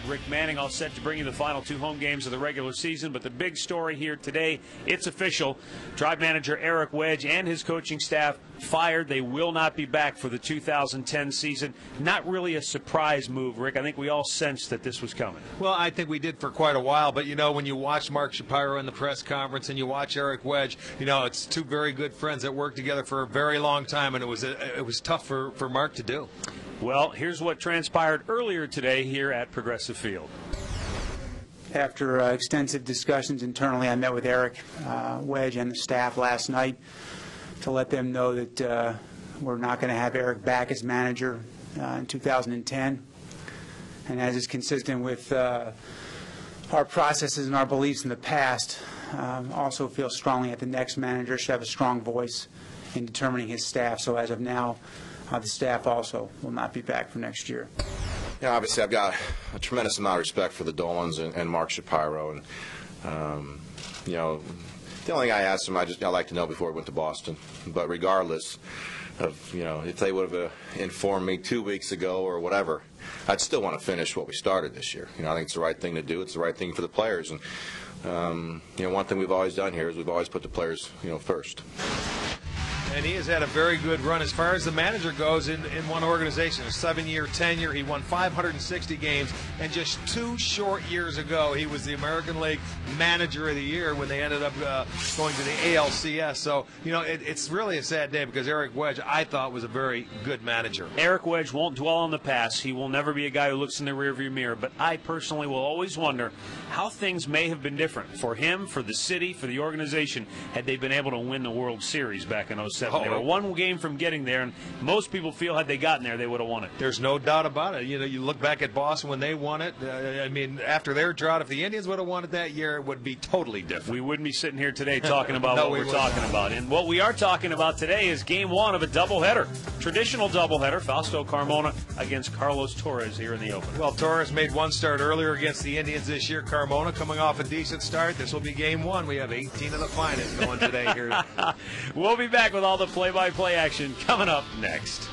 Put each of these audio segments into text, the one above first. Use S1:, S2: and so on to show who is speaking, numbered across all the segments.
S1: Rick Manning all set to bring you the final two home games of the regular season, but the big story here today, it's official. Tribe manager Eric Wedge and his coaching staff fired. They will not be back for the 2010 season. Not really a surprise move, Rick. I think we all sensed that this was coming.
S2: Well, I think we did for quite a while, but, you know, when you watch Mark Shapiro in the press conference and you watch Eric Wedge, you know, it's two very good friends that worked together for a very long time, and it was tough for Mark to do.
S1: Well, here's what transpired earlier today here at Progressive Field.
S3: After extensive discussions internally, I met with Eric Wedge and the staff last night to let them know that we're not going to have Eric back as manager in 2010. And as is consistent with our processes and our beliefs in the past, also feel strongly that the next manager should have a strong voice in determining his staff. So as of now, the staff also will not be back for next year.
S4: Yeah, obviously I've got a tremendous amount of respect for the Dolans and Mark Shapiro, and you know, the only thing I asked him, I'd like to know before we went to Boston. But regardless of, you know, if they would have informed me 2 weeks ago or whatever, I'd still want to finish what we started this year. You know, I think it's the right thing to do. It's the right thing for the players, and you know, one thing we've always done here is we've always put the players, you know, first.
S2: And he has had a very good run as far as the manager goes in one organization. A 7-year tenure. He won 560 games. And just 2 short years ago, he was the American League Manager of the Year when they ended up going to the ALCS. So, you know, it's really a sad day because Eric Wedge, I thought, was a very good manager.
S1: Eric Wedge won't dwell on the past. He will never be a guy who looks in the rearview mirror. But I personally will always wonder how things may have been different for him, for the city, for the organization, had they been able to win the World Series back in 2007. They were one game from getting there, and most people feel had they gotten there, they would have won it.
S2: There's no doubt about it. You know, you look back at Boston when they won it. I mean, after their drought, if the Indians would have won it that year, it would be totally different.
S1: We wouldn't be sitting here today talking about
S2: No,
S1: what we're talking about. And what we are talking about today is Game 1 of a doubleheader. Traditional doubleheader, Fausto Carmona against Carlos Torres here in the opener.
S2: Well, Torres made one start earlier against the Indians this year. Carmona coming off a decent start. This will be Game 1. We have 18 of the finest going today here.
S1: We'll be back with all the play-by-play action coming up next.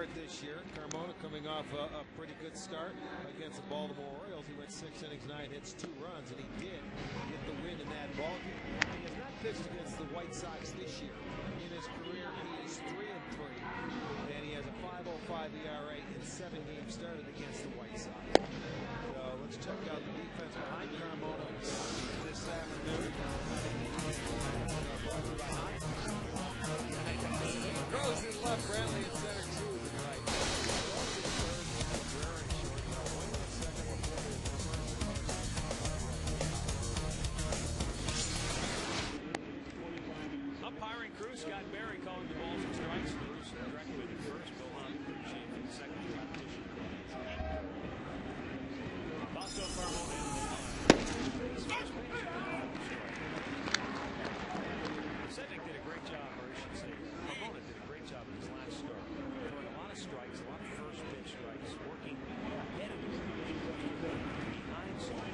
S2: start this year. Carmona coming off a pretty good start against the Baltimore Orioles. He went 6 innings, 9 hits, 2 runs, and he did get the win in that ballgame. He has not pitched against the White Sox this year. In his career, he is 3-3, and he has a 5.05 ERA in 7 games started against the White Sox. So let's check out the defense behind Carmona this afternoon. Gross in left, Brantley in center, Cruz in right.
S1: Umpiring crew, Scott Berry calling the balls and strikes. Bruce directly to first. Bill Hunt, crew chief, in second competition. Boston Carmona in the line. Sedgwick did a great job, or I should say, Carmona did a great job in his last start. Throwing a lot of strikes, a lot of first pitch strikes, working ahead of his behind some.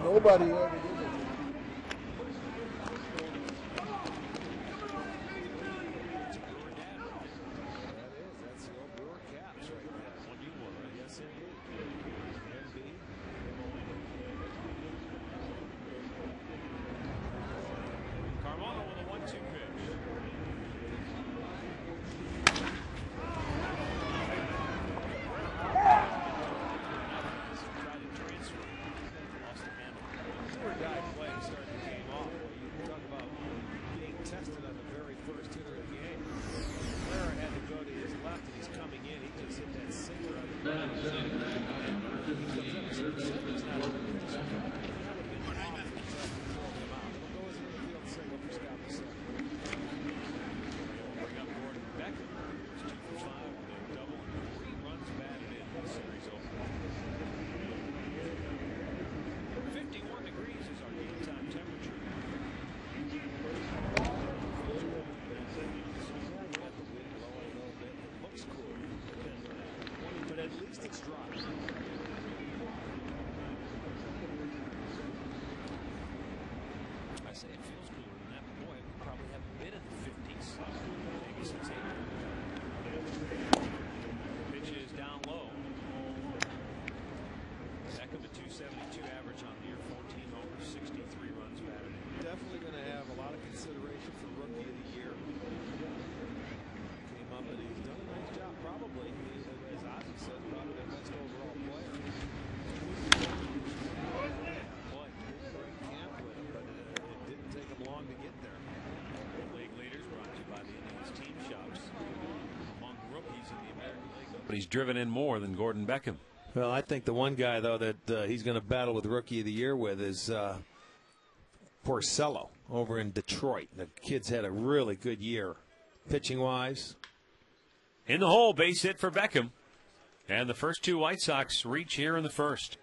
S5: Nobody ever did it.
S2: That's the old Brewer caps right there. 1-1, right? Yes, indeed. MB.
S1: Carmona with a 1-2 pitch. But he's driven in more than Gordon Beckham.
S2: Well, I think the one guy, though, that he's going to battle with Rookie of the Year with is Porcello over in Detroit. The kid's had a really good year, pitching-wise.
S1: In the hole, base hit for Beckham. And the first 2 White Sox reach here in the first.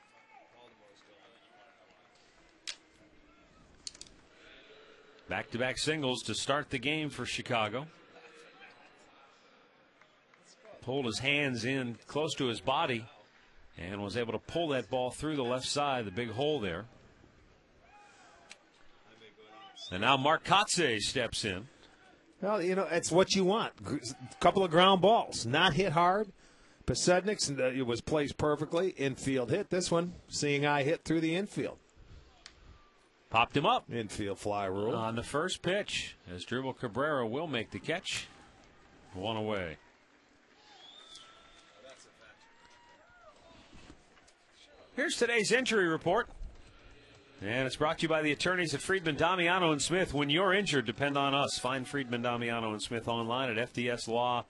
S1: Back-to-back singles to start the game for Chicago. Pulled his hands in close to his body and was able to pull that ball through the left side, the big hole there. And now Mark Kotze steps in.
S2: Well, you know, it's what you want. A couple of ground balls, not hit hard. Pasednik, it was placed perfectly. Infield hit. This one, seeing eye hit through the infield.
S1: Popped him up.
S2: Infield fly rule.
S1: On the first pitch, as Dribble Cabrera will make the catch. 1 away. Here's today's injury report. And it's brought to you by the attorneys at Friedman, Damiano, and Smith. When you're injured, depend on us. Find Friedman, Damiano, and Smith online at fdslaw.com.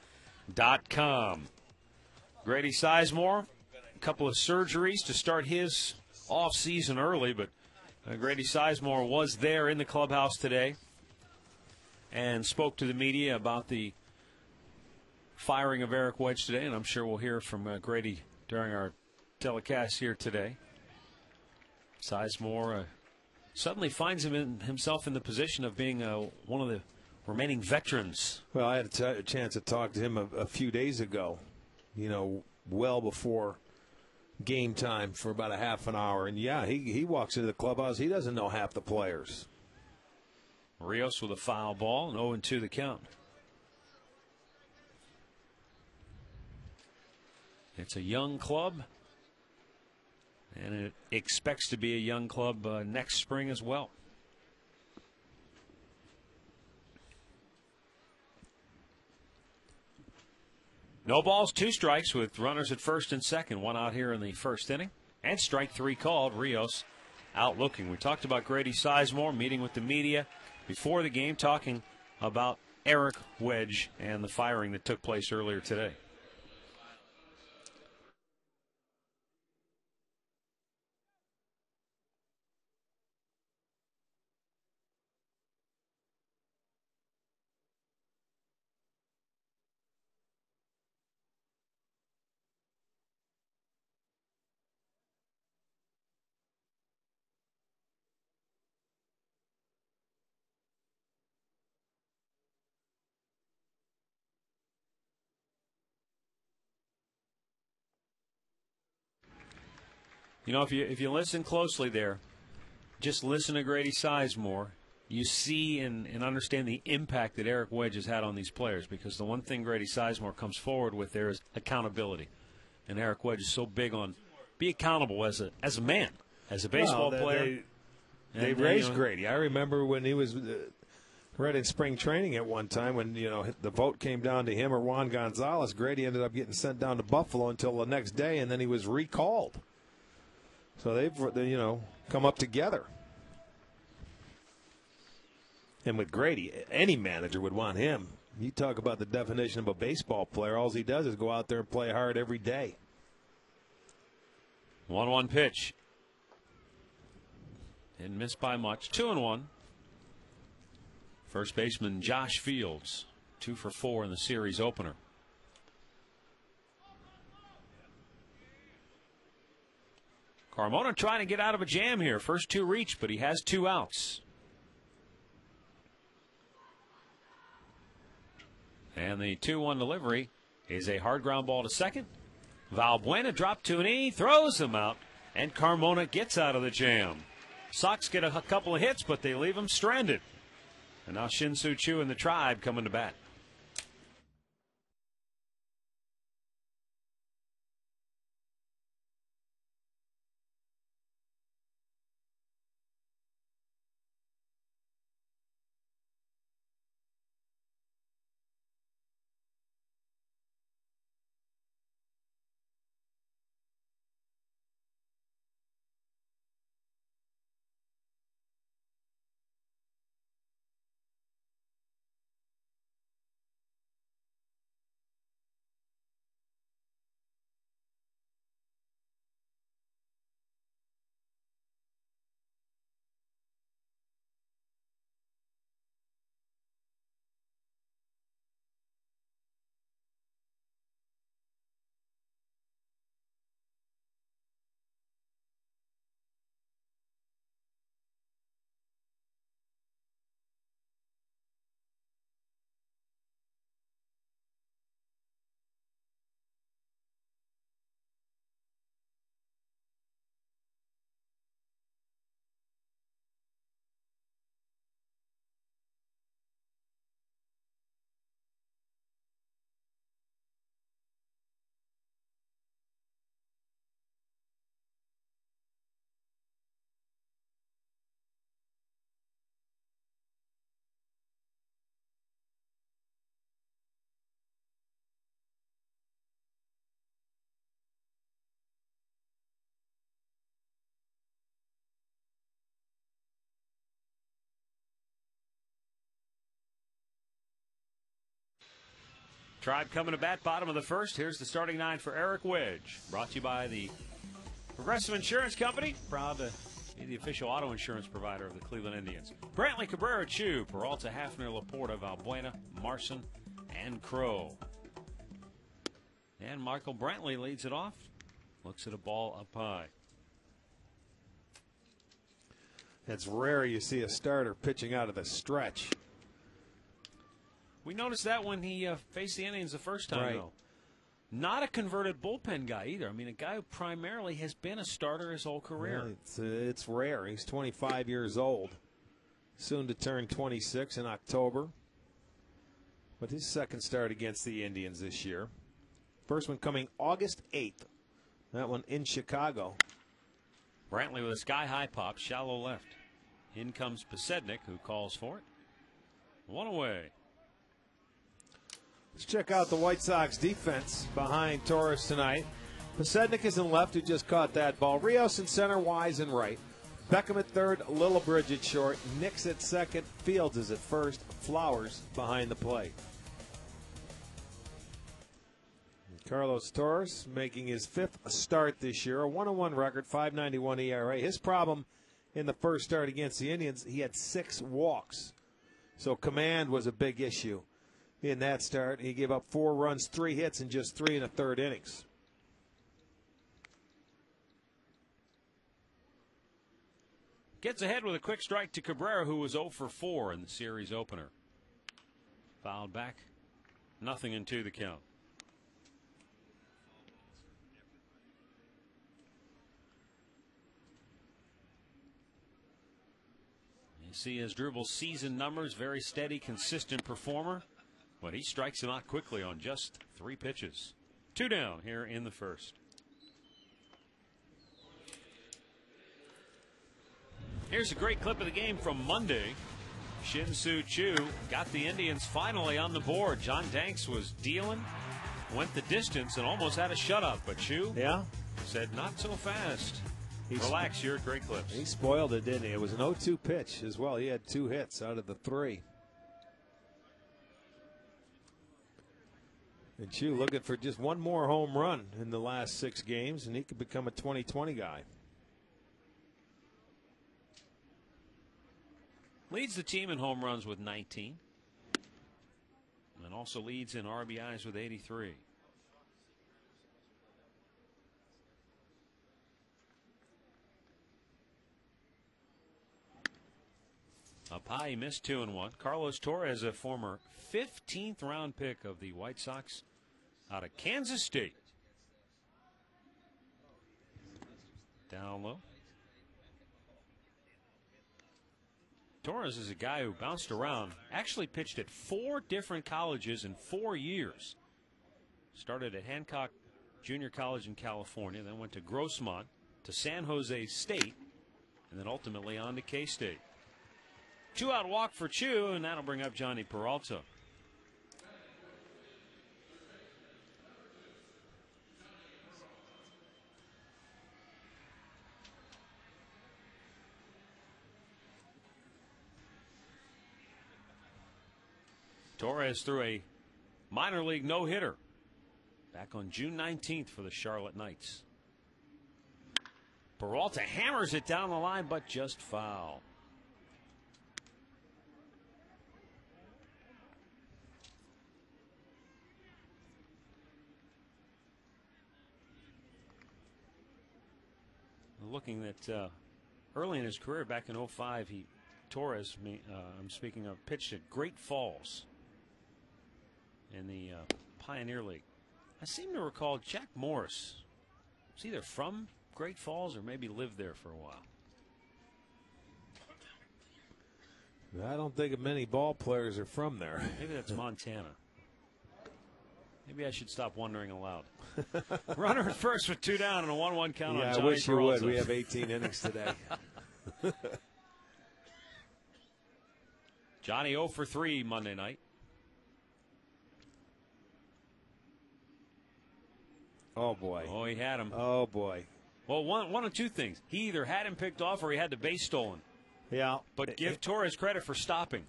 S1: Grady Sizemore, a couple of surgeries to start his off-season early, but Grady Sizemore was there in the clubhouse today and spoke to the media about the firing of Eric Wedge today, and I'm sure we'll hear from Grady during our telecast here today. Sizemore suddenly finds himself in the position of being one of the remaining veterans.
S2: Well, I had a chance to talk to him a few days ago, well before game time for about a half an hour. And, yeah, he walks into the clubhouse. He doesn't know half the players.
S1: Rios with a foul ball, and 0-2 the count. It's a young club, and it expects to be a young club next spring as well. No balls, 2 strikes with runners at first and second. 1 out here in the first inning. And strike 3 called. Rios out looking. We talked about Grady Sizemore meeting with the media before the game, talking about Eric Wedge and the firing that took place earlier today. If you listen closely there, just listen to Grady Sizemore, you see and understand the impact that Eric Wedge has had on these players, because the one thing Grady Sizemore comes forward with there is accountability. And Eric Wedge is so big on be accountable as a man, as a baseball player.
S2: They raised Grady. I remember when he was right in spring training at one time when, the vote came down to him or Juan Gonzalez. Grady ended up getting sent down to Buffalo until the next day, and then he was recalled. So they've come up together. And with Grady, any manager would want him. You talk about the definition of a baseball player. All he does is go out there and play hard every day.
S1: 1-1 pitch. Didn't miss by much. 2-1. First baseman Josh Fields, 2 for 4 in the series opener. Carmona trying to get out of a jam here. First 2 reach, but he has 2 outs. And the 2-1 delivery is a hard ground ball to second. Valbuena dropped to a knee, throws him out, and Carmona gets out of the jam. Sox get a couple of hits, but they leave him stranded. And now Shin-Soo Choo and the Tribe coming to bat. Tribe coming to bat, bottom of the first. Here's the starting 9 for Eric Wedge. Brought to you by the Progressive Insurance Company. Proud to be the official auto insurance provider of the Cleveland Indians. Brantley, Cabrera, Chu, Peralta, Hafner, Laporta, Valbuena, Marson, and Crow. And Michael Brantley leads it off. Looks at a ball up high.
S2: It's rare you see a starter pitching out of the stretch.
S1: We noticed that when he faced the Indians the first time,
S2: Right.
S1: though. Not a converted bullpen guy either. I mean, a guy who primarily has been a starter his whole career.
S2: Well, it's rare. He's 25 years old. Soon to turn 26 in October. But his second start against the Indians this year. First one coming August 8th. That one in Chicago.
S1: Brantley with a sky-high pop, shallow left. In comes Posednik, who calls for it. One away.
S2: Let's check out the White Sox defense behind Torres tonight. Posednik is in left, who just caught that ball. Rios in center, Wise in right. Beckham at third, Lillibridge at short. Nix at second, Fields is at first. Flowers behind the plate. Carlos Torres making his 5th start this year. A 1-1 record, 5.91 ERA. His problem in the first start against the Indians, he had 6 walks. So command was a big issue in that start. He gave up 4 runs, 3 hits, and just 3 1/3 innings.
S1: Gets ahead with a quick strike to Cabrera, who was 0 for 4 in the series opener. Fouled back. 0-2 the count. You see his dribble season numbers, very steady, consistent performer. But he strikes him out quickly on just 3 pitches. 2 down here in the first. Here's a great clip of the game from Monday. Shin-Soo Choo got the Indians finally on the board. John Danks was dealing, went the distance, and almost had a shutout. But Choo said, not so fast. Relax, you're great clips.
S2: He spoiled it, didn't he? It was an 0-2 pitch as well. He had 2 hits out of the 3. And Choo looking for just one more home run in the last 6 games, and he could become a 2020 guy.
S1: Leads the team in home runs with 19. And also leads in RBIs with 83. Up high, he missed 2-1. Carlos Torres, a former 15th round pick of the White Sox out of Kansas State. Down low. Torres is a guy who bounced around, actually pitched at 4 different colleges in 4 years. Started at Hancock Junior College in California, then went to Grossmont, to San Jose State, and then ultimately on to K-State. 2-out walk for Choo, and that'll bring up Johnny Peralta. Torres threw a minor league no-hitter back on June 19th for the Charlotte Knights. Peralta hammers it down the line, but just foul. Looking at early in his career, back in 2005, Torres, I'm speaking of, pitched at Great Falls in the Pioneer League. I seem to recall Jack Morris was either from Great Falls or maybe lived there for a while.
S2: I don't think many ball players are from there.
S1: Maybe that's Montana. Maybe I should stop wondering aloud. Runner at first with 2 down and a 1-1 count on Johnny
S2: I wish
S1: Peralta.
S2: you would. We have 18 innings today.
S1: Johnny 0 for 3 Monday night.
S2: Oh, boy.
S1: Oh, he had him.
S2: Oh, boy.
S1: Well, one of 2 things. He either had him picked off or he had the base stolen.
S2: Yeah.
S1: But give Torres credit for stopping.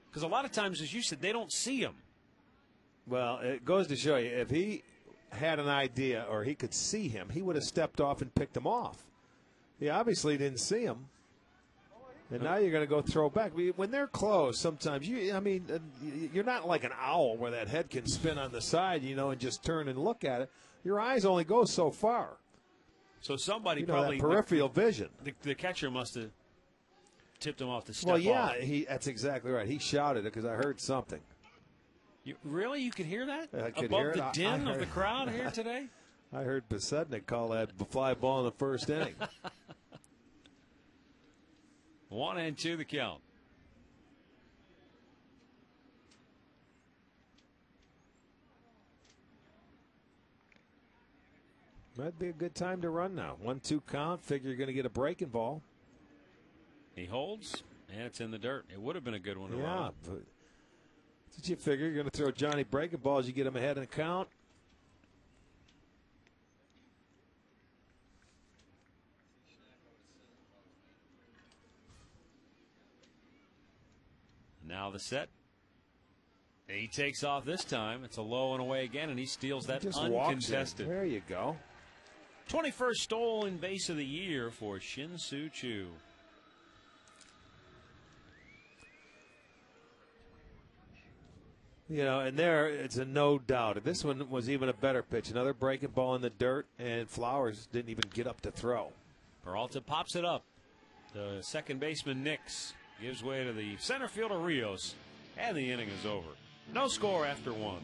S1: Because a lot of times, as you said, they don't see him.
S2: Well, it goes to show you, if he had an idea or he could see him, he would have stepped off and picked him off. He obviously didn't see him. And now you're going to go throw back. When they're close, sometimes, you're not like an owl where that head can spin on the side, and just turn and look at it. Your eyes only go so far.
S1: So somebody probably.
S2: That peripheral vision.
S1: The catcher must have tipped him off the step.
S2: Well, yeah,
S1: off.
S2: that's exactly right. He shouted it because I heard something.
S1: You could hear that?
S5: I could
S1: above
S5: hear it.
S1: the din
S5: I
S1: of the
S5: heard-
S1: crowd here today?
S5: I heard Besednik call that fly ball in the first inning.
S1: 1-2 the count.
S5: Might be a good time to run now. 1-2 count. Figure you're going to get a breaking ball.
S1: He holds, and it's in the dirt. It would have been a good one to
S5: Yeah,
S1: run.
S5: but that's what you figure. You're going to throw Johnny breaking balls. You get him ahead in the count.
S1: Now the set. He takes off this time. It's a low and away again, and he steals that
S5: Just walks it.
S1: uncontested.
S5: There you go.
S1: 21st stolen base of the year for Shin-Soo Choo.
S5: You know, and there it's a no doubt. This one was even a better pitch. Another breaking ball in the dirt, and Flowers didn't even get up to throw.
S1: Peralta pops it up. The second baseman, Nix, gives way to the center fielder, Rios, and the inning is over. No score after one.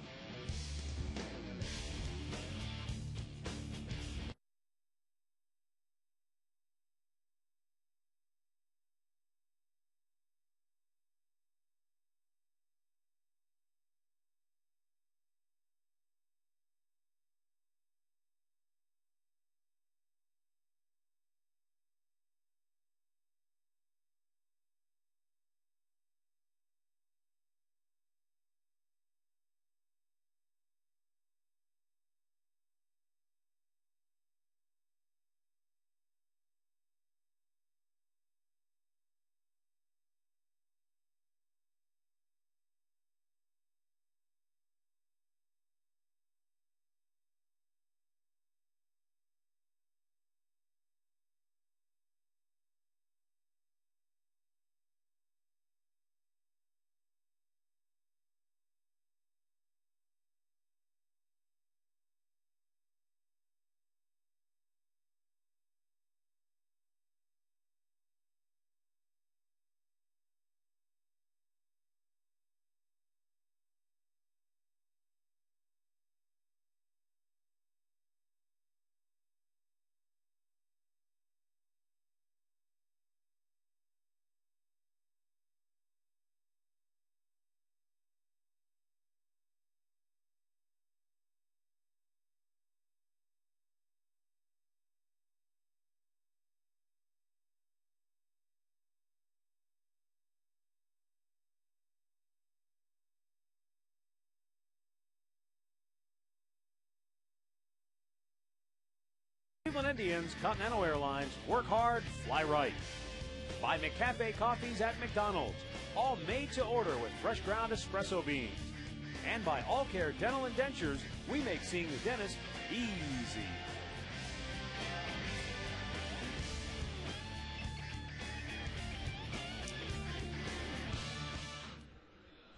S1: Cleveland Indians, Continental Airlines, work hard, fly right. Buy McCafe coffees at McDonald's, all made to order with fresh ground espresso beans. And by All Care Dental and Dentures, we make seeing the dentist easy.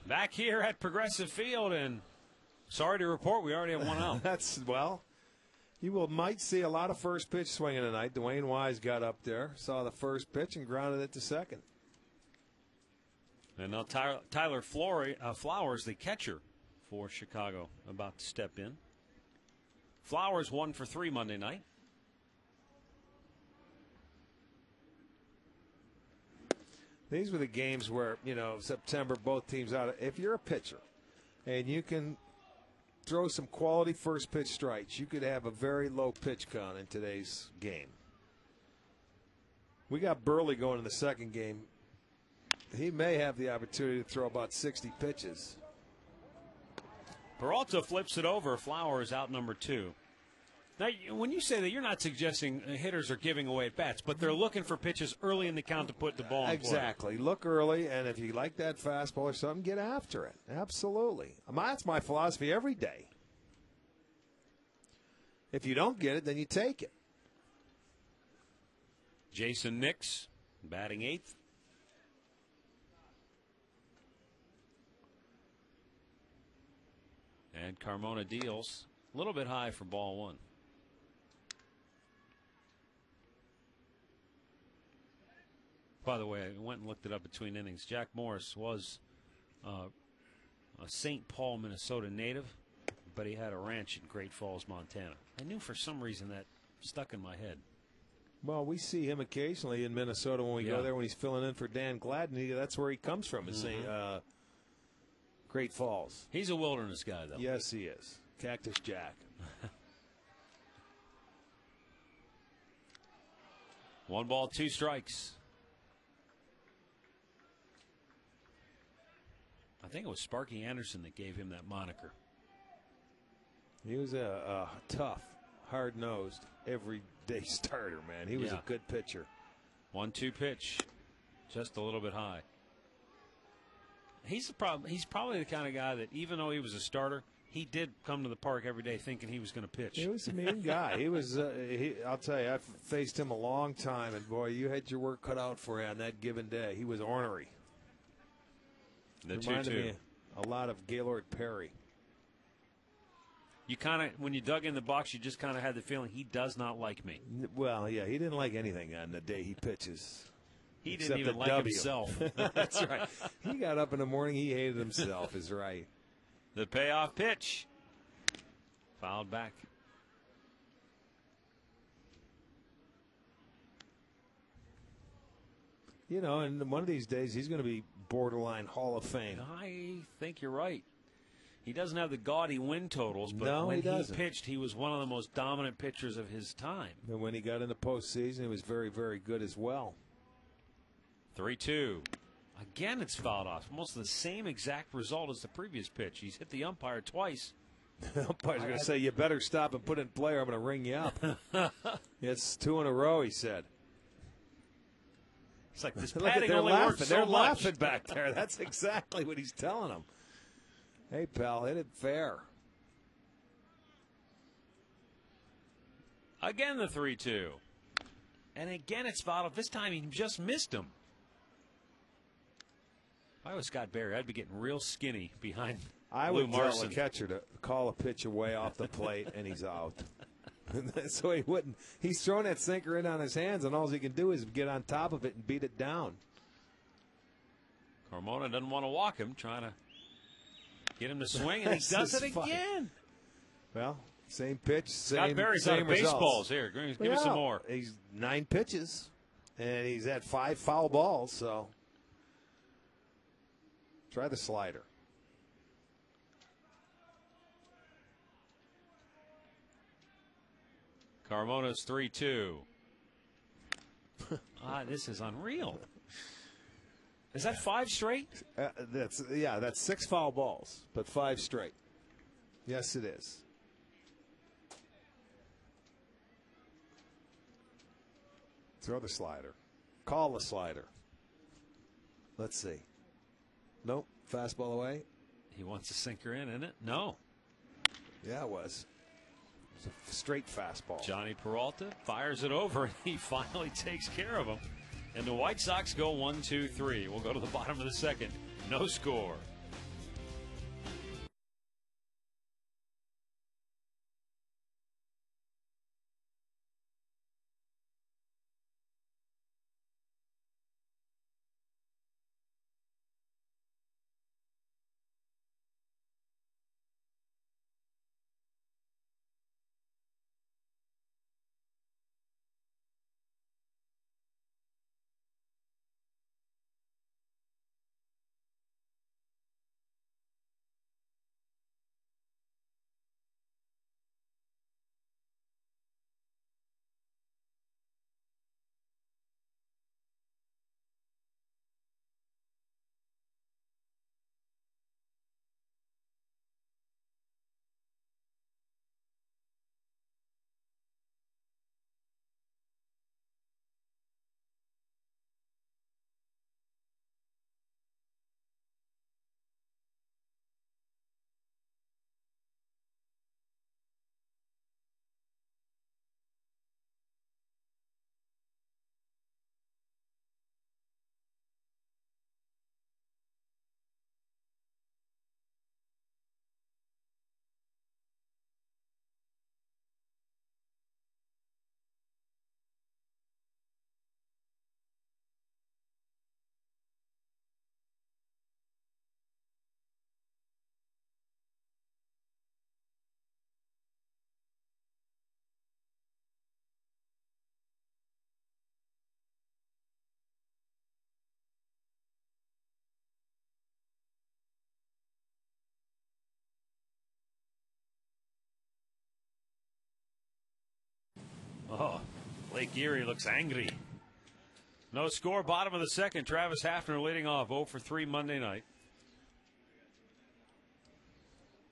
S1: Back here at Progressive Field, and sorry to report, we already have one out.
S5: Well, you might see a lot of first pitch swinging tonight. Dwayne Wise got up there, saw the first pitch, and grounded it to second.
S1: And now Tyler Flowers, the catcher for Chicago, about to step in. Flowers 1 for 3 Monday night.
S5: These were the games where, September, both teams out. If you're a pitcher and you can throw some quality first pitch strikes, you could have a very low pitch count in today's game. We got Burley going in the second game. He may have the opportunity to throw about 60 pitches.
S1: Peralta flips it over. Flowers out number 2. Now, when you say that, you're not suggesting hitters are giving away at bats, but they're looking for pitches early in the count to put the ball in play.
S5: Exactly. Look early, and if you like that fastball or something, get after it. Absolutely. That's my philosophy every day. If you don't get it, then you take it.
S1: Jason Nix batting 8th. And Carmona deals a little bit high for ball 1. By the way, I went and looked it up between innings. Jack Morris was a St. Paul, Minnesota native, but he had a ranch in Great Falls, Montana. I knew for some reason that stuck in my head.
S5: Well, we see him occasionally in Minnesota when we go there when he's filling in for Dan Gladden. That's where he comes from, is Great Falls.
S1: He's a wilderness guy, though.
S5: Yes, he is. Cactus Jack.
S1: 1 ball, 2 strikes. I think it was Sparky Anderson that gave him that moniker.
S5: He was a tough, hard-nosed, everyday starter, man. He was a good pitcher.
S1: 1-2 pitch, just a little bit high. He's probably the kind of guy that, even though he was a starter, he did come to the park every day thinking he was going to pitch.
S5: He was a mean guy. He was. I'll tell you, I've faced him a long time, and boy, you had your work cut out for you on that given day. He was ornery.
S1: The
S5: reminded
S1: 2-2.
S5: me a lot of Gaylord Perry.
S1: You kind of, when you dug in the box, you just kind of had the feeling he does not like me.
S5: Well, yeah, he didn't like anything on the day he pitches.
S1: He didn't even like himself.
S5: That's right. He got up in the morning, he hated himself, is right.
S1: The payoff pitch. Fouled back.
S5: You know, and one of these days he's going to be borderline Hall of Fame.
S1: I think you're right. He doesn't have the gaudy win totals, but when he pitched, he was one of the most dominant pitchers of his time.
S5: And when he got into postseason, he was very, very good as well.
S1: 3-2. Again, it's fouled off. Almost the same exact result as the previous pitch. He's hit the umpire twice.
S5: The umpire's going to say, you better stop and put in play or I'm going to ring you up. It's 2 in a row, he said.
S1: It's like this padding only works so
S5: They're
S1: much.
S5: laughing back there. That's exactly what he's telling them. Hey, pal, hit it fair.
S1: Again, the 3-2. And again, it's fouled off. This time, he just missed him. If I was Scott Barry, I'd be getting real skinny behind
S5: I
S1: Lou
S5: would tell
S1: Marson.
S5: the catcher to call a pitch away off the plate, and he's out. So he wouldn't. He's throwing that sinker in on his hands, and all he can do is get on top of it and beat it down.
S1: Carmona doesn't want to walk him, trying to get him to swing, and he does it again.
S5: Well, same pitch,
S1: Scott Barry's
S5: same
S1: out of baseballs. Here, give me some more.
S5: He's 9 pitches, and he's had 5 foul balls, so try the slider.
S1: Carmona's 3-2. This is unreal. Is that 5 straight?
S5: That's 6 foul balls, but 5 straight. Yes, it is. Throw the slider. Call the slider. Let's see. Nope. Fastball away.
S1: He wants a sinker in, isn't it? No.
S5: Yeah, it was. It was a straight fastball.
S1: Johnny Peralta fires it over, and he finally takes care of him. And the White Sox go 1-2-3. We'll go to the bottom of the second. No score. Oh, Lake Erie looks angry. No score, bottom of the second. Travis Hafner leading off 0 for 3 Monday night.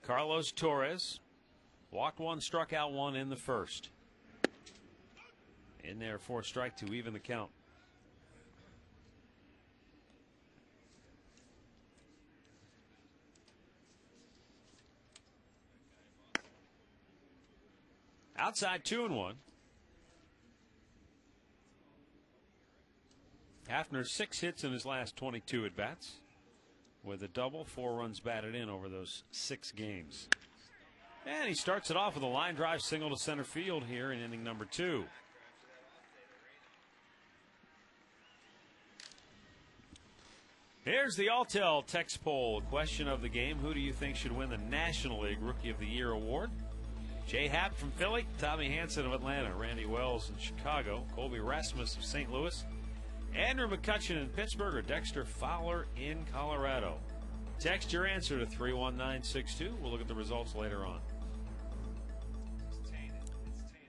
S1: Carlos Torres walked one, struck out one in the first. In there for a strike to even the count. Outside 2-1. Hafner 6 hits in his last 22 at bats, with a double, 4 runs batted in over those 6 games. And he starts it off with a line drive single to center field here in inning number 2. Here's the Alltel text poll. Question of the game: who do you think should win the National League Rookie of the Year award? Jay Happ from Philly, Tommy Hansen of Atlanta, Randy Wells in Chicago, Colby Rasmus of St. Louis, Andrew McCutcheon in Pittsburgh, or Dexter Fowler in Colorado. Text your answer to 31962. We'll look at the results later on.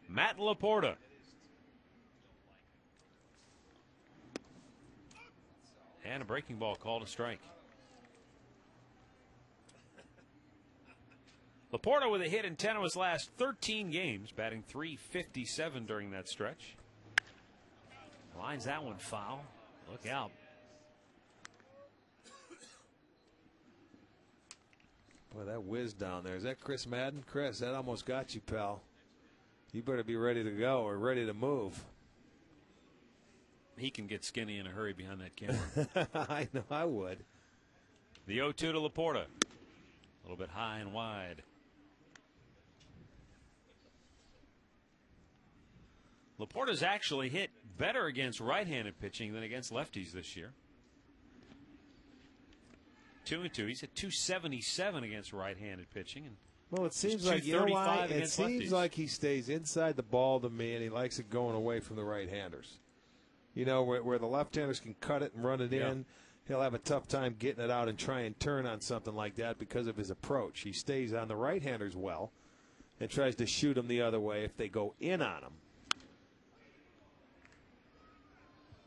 S1: Matt Laporta. And a breaking ball called a strike. Laporta with a hit in 10 of his last 13 games, batting .357 during that stretch. Lines that one foul. Look out.
S5: Boy, that whiz down there. Is that Chris Madden? Chris, that almost got you, pal. You better be ready to go or ready to move.
S1: He can get skinny in a hurry behind that camera.
S5: I know I would.
S1: The 0-2 to Laporta. A little bit high and wide. Laporta's actually hit better against right-handed pitching than against lefties this year. 2-2. He's at .277 against right-handed pitching. And
S5: well, it seems like, you know why? It seems like he stays inside the ball to me, and he likes it going away from the right-handers. You know, where the left-handers can cut it and run it in, he'll have a tough time getting it out and try and turn on something like that because of his approach. He stays on the right-handers well and tries to shoot them the other way if they go in on him.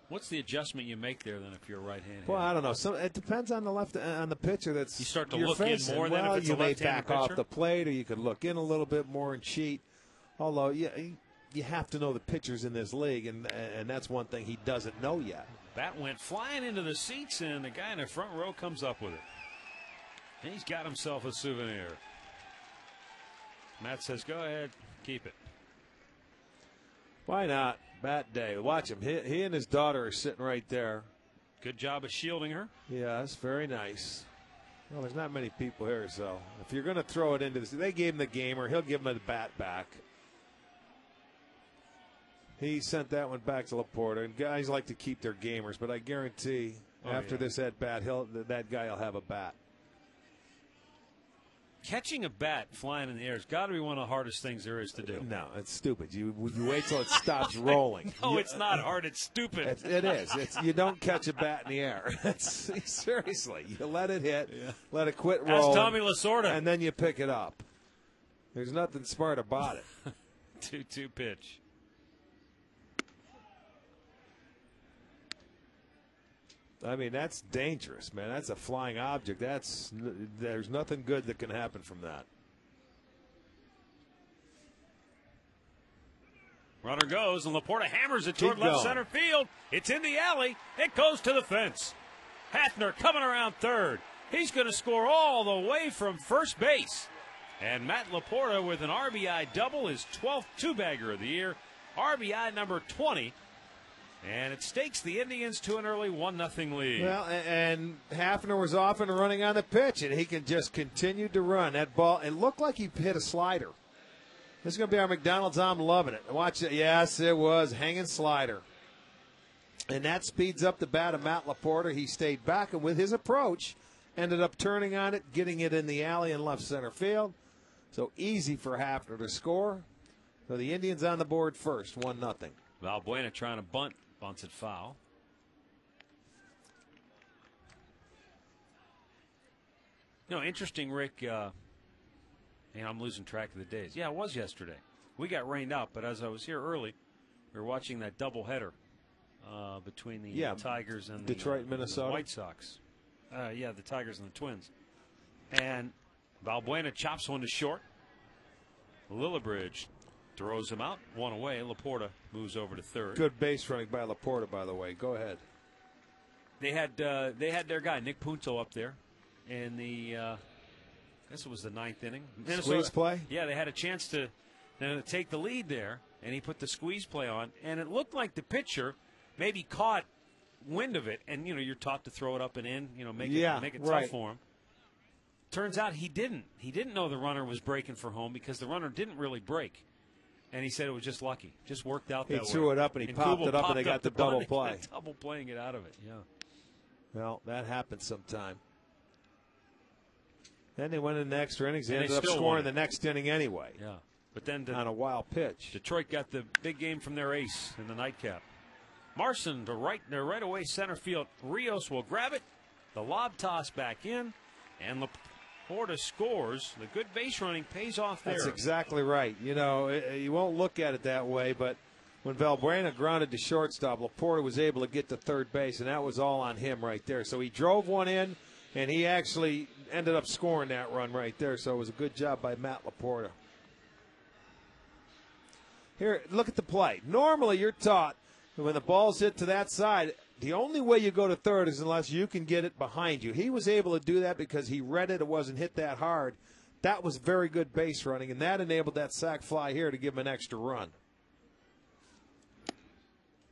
S1: What's the adjustment you make there then if you're right-handed?
S5: Well, I don't know. It depends on the pitcher that's
S1: you start to
S5: you're
S1: look
S5: facing.
S1: in more than if it's
S5: you
S1: a
S5: may
S1: left-handed
S5: back off
S1: pitcher.
S5: the plate, or you could look in a little bit more and cheat. Although you have to know the pitchers in this league, and that's one thing he doesn't know yet.
S1: Bat went flying into the seats, and the guy in the front row comes up with it. And he's got himself a souvenir. Matt says, "Go ahead, keep it."
S5: Why not? Bat day. Watch him. He and his daughter are sitting right there.
S1: Good job of shielding her.
S5: Yes, very nice. Well, there's not many people here, so if you're going to throw it into this, they gave him the gamer. He'll give him the bat back. He sent that one back to Laporta, and guys like to keep their gamers, but I guarantee after this at bat, that guy will have a bat.
S1: Catching a bat flying in the air has got to be one of the hardest things there is to do.
S5: No, it's stupid. You wait till it stops rolling.
S1: No, it's not hard. It's stupid.
S5: It is. You don't catch a bat in the air. Seriously. You let it hit, let it quit rolling.
S1: That's Tommy Lasorda.
S5: And then you pick it up. There's nothing smart about it.
S1: 2-2 pitch.
S5: I mean, that's dangerous, man. That's a flying object. There's nothing good that can happen from that.
S1: Runner goes, and Laporta hammers it toward left center field. It's in the alley. It goes to the fence. Hafner coming around third. He's going to score all the way from first base. And Matt Laporta with an RBI double, his 12th two-bagger of the year. RBI number 20. And it stakes the Indians to an early 1-0 lead.
S5: Well, and Hafner was off and running on the pitch, and he can just continue to run. That ball, it looked like he hit a slider. This is going to be our McDonald's. I'm loving it. Watch it. Yes, it was. Hanging slider. And that speeds up the bat of Matt Laporta. He stayed back, and with his approach, ended up turning on it, getting it in the alley in left center field. So easy for Hafner to score. So the Indians on the board first, 1-0.
S1: Valbuena trying to bunt. Bunts it foul. Interesting, Rick. I'm losing track of the days. Yeah, it was yesterday. We got rained out, but as I was here early, We were watching that doubleheader between the Tigers and
S5: Detroit, Minnesota.
S1: the White Sox. The Tigers and the Twins. And Valbuena chops one to short. Lillibridge throws him out, one away. Laporta moves over to third.
S5: Good base running by Laporta, by the way. Go ahead.
S1: They had their guy Nick Punto up there in the I guess it was the ninth inning.
S5: Squeeze play?
S1: Yeah, they had a chance to take the lead there, and he put the squeeze play on, and it looked like the pitcher maybe caught wind of it, and you're taught to throw it up and in, make it tough for him. Turns out he didn't. He didn't know the runner was breaking for home because the runner didn't really break. And he said it was just lucky. Just worked out that way.
S5: He threw it up and he popped it up and they got the double play.
S1: Double playing it out of it, yeah.
S5: Well, that happens sometime. Then they went into extra innings. They ended up scoring the next inning anyway.
S1: Yeah. But then
S5: on a wild pitch.
S1: Detroit got the big game from their ace in the nightcap. Marson to right away center field. Rios will grab it. The lob toss back in. And Laporta scores. The good base running pays off there.
S5: That's exactly right. You won't look at it that way, but when Valbuena grounded to shortstop, Laporta was able to get to third base, and that was all on him right there. So he drove one in, and he actually ended up scoring that run right there. So it was a good job by Matt Laporta. Here, look at the play. Normally you're taught that when the ball's hit to that side, the only way you go to third is unless you can get it behind you. He was able to do that because he read it. It wasn't hit that hard. That was very good base running, and that enabled that sac fly here to give him an extra run.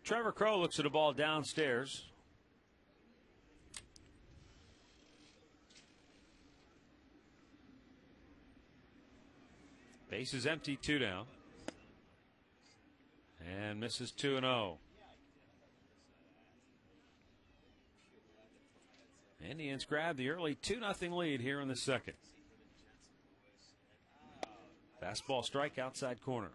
S1: Trevor Crowe looks at a ball downstairs. Base is empty, 2 down. And misses 2-0. Indians grab the early 2-0 lead here in the second. Fastball strike outside corner.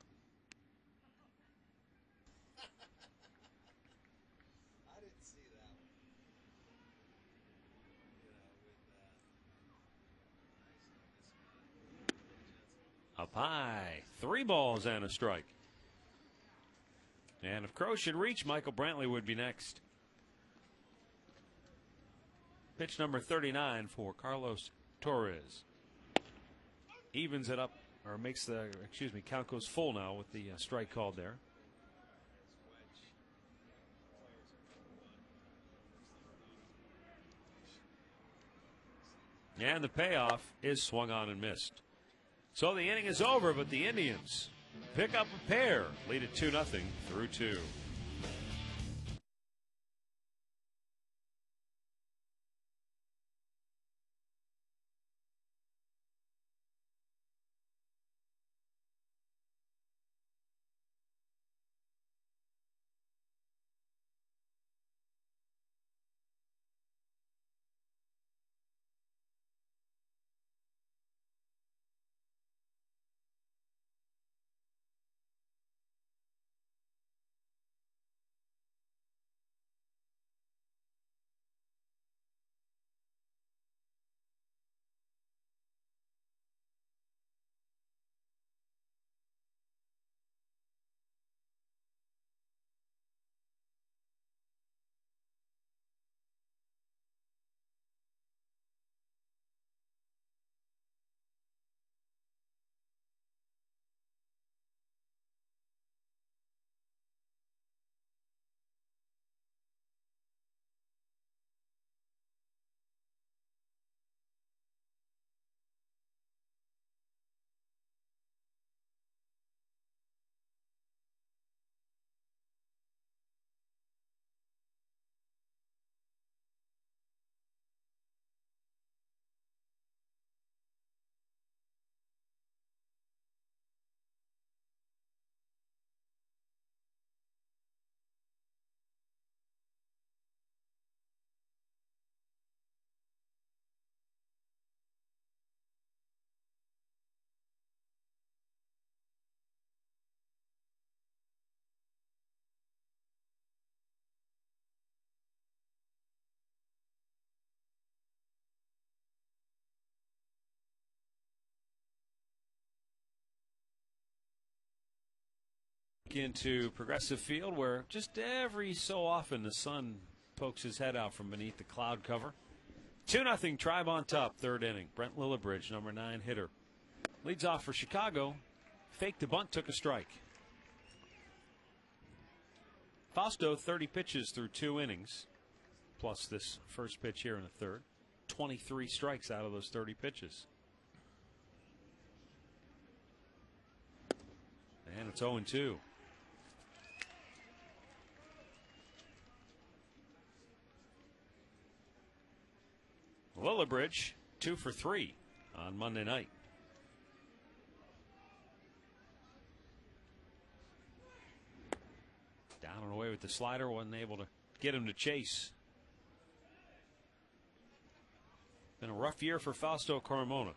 S1: Up high, 3 balls and a strike. And if Crowe should reach, Michael Brantley would be next. Pitch number 39 for Carlos Torres. Evens it up, or makes the, count goes full now with the strike called there. And the payoff is swung on and missed. So the inning is over, but the Indians pick up a pair, lead it 2-0 through 2. back into Progressive Field, where just every so often the sun pokes his head out from beneath the cloud cover. 2-0 Tribe on top, third inning. Brent Lillibridge, number 9 hitter, leads off for Chicago. Faked the bunt, took a strike. Fausto, 30 pitches through 2 innings, plus this first pitch here in the third. 23 strikes out of those 30 pitches. And it's 0-2. Lillibridge, 2 for 3 on Monday night. Down and away with the slider, wasn't able to get him to chase. Been a rough year for Fausto Carmona.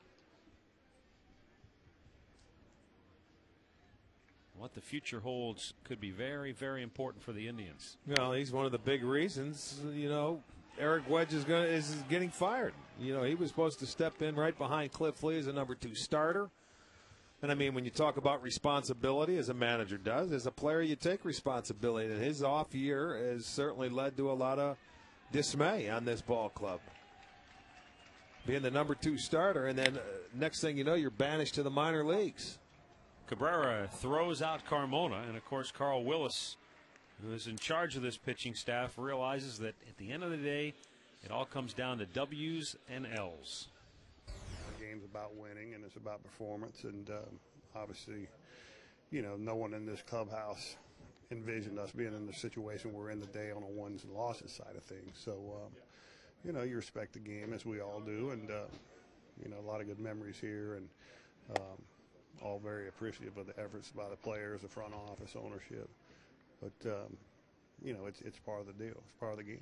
S1: What the future holds could be very, very important for the Indians.
S5: Well, he's one of the big reasons, Eric Wedge is getting fired. He was supposed to step in right behind Cliff Lee as a number 2 starter. And I mean, when you talk about responsibility, as a manager does, as a player, you take responsibility. And his off year has certainly led to a lot of dismay on this ball club. Being the number 2 starter, and then next thing you know, you're banished to the minor leagues.
S1: Cabrera throws out Carmona, and of course Carl Willis, who is in charge of this pitching staff, realizes that at the end of the day, it all comes down to W's and L's.
S6: The game's about winning, and it's about performance, and obviously, no one in this clubhouse envisioned us being in the situation we're in today on a wins and losses side of things. So, you respect the game, as we all do, and, a lot of good memories here, and all very appreciative of the efforts by the players, the front office, ownership. But, it's part of the deal. It's part of the game.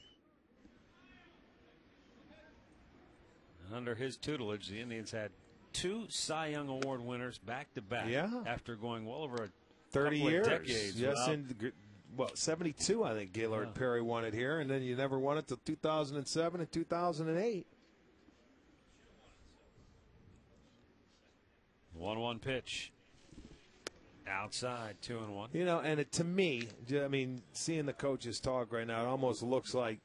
S1: Under his tutelage, the Indians had 2 Cy Young Award winners back-to-back.
S5: Yeah.
S1: After going well over
S5: 30 years.
S1: Decades.
S5: Yes, 72, I think Gaylord Perry won it here, and then you never won it till 2007 and 2008.
S1: 1-1 pitch. Outside, 2-1.
S5: And to me, seeing the coaches talk right now, it almost looks like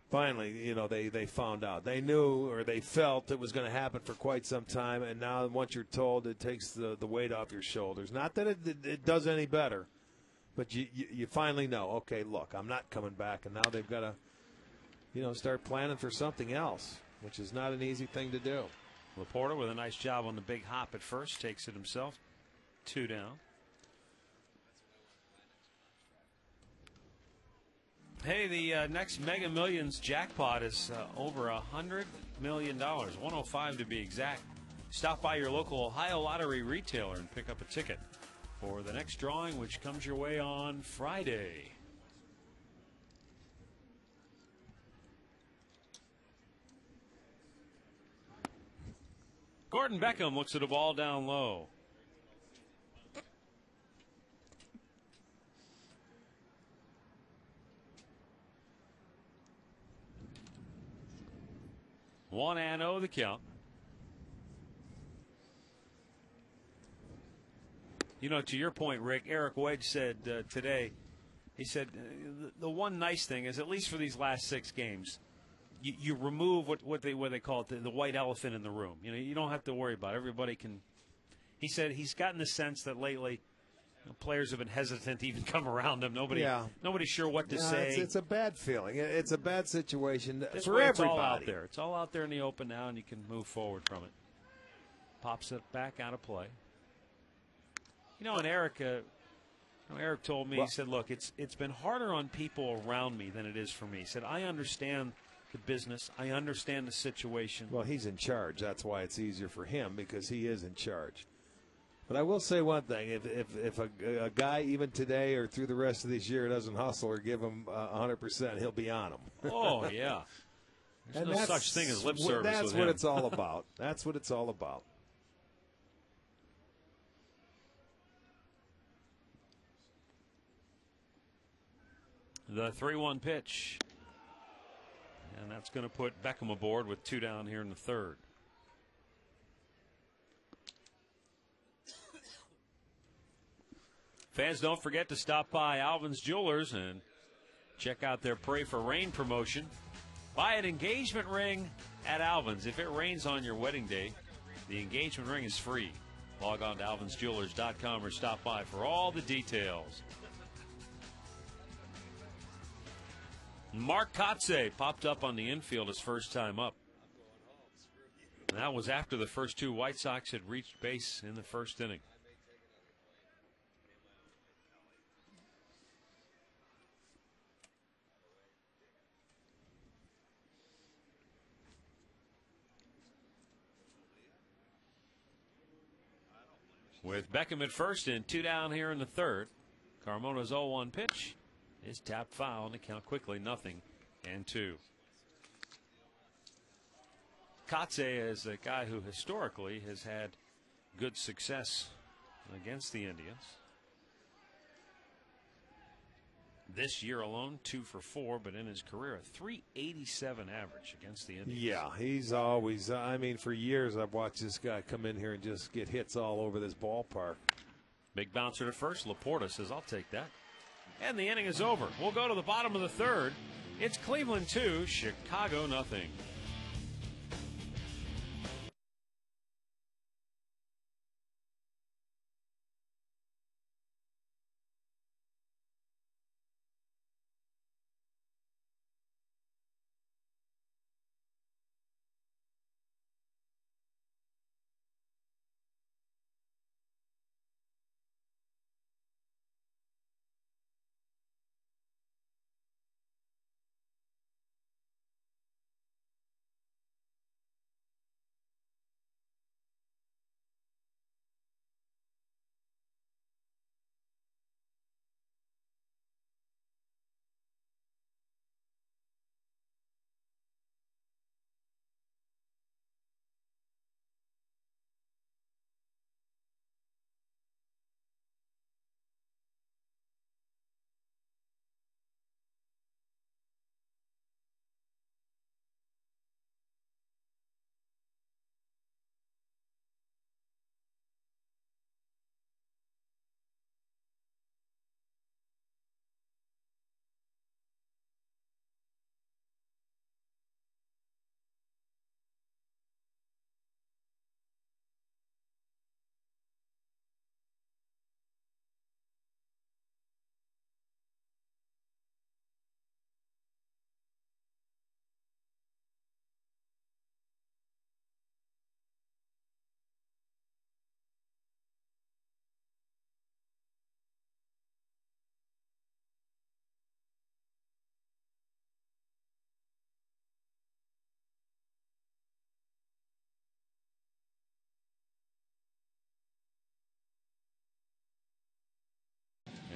S5: finally, they found out. They knew, or they felt it was going to happen for quite some time, and now once you're told, it takes the weight off your shoulders. Not that it does any better, but you finally know, okay, look, I'm not coming back, and now they've got to, start planning for something else, which is not an easy thing to do.
S1: Laporta with a nice job on the big hop at first, takes it himself. 2 down. Hey, the next Mega Millions jackpot is over $100 million, 105 to be exact. Stop by your local Ohio Lottery retailer and pick up a ticket for the next drawing, which comes your way on Friday. Gordon Beckham looks at a ball down low. One and 0 the count. To your point, Rick, Eric Wedge said today, he said the one nice thing is, at least for these last 6 games, you remove what they call it, the white elephant in the room. You don't have to worry about it. Everybody can. He said he's gotten the sense that lately players have been hesitant to even come around him. Nobody's sure what to say.
S5: It's a bad feeling. It's a bad situation for
S1: everybody.
S5: It's
S1: all out there. It's all out there in the open now, and you can move forward from it. Pops it back out of play. And Eric told me, he said, look, it's been harder on people around me than it is for me. He said, I understand the business. I understand the situation.
S5: Well, he's in charge. That's why it's easier for him, because he is in charge. But I will say one thing. If a guy, even today or through the rest of this year, doesn't hustle or give him 100%, he'll be on him.
S1: Oh, yeah. There's no such thing as lip service.
S5: That's what it's all about. That's what it's all about.
S1: The 3-1 pitch. And that's going to put Beckham aboard with 2 down here in the third. Fans, don't forget to stop by Alvin's Jewelers and check out their Pray for Rain promotion. Buy an engagement ring at Alvin's. If it rains on your wedding day, the engagement ring is free. Log on to alvinsjewelers.com or stop by for all the details. Mark Kotze popped up on the infield his first time up. And that was after the first two White Sox had reached base in the first inning. With Beckham at first and 2 down here in the third, Carmona's 0-1 pitch is tapped foul, and the count quickly 0-2. Kotze is a guy who historically has had good success against the Indians. This year alone, 2 for 4, but in his career, a .387 average against the Indians.
S5: Yeah, he's always, I mean, for years I've watched this guy come in here and just get hits all over this ballpark.
S1: Big bouncer to first. Laporta says, I'll take that. And the inning is over. We'll go to the bottom of the third. It's Cleveland 2, Chicago 0.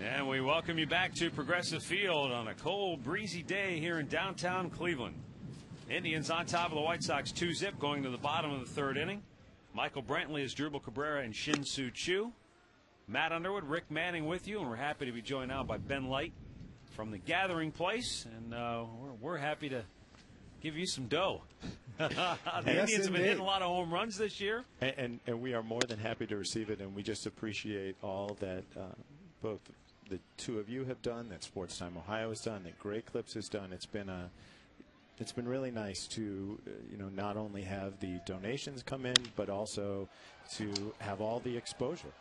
S1: And we welcome you back to Progressive Field on a cold, breezy day here in downtown Cleveland. Indians on top of the White Sox 2-zip going to the bottom of the third inning. Michael Brantley is Drupal Cabrera and Shin-Soo Choo. Matt Underwood, Rick Manning with you, and we're happy to be joined now by Ben Light from the Gathering Place. And we're happy to give you some dough. The Indians have been hitting a lot of home runs this year.
S7: And we are more than happy to receive it, and we just appreciate all that both the two of you have done, that Sports Time Ohio has done, that Great Clips has done. It's been really nice to not only have the donations come in, but also to have all the exposure.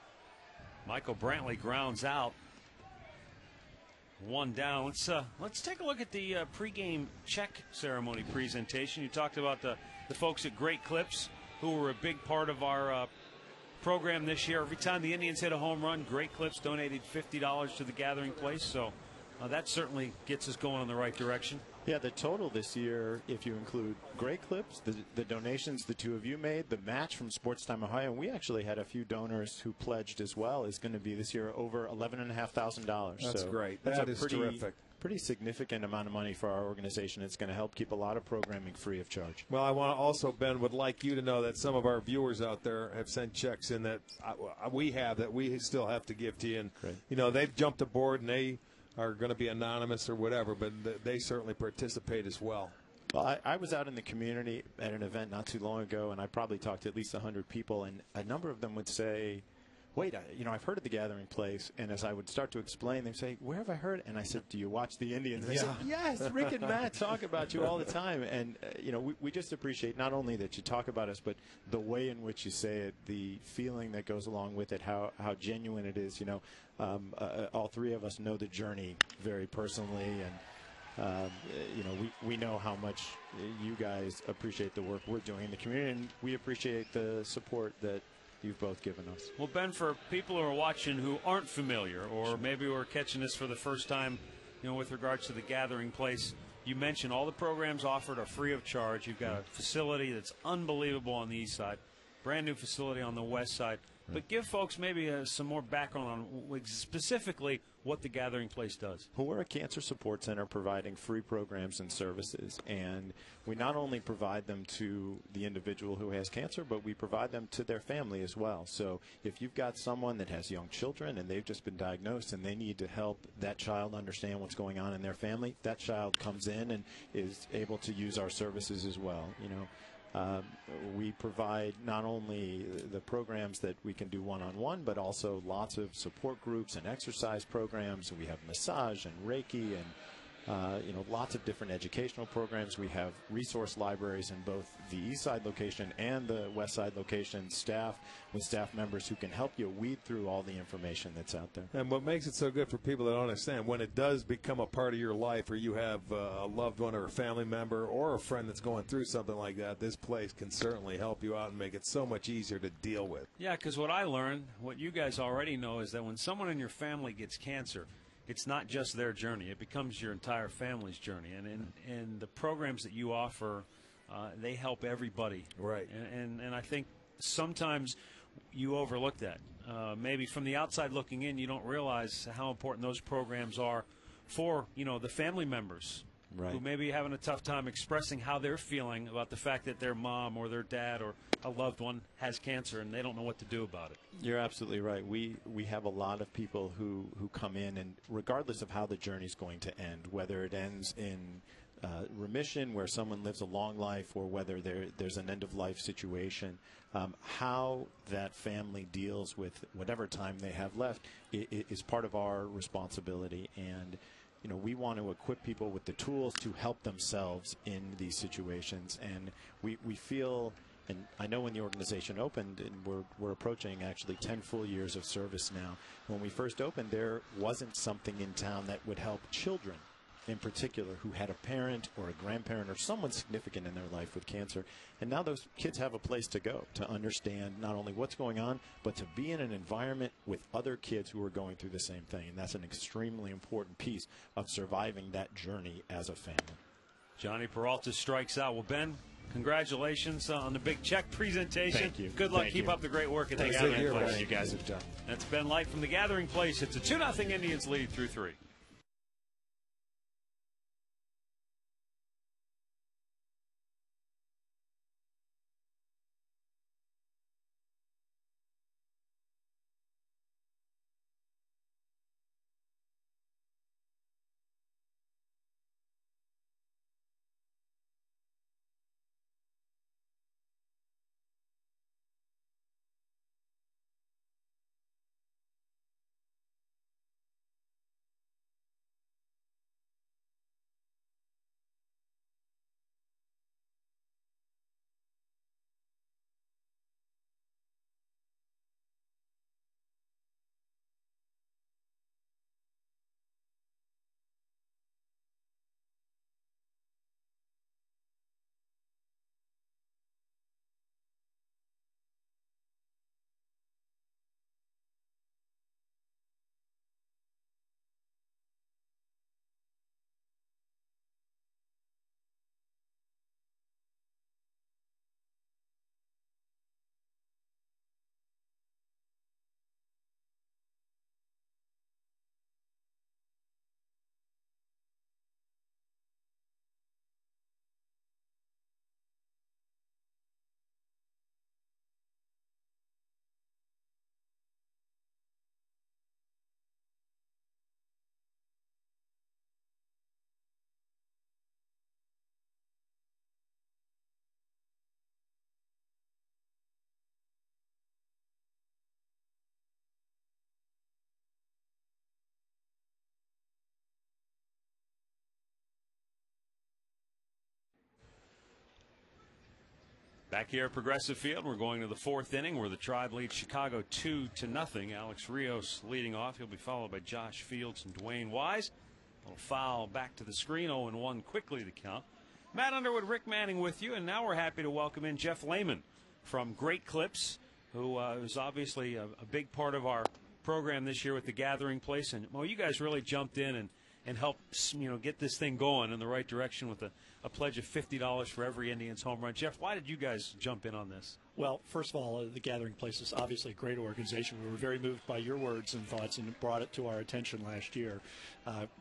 S1: Michael Brantley grounds out. 1 down. Let's take a look at the pregame check ceremony presentation. You talked about the folks at Great Clips, who were a big part of our program this year. Every time the Indians hit a home run, Great Clips donated $50 to the Gathering Place. So that certainly gets us going in the right direction.
S7: Yeah, the total this year, if you include Great Clips, the donations the two of you made, the match from Sports Time Ohio, and we actually had a few donors who pledged as well, is going to be this year over $11,500.
S5: That's great.
S7: That's
S5: that is terrific.
S7: Pretty significant amount of money for our organization. It's going to help keep a lot of programming free of charge.
S5: Well, I want to also, Ben, would like you to know that some of our viewers out there have sent checks in that we still have to give to you. And,
S7: Great.
S5: They've jumped aboard and they are going to be anonymous or whatever, but they certainly participate as well.
S7: Well, I was out in the community at an event not too long ago, and I probably talked to at least 100 people, and a number of them would say, wait, I've heard of the Gathering Place. And as I would start to explain, they'd say, where have I heard? And I said, do you watch the Indians? They said, yes, Rick and Matt talk about you all the time. And, we just appreciate not only that you talk about us, but the way in which you say it, the feeling that goes along with it, how genuine it is. All three of us know the journey very personally, and we know how much you guys appreciate the work we're doing in the community, and we appreciate the support that you've both given us.
S1: Well, Ben, for people who are watching who aren't familiar, or maybe who are catching this for the first time, with regards to the Gathering Place, you mentioned all the programs offered are free of charge. You've got a facility that's unbelievable on the east side, brand new facility on the west side. But give folks maybe some more background on specifically what the Gathering Place does.
S7: Well, we're a cancer support center providing free programs and services, and we not only provide them to the individual who has cancer, but we provide them to their family as well. So if you've got someone that has young children and they've just been diagnosed and they need to help that child understand what's going on in their family, that child comes in and is able to use our services as well. We provide not only the programs that we can do one-on-one, but also lots of support groups and exercise programs. We have massage and Reiki and lots of different educational programs. We have resource libraries in both the east side location and the west side location, staff members who can help you weed through all the information that's out there.
S5: And what makes it so good for people that don't understand, when it does become a part of your life, or you have a loved one or a family member or a friend that's going through something like that, this place can certainly help you out and make it so much easier to deal with.
S1: Yeah, because what I learned, what you guys already know, is that when someone in your family gets cancer, it's not just their journey. It becomes your entire family's journey. And the programs that you offer, they help everybody.
S5: Right.
S1: And I think sometimes you overlook that. Maybe from the outside looking in, you don't realize how important those programs are for, the family members. Right. Who may be having a tough time expressing how they're feeling about the fact that their mom or their dad or a loved one has cancer and they don't know what to do about it.
S7: You're absolutely right. We have a lot of people who come in, and regardless of how the journey's going to end, whether it ends in remission where someone lives a long life, or whether there's an end-of-life situation, how that family deals with whatever time they have left is part of our responsibility. And we want to equip people with the tools to help themselves in these situations. And we feel, and I know when the organization opened, and we're approaching actually 10 full years of service now. When we first opened, there wasn't something in town that would help children in particular who had a parent or a grandparent or someone significant in their life with cancer. And now those kids have a place to go to understand not only what's going on, but to be in an environment with other kids who are going through the same thing. And that's an extremely important piece of surviving that journey as a family.
S1: Johnny Peralta strikes out. Well, Ben, congratulations on the big check presentation.
S7: Thank you.
S1: Good luck.
S7: Thank
S1: Keep
S7: you.
S1: up the great work at the
S5: Thanks
S1: Gathering Place.
S7: What you guys have done.
S1: That's Ben Light from the Gathering Place. It's a 2-0 Indians lead through 3. Back here at Progressive Field, we're going to the fourth inning where the Tribe leads Chicago 2-0. Alex Rios leading off. He'll be followed by Josh Fields and Dwayne Wise. A little foul back to the screen, 0-1 quickly to count. Matt Underwood, Rick Manning with you, and now we're happy to welcome in Jeff Lehman from Great Clips, who is obviously a big part of our program this year with the Gathering Place. And, well, you guys really jumped in and helped, get this thing going in the right direction with a pledge of $50 for every Indians home run. Jeff, why did you guys jump in on this?
S8: Well, first of all, the Gathering Place is obviously a great organization. We were very moved by your words and thoughts and brought it to our attention last year.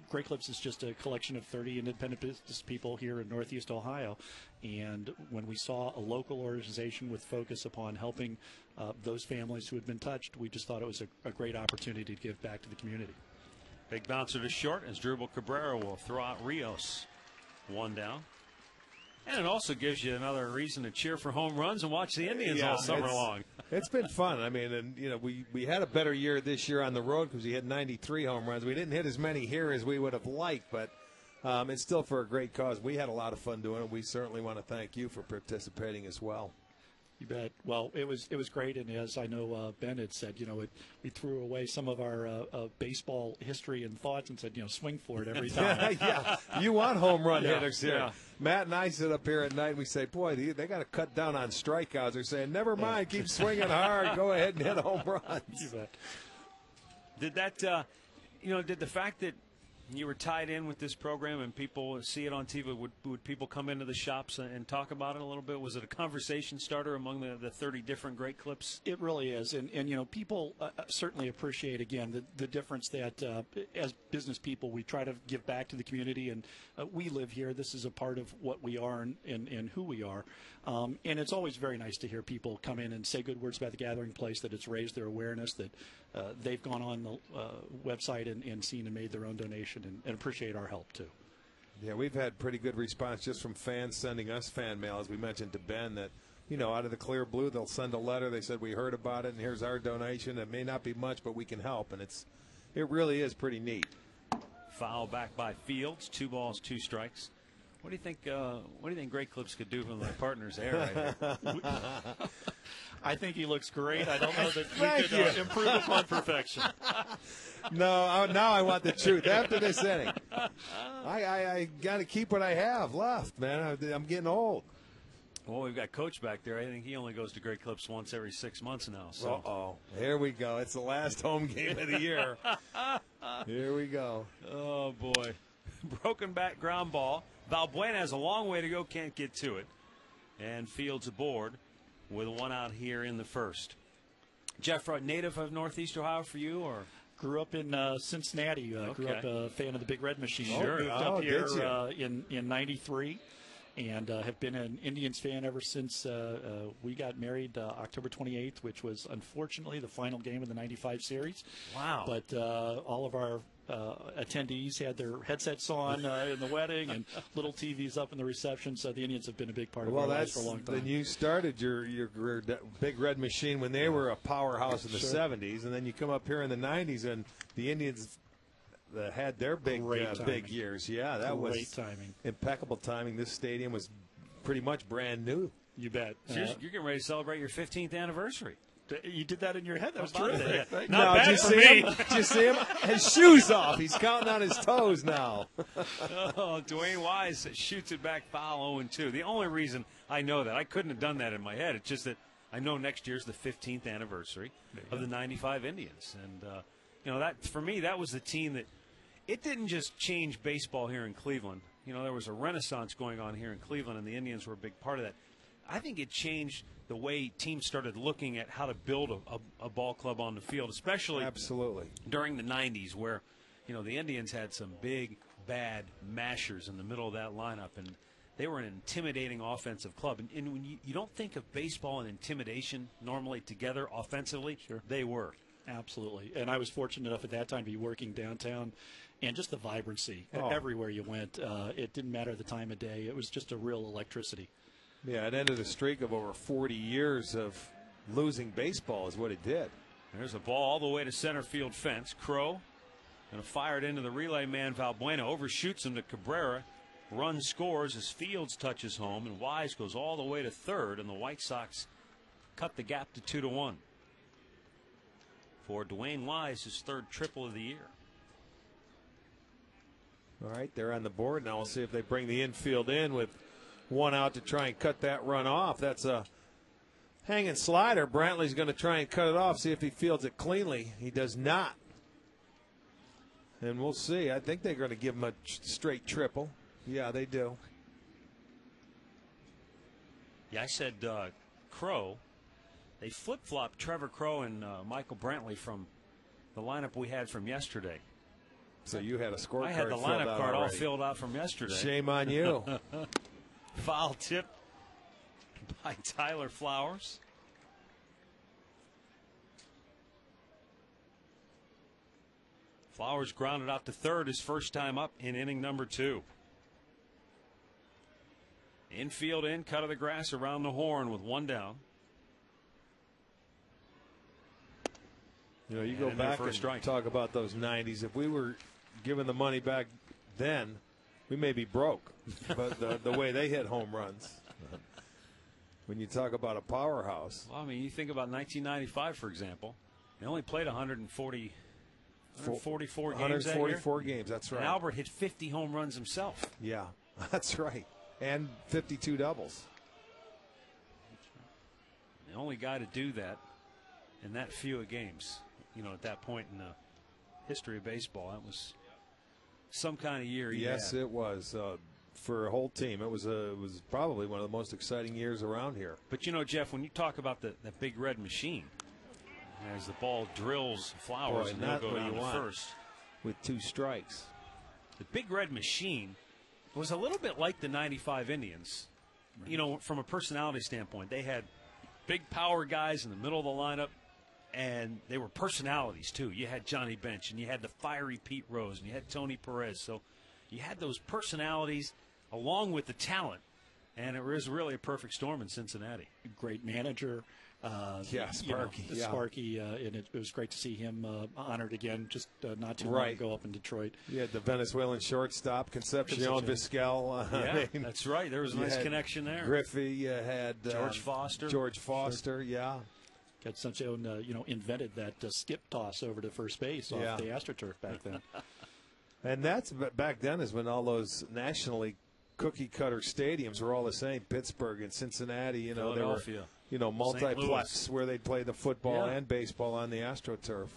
S8: Great Clips is just a collection of 30 independent business people here in Northeast Ohio. And when we saw a local organization with focus upon helping those families who had been touched, we just thought it was a great opportunity to give back to the community.
S1: Big bouncer to short as Drupal Cabrera will throw out Rios. One down. And it also gives you another reason to cheer for home runs and watch the Indians all summer long.
S5: It's been fun. I mean, and we had a better year this year on the road because we had 93 home runs. We didn't hit as many here as we would have liked, but it's still for a great cause. We had a lot of fun doing it. We certainly want to thank you for participating as well.
S8: You bet. Well, it was great, and as I know Ben had said, we threw away some of our baseball history and thoughts and said, swing for it every time.
S5: Yeah, you want home run hitters here. Yeah. Matt and I sit up here at night and we say, boy, they got to cut down on strikeouts. They're saying, never mind, keep swinging hard, go ahead and hit home runs.
S8: You bet.
S1: Did that, did the fact that you were tied in with this program and people see it on TV, would people come into the shops and talk about it a little bit? Was it a conversation starter among the 30 different Great Clips?
S8: It really is. And people certainly appreciate, again, the difference that as business people, we try to give back to the community. And we live here. This is a part of what we are and who we are. And it's always very nice to hear people come in and say good words about the Gathering Place, that it's raised their awareness, that they've gone on the website and seen and made their own donation and appreciate our help, too.
S5: Yeah, we've had pretty good response just from fans sending us fan mail, as we mentioned to Ben, that, out of the clear blue, they'll send a letter. They said, we heard about it, and here's our donation. It may not be much, but we can help, and it really is pretty neat.
S1: Foul back by Fields, 2 balls, 2 strikes. What do you think? What do you think Great Clips could do from the partners there? Right here?
S8: I think he looks great. I don't know that we could improve upon perfection.
S5: No, now I want the truth. After this inning, I got to keep what I have left, man. I'm getting old.
S1: Well, we've got Coach back there. I think he only goes to Great Clips once every 6 months now. So.
S5: Uh-oh. Here we go. It's the last home game of the year. Here we go.
S1: Oh, boy. Broken back ground ball. Valbuena has a long way to go, can't get to it. And Fields aboard with 1 out here in the first. Jeff, native of Northeast Ohio for you, or?
S8: Grew up in Cincinnati. Grew up a fan of the Big Red Machine.
S1: Sure.
S8: Moved up here in '93. And have been an Indians fan ever since we got married October 28th, which was unfortunately the final game of the '95 series.
S1: Wow.
S8: But all of our attendees had their headsets on in the wedding and little TVs up in the reception, so the Indians have been a big part of our lives for a long time.
S5: Then you started your career, Big Red Machine, when they were a powerhouse in the 70s, and then you come up here in the 90s, and the Indians had their big years. Yeah, that was
S8: great timing.
S5: Impeccable timing. This stadium was pretty much brand new.
S8: You bet.
S1: You're getting ready to celebrate your 15th anniversary.
S8: You did that in your head. That was terrific.
S1: Not
S5: no,
S1: bad
S5: did you
S1: for
S5: see
S1: me.
S5: him? Did you see him? His shoes off. He's counting on his toes now.
S1: Dwayne Wise shoots it back foul 0-2. The only reason I know that, I couldn't have done that in my head. It's just that I know next year's the 15th anniversary of the '95 Indians. And, that for me, that was the team that it didn't just change baseball here in Cleveland. There was a renaissance going on here in Cleveland, and the Indians were a big part of that. I think it changed the way teams started looking at how to build a ball club on the field, especially during the 90s where, the Indians had some big, bad mashers in the middle of that lineup, and they were an intimidating offensive club. And when you don't think of baseball and intimidation normally together offensively, they were.
S8: Absolutely. And I was fortunate enough at that time to be working downtown, and just the vibrancy everywhere you went. It didn't matter the time of day. It was just a real electricity.
S5: Yeah, it ended a streak of over 40 years of losing baseball is what it did.
S1: There's a ball all the way to center field fence. Crow going to fire it into the relay man. Valbuena overshoots him to Cabrera. run scores as Fields touches home, and Wise goes all the way to third, and the White Sox cut the gap to 2-1. For Dwayne Wise, his third triple of the year.
S5: All right, they're on the board now. We'll see if they bring the infield in with one out to try and cut that run off. That's a hanging slider. Brantley's going to try and cut it off, see if he fields it cleanly. He does not. And we'll see. I think they're going to give him a straight triple. Yeah, they do.
S1: Yeah, I said Crow. They flip-flopped Trevor Crow and Michael Brantley from the lineup we had from yesterday.
S5: So you had a scorecard.
S1: I had the lineup card all filled out from yesterday.
S5: Shame on you.
S1: Foul tip by Tyler Flowers. Flowers grounded out to third his first time up in inning number 2. Infield in, cut of the grass around the horn with one down.
S5: You know, you go back and talk about those 90s. If we were given the money back then, we may be broke. But the way they hit home runs, when you talk about a powerhouse.
S1: Well, I mean, you think about 1995, for example. They only played 144 games that year.
S5: 144 games, that's right.
S1: And Albert hit 50 home runs himself.
S5: Yeah, that's right. And 52 doubles.
S1: The only guy to do that in that few of games, you know, at that point in the history of baseball. That was some kind of year.
S5: Yes, it was. For a whole team, it was probably one of the most exciting years around here.
S1: But, you know, Jeff, when you talk about the big red machine, as the ball drills Flowers and they'll go down to first.
S5: With 2 strikes.
S1: The big red machine was a little bit like the 95 Indians. Right. You know, from a personality standpoint, they had big power guys in the middle of the lineup, and they were personalities, too. You had Johnny Bench, and you had the fiery Pete Rose, and you had Tony Perez. So you had those personalities along with the talent, and it was really a perfect storm in Cincinnati.
S8: Great manager.
S5: Sparky.
S8: Sparky, and it was great to see him honored again just not too long ago up in Detroit.
S5: Yeah, the Venezuelan shortstop, Concepcion Vizquel.
S1: Yeah, that's right. There was a nice connection there.
S5: Griffey, you had
S1: George Foster.
S5: Sure. Yeah.
S8: Concepcion, invented that skip toss over to first base off the AstroTurf back then.
S5: And that's back then is when all those nationally cookie-cutter stadiums were all the same. Pittsburgh and Cincinnati, they were, multiplex where they'd play the football and baseball on the AstroTurf.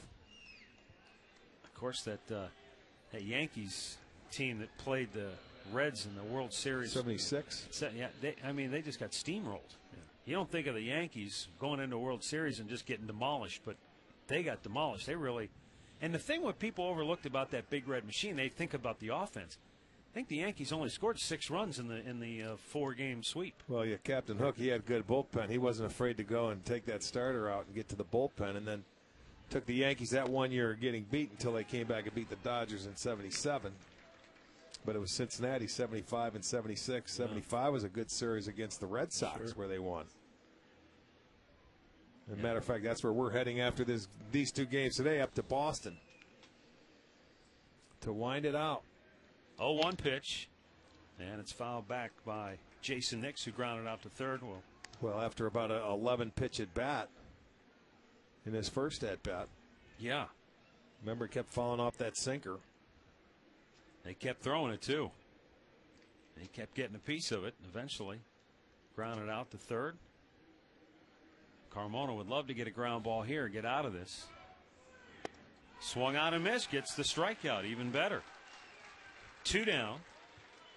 S1: Of course, that Yankees team that played the Reds in the World Series.
S5: 76?
S1: Yeah, they just got steamrolled. Yeah. You don't think of the Yankees going into a World Series and just getting demolished, but they got demolished. They really – and the thing what people overlooked about that big red machine, they think about the offense. I think the Yankees only scored 6 runs in the 4-game sweep.
S5: Well, yeah, Captain Hook, he had good bullpen. He wasn't afraid to go and take that starter out and get to the bullpen, and then took the Yankees that one year getting beat until they came back and beat the Dodgers in 77. But it was Cincinnati 75 and 76. 75 was a good series against the Red Sox where they won. As a matter of fact, that's where we're heading after these 2 games today, up to Boston to wind it out.
S1: 0-1 pitch, and it's fouled back by Jason Nix, who grounded out to third.
S5: Well, after about an 11 pitch at bat in his first at bat.
S1: Yeah.
S5: Remember, kept falling off that sinker.
S1: They kept throwing it, too. He kept getting a piece of it, and eventually grounded out to third. Carmona would love to get a ground ball here, get out of this. Swung out and missed, gets the strikeout, even better. 2 down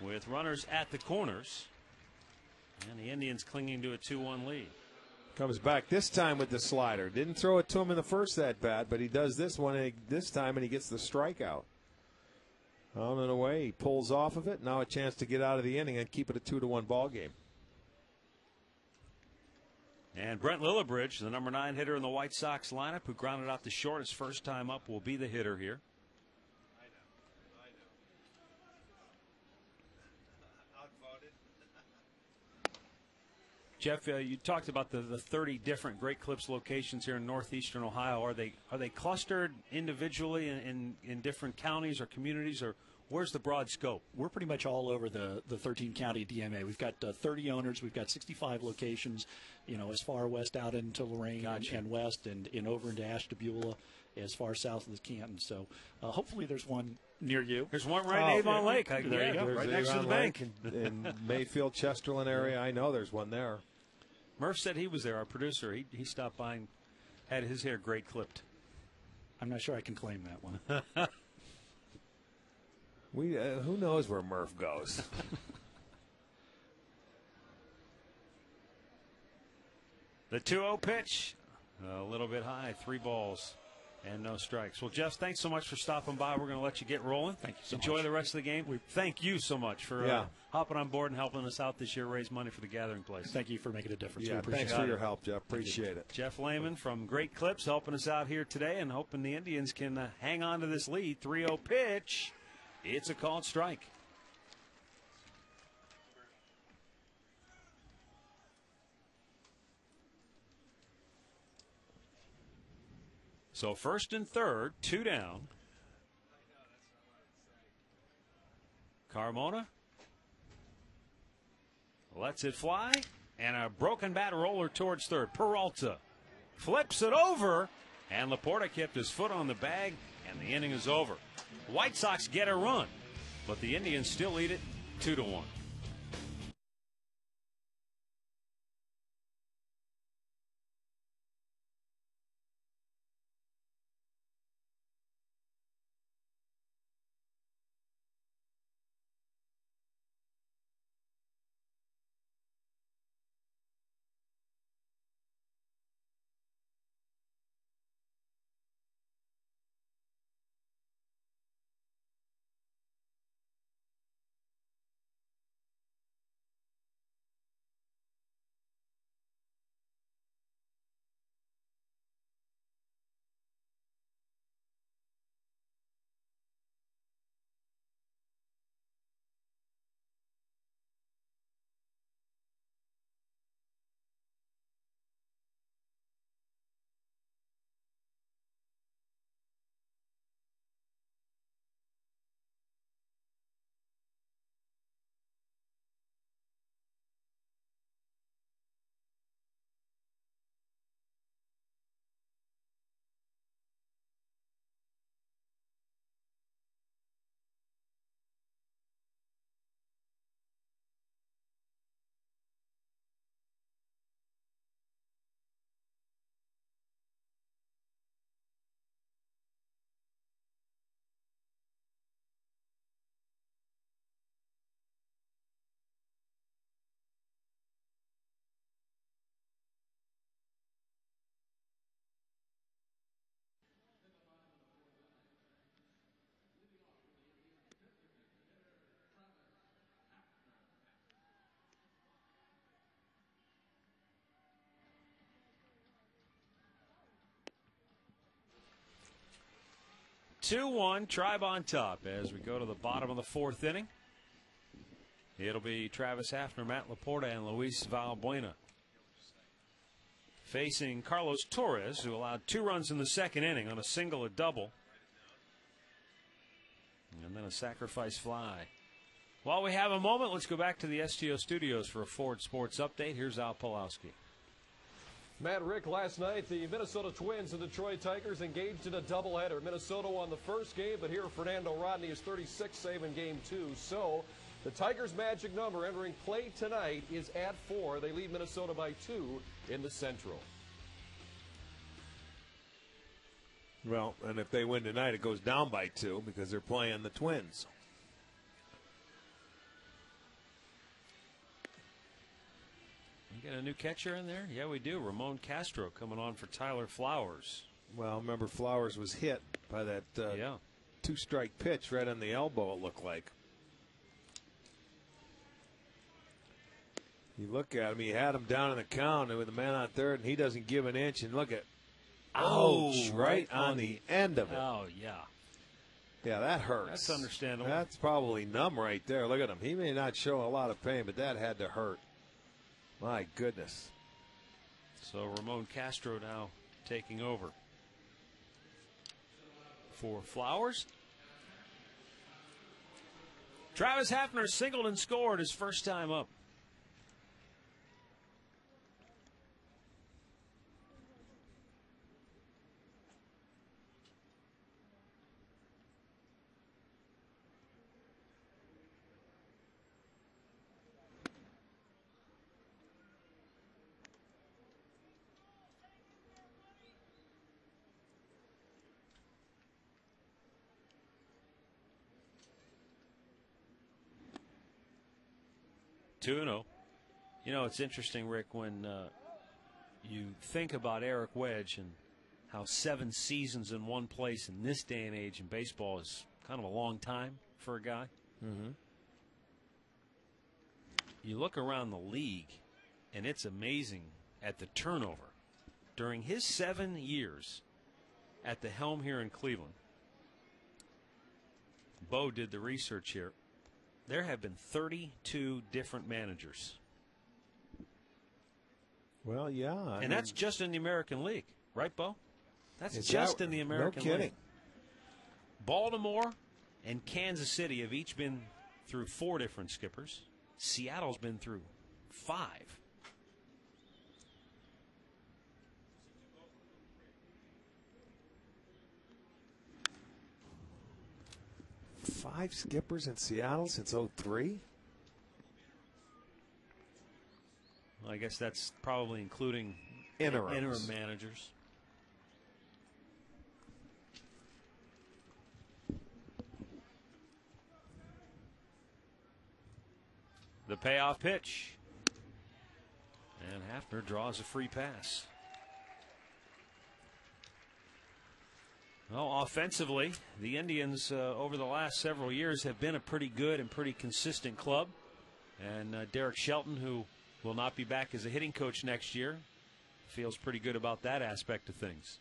S1: with runners at the corners, and the Indians clinging to a 2-1 lead.
S5: Comes back this time with the slider. Didn't throw it to him in the first at bat, but he does this time, and he gets the strikeout. On and away, he pulls off of it. Now a chance to get out of the inning and keep it a 2-1 ball game.
S1: And Brent Lillibridge, the number 9 hitter in the White Sox lineup, who grounded out to short his first time up, will be the hitter here. Jeff, you talked about the 30 different Great Clips locations here in northeastern Ohio. Are they clustered individually in different counties or communities, or Where's the broad scope?
S8: We're pretty much all over the 13-county DMA. We've got 30 owners. We've got 65 locations, as far west out into Lorain and west, and over into Ashtabula, as far south as Canton. So hopefully there's one near you.
S1: There's one right in Avon Lake.
S8: There you go.
S1: Right next to the bank.
S5: In Mayfield, Chesterland area. I know there's one there.
S1: Murph said he was there, our producer. He stopped by and had his hair great clipped.
S8: I'm not sure I can claim that one.
S5: Who knows where Murph goes?
S1: The 2-0 pitch, a little bit high, 3 balls and no strikes. Well, Jeff, thanks so much for stopping by. We're going to let you get rolling.
S8: Thank you so
S1: Enjoy
S8: much.
S1: the rest of the game. Thank you so much for hopping on board and helping us out this year, raise money for the Gathering Place.
S8: Thank you for making a difference.
S5: Yeah, thanks for your help, Jeff. Appreciate it.
S1: Jeff Lehman from Great Clips helping us out here today and hoping the Indians can hang on to this lead. 3-0 pitch. It's a called strike. So first and third, 2 down. Carmona lets it fly, and a broken bat roller towards third. Peralta flips it over, and Laporta kept his foot on the bag, and the inning is over. White Sox get a run, but the Indians still lead it 2-1. Two-one, Tribe on top as we go to the bottom of the 4th inning. It'll be Travis Hafner, Matt Laporta, and Luis Valbuena facing Carlos Torres, who allowed 2 runs in the 2nd inning on a single, a double, and then a sacrifice fly. While we have a moment, let's go back to the STO studios for a Ford Sports update. Here's Al Pulowski.
S9: Matt, Rick, last night the Minnesota Twins and Detroit Tigers engaged in a doubleheader. Minnesota won the first game, but here Fernando Rodney is 36th save in game 2. So the Tigers' magic number entering play tonight is at 4. They lead Minnesota by 2 in the Central.
S5: Well, and if they win tonight, it goes down by 2 because they're playing the Twins.
S1: We got a new catcher in there? Yeah, we do. Ramon Castro coming on for Tyler Flowers.
S5: Well, remember Flowers was hit by that 2-strike pitch right on the elbow, it looked like. You look at him, he had him down in the count with the man on third, and he doesn't give an inch. And look at, ouch, right on the end of it.
S1: Oh, yeah.
S5: Yeah, that hurts.
S1: That's understandable.
S5: That's probably numb right there. Look at him. He may not show a lot of pain, but that had to hurt. My goodness.
S1: So Ramon Castro now taking over for Flowers. Travis Hafner singled and scored his first time up. Two and 0. You know, it's interesting, Rick, when you think about Eric Wedge and how 7 seasons in one place in this day and age in baseball is kind of a long time for a guy.
S5: Mm-hmm.
S1: You look around the league, and it's amazing at the turnover. During his 7 years at the helm here in Cleveland, Bo did the research here. There have been 32 different managers.
S5: Well, yeah.
S1: And that's just in the American League, right, Bo? That's just in the American League.
S5: No kidding.
S1: Baltimore and Kansas City have each been through 4 different skippers. Seattle's been through 5.
S5: Five skippers in Seattle since 2003?
S1: Well, I guess that's probably including
S5: Interims.
S1: interim managers. The payoff pitch. And Hafner draws a free pass. Well, offensively, the Indians over the last several years have been a pretty good and pretty consistent club. And Derek Shelton, who will not be back as a hitting coach next year, feels pretty good about that aspect of things.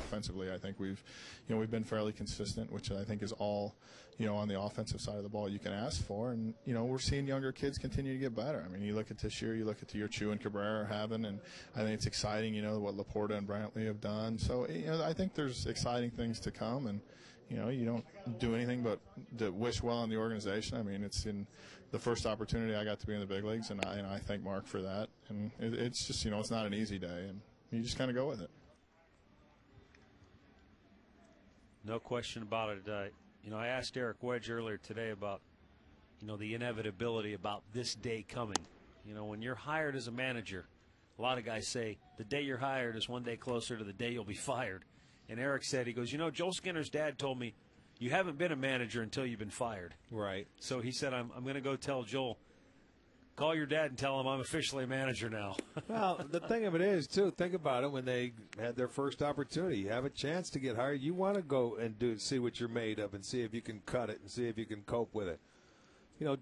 S10: Offensively, I think we've been fairly consistent, which I think is all, on the offensive side of the ball you can ask for. And, we're seeing younger kids continue to get better. I mean, you look at this year, you look at the year Chu and Cabrera are having, and I think it's exciting, what Laporta and Brantley have done. So, I think there's exciting things to come, and, you don't do anything but to wish well on the organization. I mean, it's in the first opportunity I got to be in the big leagues, and I thank Mark for that. And it's just, it's not an easy day, and you just kind of go with it.
S1: No question about it. I asked Eric Wedge earlier today about, the inevitability about this day coming. When you're hired as a manager, a lot of guys say the day you're hired is one day closer to the day you'll be fired. And Eric said, he goes, Joel Skinner's dad told me you haven't been a manager until you've been fired.
S5: Right.
S1: So he said, I'm going to go tell Joel, call your dad and tell him I'm officially a manager now.
S5: Well, the thing of it is, too, think about it. When they had their first opportunity, you have a chance to get hired. You want to go and see what you're made of and see if you can cut it and see if you can cope with it.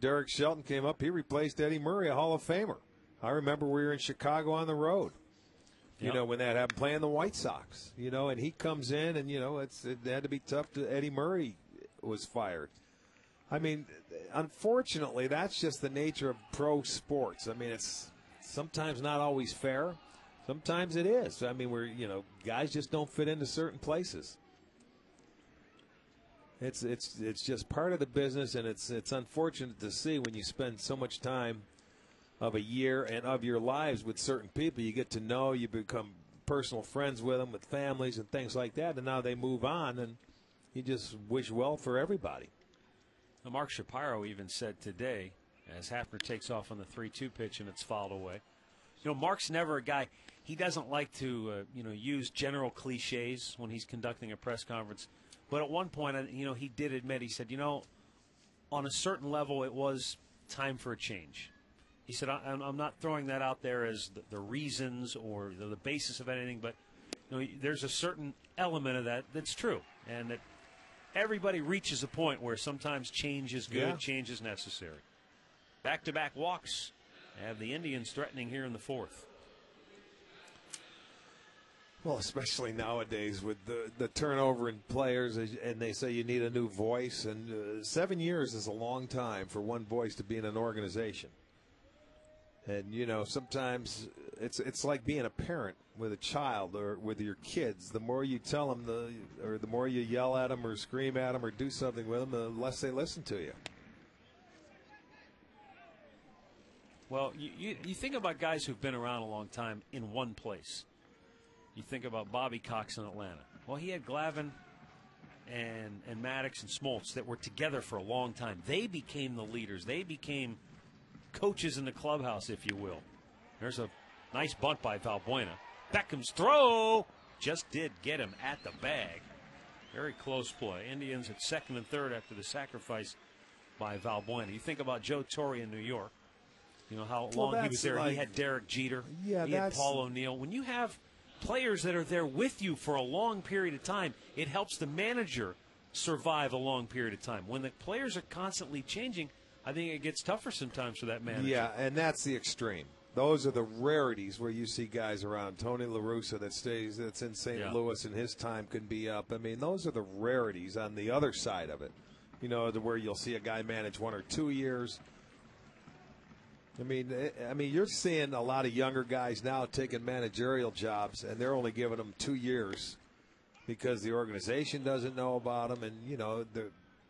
S5: Derek Shelton came up. He replaced Eddie Murray, a Hall of Famer. I remember we were in Chicago on the road, when that happened, playing the White Sox, and he comes in and, it had to be tough. Eddie Murray was fired. I mean, unfortunately, that's just the nature of pro sports. I mean, it's sometimes not always fair. Sometimes it is. I mean, guys just don't fit into certain places. It's just part of the business, and it's unfortunate to see when you spend so much time of a year and of your lives with certain people. You get to know, you become personal friends with them, with families and things like that, and now they move on, and you just wish well for everybody.
S1: Mark Shapiro even said today, as Hafner takes off on the 3-2 pitch and it's fouled away. Mark's never a guy, he doesn't like to, use general cliches when he's conducting a press conference. But at one point, he did admit, he said, on a certain level, it was time for a change. He said, I'm not throwing that out there as the reasons or the basis of anything, but there's a certain element of that that's true. And that everybody reaches a point where sometimes change is good, change is necessary. Back-to-back walks have the Indians threatening here in the 4th.
S5: Well, especially nowadays with the turnover in players, and they say you need a new voice. And 7 years is a long time for one voice to be in an organization. And, sometimes it's like being a parent with a child or with your kids. The more you tell them, the more you yell at them or scream at them or do something with them, the less they listen to you.
S1: Well, you think about guys who've been around a long time in one place. You think about Bobby Cox in Atlanta. Well, he had Glavine and Maddox and Smoltz that were together for a long time. They became the leaders. They became coaches in the clubhouse, if you will. There's a nice bunt by Valbuena. Beckham's throw just did get him at the bag. Very close play. Indians at second and third after the sacrifice by Valbuena. You think about Joe Torre in New York. You know how long he was there. He had Derek Jeter.
S5: Yeah,
S1: he had Paul O'Neill. When you have players that are there with you for a long period of time, it helps the manager survive a long period of time. When the players are constantly changing, I think it gets tougher sometimes for that manager.
S5: Yeah, and that's the extreme. Those are the rarities where you see guys around. Tony La Russa that's in St. Louis, and his time can be up. I mean, those are the rarities on the other side of it. You know, where you'll see a guy manage 1 or 2 years. I mean, you're seeing a lot of younger guys now taking managerial jobs, and they're only giving them 2 years because the organization doesn't know about them, and you know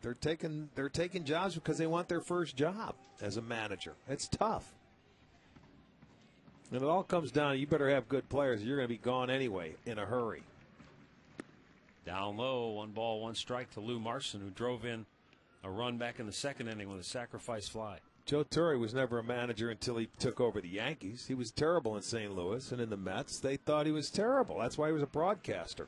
S5: they're taking jobs because they want their first job as a manager. It's tough, and it all comes down to you better have good players. You're going to be gone anyway in a hurry.
S1: Down low, 1 ball, 1 strike to Lou Marson, who drove in a run back in the second inning with a sacrifice fly.
S5: Joe Torre was never a manager until he took over the Yankees. He was terrible in St. Louis, and in the Mets, they thought he was terrible. That's why he was a broadcaster.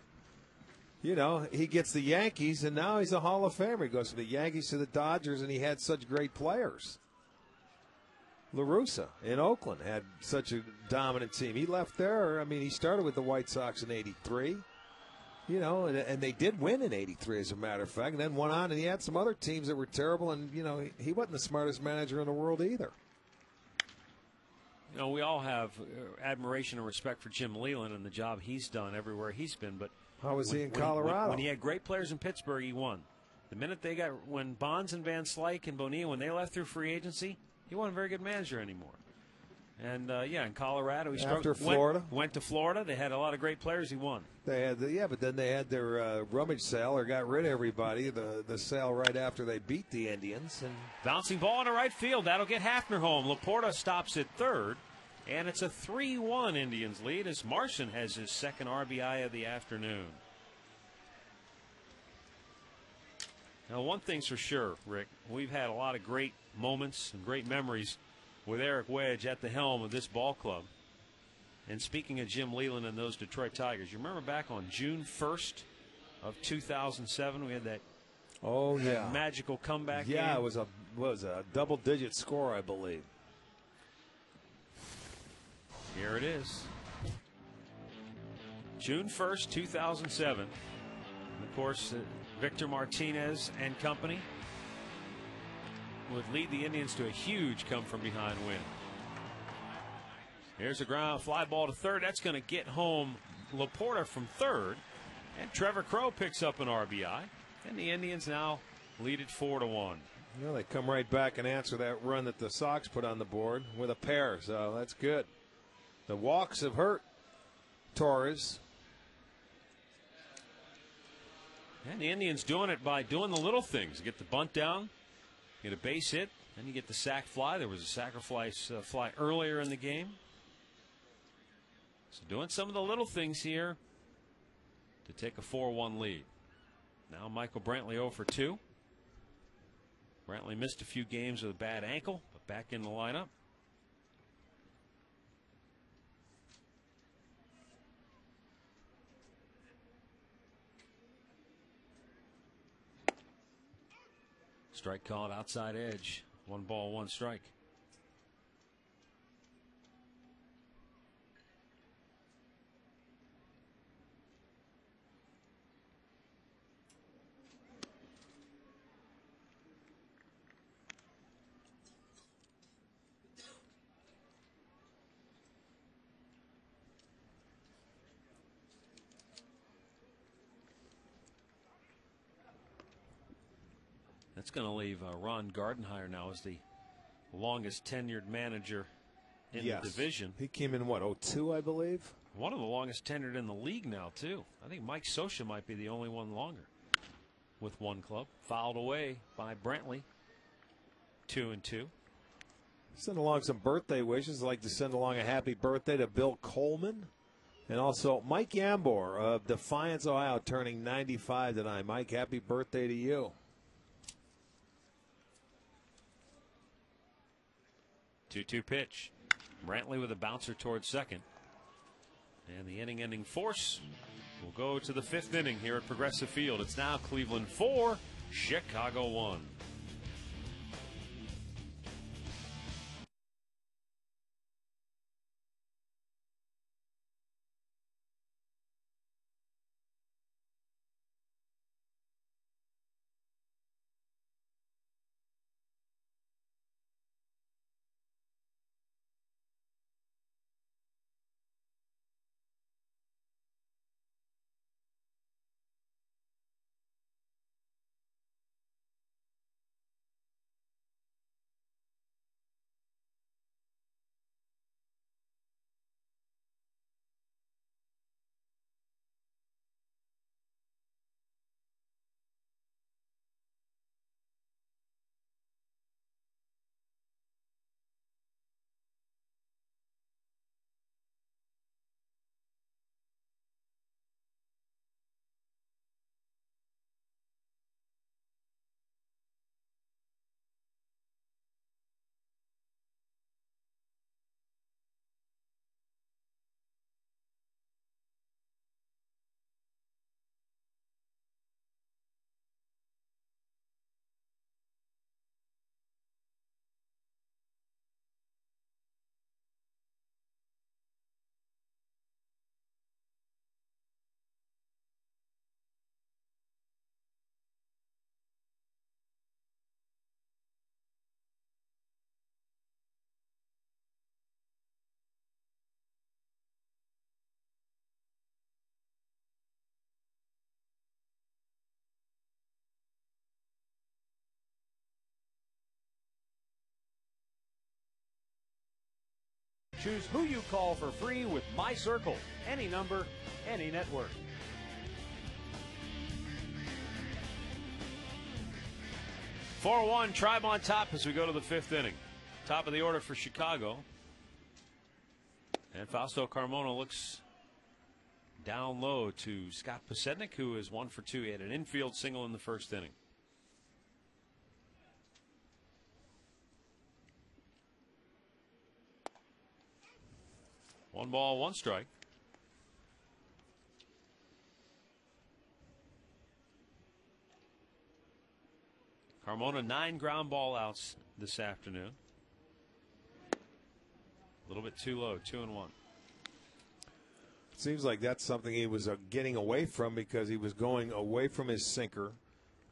S5: You know, he gets the Yankees, and now he's a Hall of Famer. He goes from the Yankees to the Dodgers, and he had such great players. La Russa in Oakland had such a dominant team. He left there. I mean, he started with the White Sox in '83. You know, and they did win in '83, as a matter of fact, and then went on, and he had some other teams that were terrible, and, you know, he wasn't the smartest manager in the world either.
S1: You know, we all have admiration and respect for Jim Leyland and the job he's done everywhere he's been, but
S5: how was he in Colorado?
S1: When he had great players in Pittsburgh, he won. The minute when Bonds and Van Slyke and Bonilla, when they left through free agency, he wasn't a very good manager anymore. And, in Colorado, he struggled.
S5: Florida.
S1: Went to Florida. They had a lot of great players. He won.
S5: They had but then they had their rummage sale or got rid of everybody, the sale right after they beat the Indians. And
S1: bouncing ball into right field. That'll get Hafner home. Laporta stops at third. And it's a 3-1 Indians lead as Marson has his second RBI of the afternoon. Now, one thing's for sure, Rick. We've had a lot of great moments and great memories with Eric Wedge at the helm of this ball club. And speaking of Jim Leyland and those Detroit Tigers, you remember back on June 1st of 2007, we had that magical comeback game?
S5: It was a double-digit score, I believe.
S1: Here it is. June 1st, 2007. And of course, Victor Martinez and company would lead the Indians to a huge come-from-behind win. Here's a ground fly ball to third. That's going to get home Laporta from third. And Trevor Crowe picks up an RBI. And the Indians now lead it 4-1.
S5: Well, they come right back and answer that run that the Sox put on the board with a pair. So that's good. The walks have hurt Torres.
S1: And the Indians doing it by doing the little things. You get the bunt down, get a base hit, then you get the sac fly. There was a sacrifice fly earlier in the game. So doing some of the little things here to take a 4-1 lead. Now Michael Brantley 0 for 2. Brantley missed a few games with a bad ankle, but back in the lineup. Strike called outside edge. 1 ball, 1 strike. That's going to leave Ron Gardenhire now as the longest tenured manager in the division.
S5: He came in, 02, I believe?
S1: One of the longest tenured in the league now, too. I think Mike Scioscia might be the only one longer with one club. Fouled away by Brantley. 2-2.
S5: Send along some birthday wishes. I'd like to send along a happy birthday to Bill Coleman. And also Mike Yambor of Defiance, Ohio, turning 95 tonight. Mike, happy birthday to you.
S1: 2-2 pitch. Brantley with a bouncer towards second. And the inning-ending force will go to the 5th inning here at Progressive Field. It's now Cleveland 4, Chicago 1.
S11: Choose who you call for free with My Circle. Any number, any network.
S1: 4-1, Tribe on top as we go to the 5th inning. Top of the order for Chicago. And Fausto Carmona looks down low to Scott Posednik, who is 1 for 2. He had an infield single in the 1st inning. One ball, one strike. Carmona 9 ground ball outs this afternoon. A little bit too low, 2-1.
S5: Seems like that's something he was getting away from because he was going away from his sinker,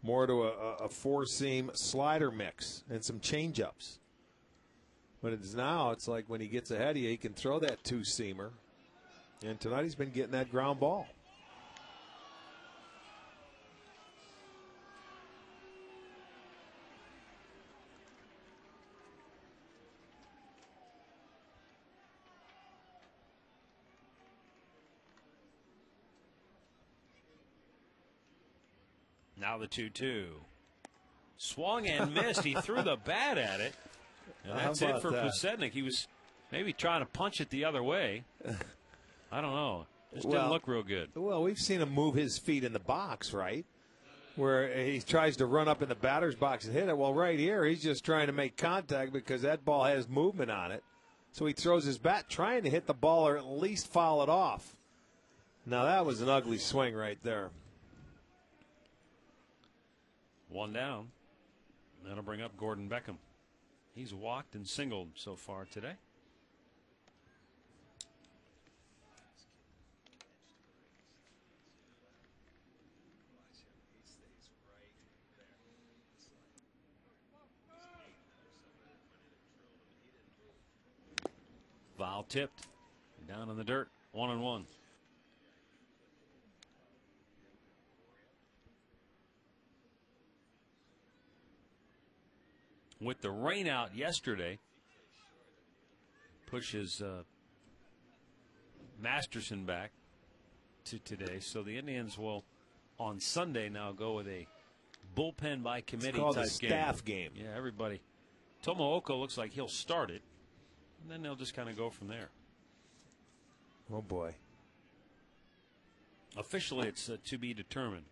S5: more to a four-seam slider mix and some changeups. But it's like when he gets ahead of you, he can throw that two-seamer. And tonight he's been getting that ground ball.
S1: Now the 2-2. Swung and missed. He threw the bat at it. And that's it for Posednik. He was maybe trying to punch it the other way. I don't know. Just didn't look real good.
S5: Well, we've seen him move his feet in the box, right? Where he tries to run up in the batter's box and hit it. Well, right here, he's just trying to make contact because that ball has movement on it. So he throws his bat trying to hit the ball or at least foul it off. Now, that was an ugly swing right there.
S1: One down. That'll bring up Gordon Beckham. He's walked and singled so far today. Foul tipped. Down in the dirt. 1-1. With the rain out yesterday, pushes Masterson back to today. So the Indians will, on Sunday, now go with a bullpen by committee
S5: type
S1: type
S5: staff game.
S1: Yeah, everybody Tomooka looks like he'll start it, and then they'll just kind of go from there.
S5: Oh, boy.
S1: Officially, it's to be determined.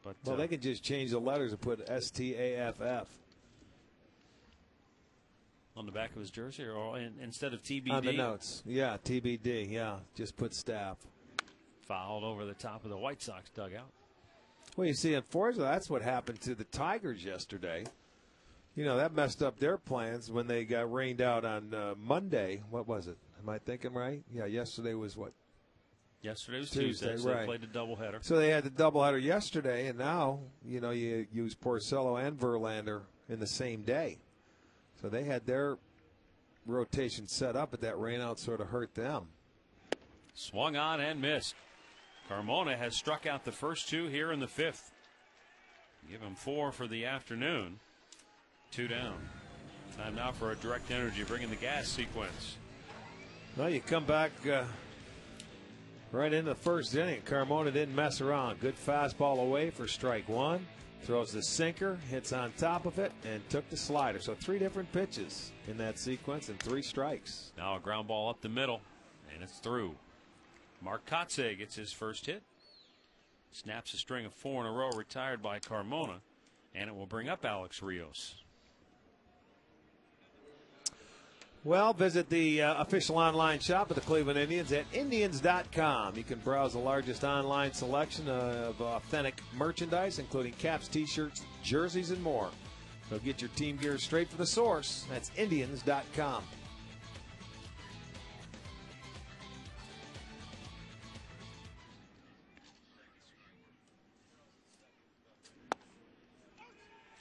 S1: But
S5: well, they can just change the letters and put STAFF
S1: on the back of his jersey, or instead of TBD
S5: on the notes. Yeah, TBD. Yeah, just put staff.
S1: Fouled over the top of the White Sox dugout.
S5: Well, you see, unfortunately, that's what happened to the Tigers yesterday. You know, that messed up their plans when they got rained out on Monday. What was it? Am I thinking right? Yeah, yesterday was what?
S1: Yesterday was Tuesday, so
S5: right.
S1: They played a doubleheader.
S5: So they had the doubleheader yesterday, and now, you know, you use Porcello and Verlander in the same day. So they had their rotation set up, but that rain out sort of hurt them.
S1: Swung on and missed. Carmona has struck out the first two here in the fifth. Give him 4 for the afternoon. 2 down. Time now for a direct energy, bringing the gas sequence.
S5: Well, you come back right into the first inning. Carmona didn't mess around. Good fastball away for strike 1. Throws the sinker, hits on top of it, and took the slider. So 3 different pitches in that sequence and 3 strikes.
S1: Now a ground ball up the middle, and it's through. Mark Kotze gets his first hit. Snaps a string of 4 in a row retired by Carmona, and it will bring up Alex Rios.
S5: Well, visit the official online shop of the Cleveland Indians at Indians.com. You can browse the largest online selection of authentic merchandise, including caps, T-shirts, jerseys, and more. So get your team gear straight from the source. That's Indians.com.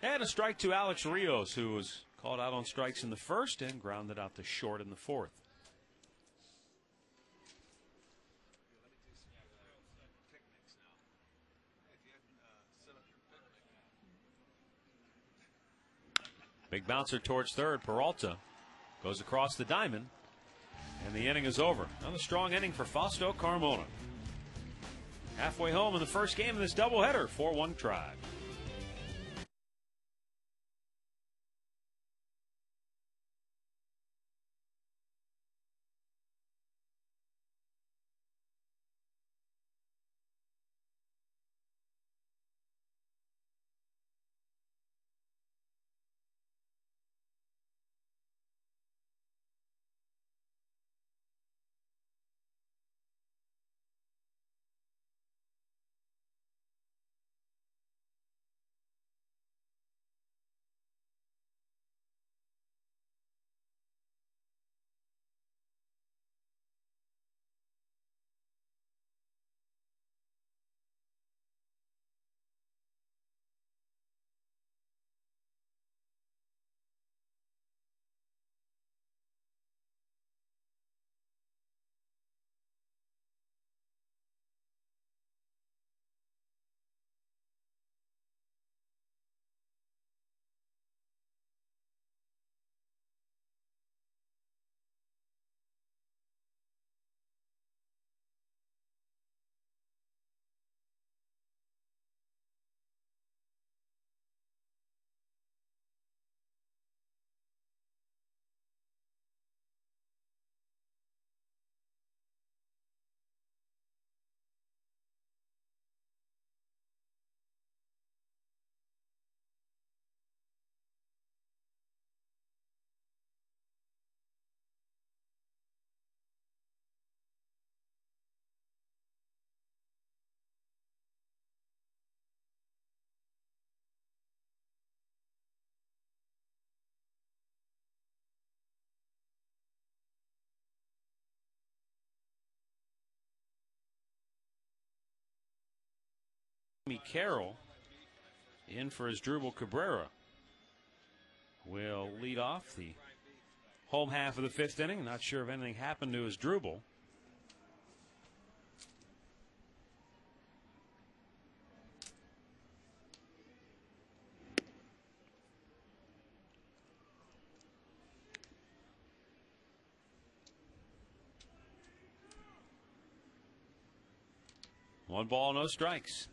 S1: And a strike to Alex Rios, who was called out on strikes in the first and grounded out to short in the fourth. Big bouncer towards third. Peralta goes across the diamond, and the inning is over. Another strong inning for Fausto Carmona. Halfway home in the first game of this doubleheader, 4-1 Tribe. Carroll in for Asdrubal Cabrera will lead off the home half of the fifth inning. Not sure if anything happened to Asdrubal. One ball, no strikes.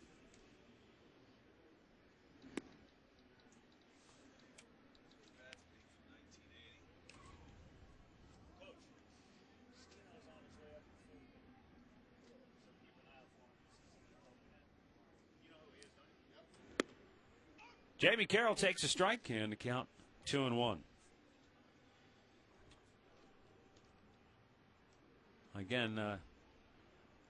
S1: Jamie Carroll takes a strike and the count 2-1. Again,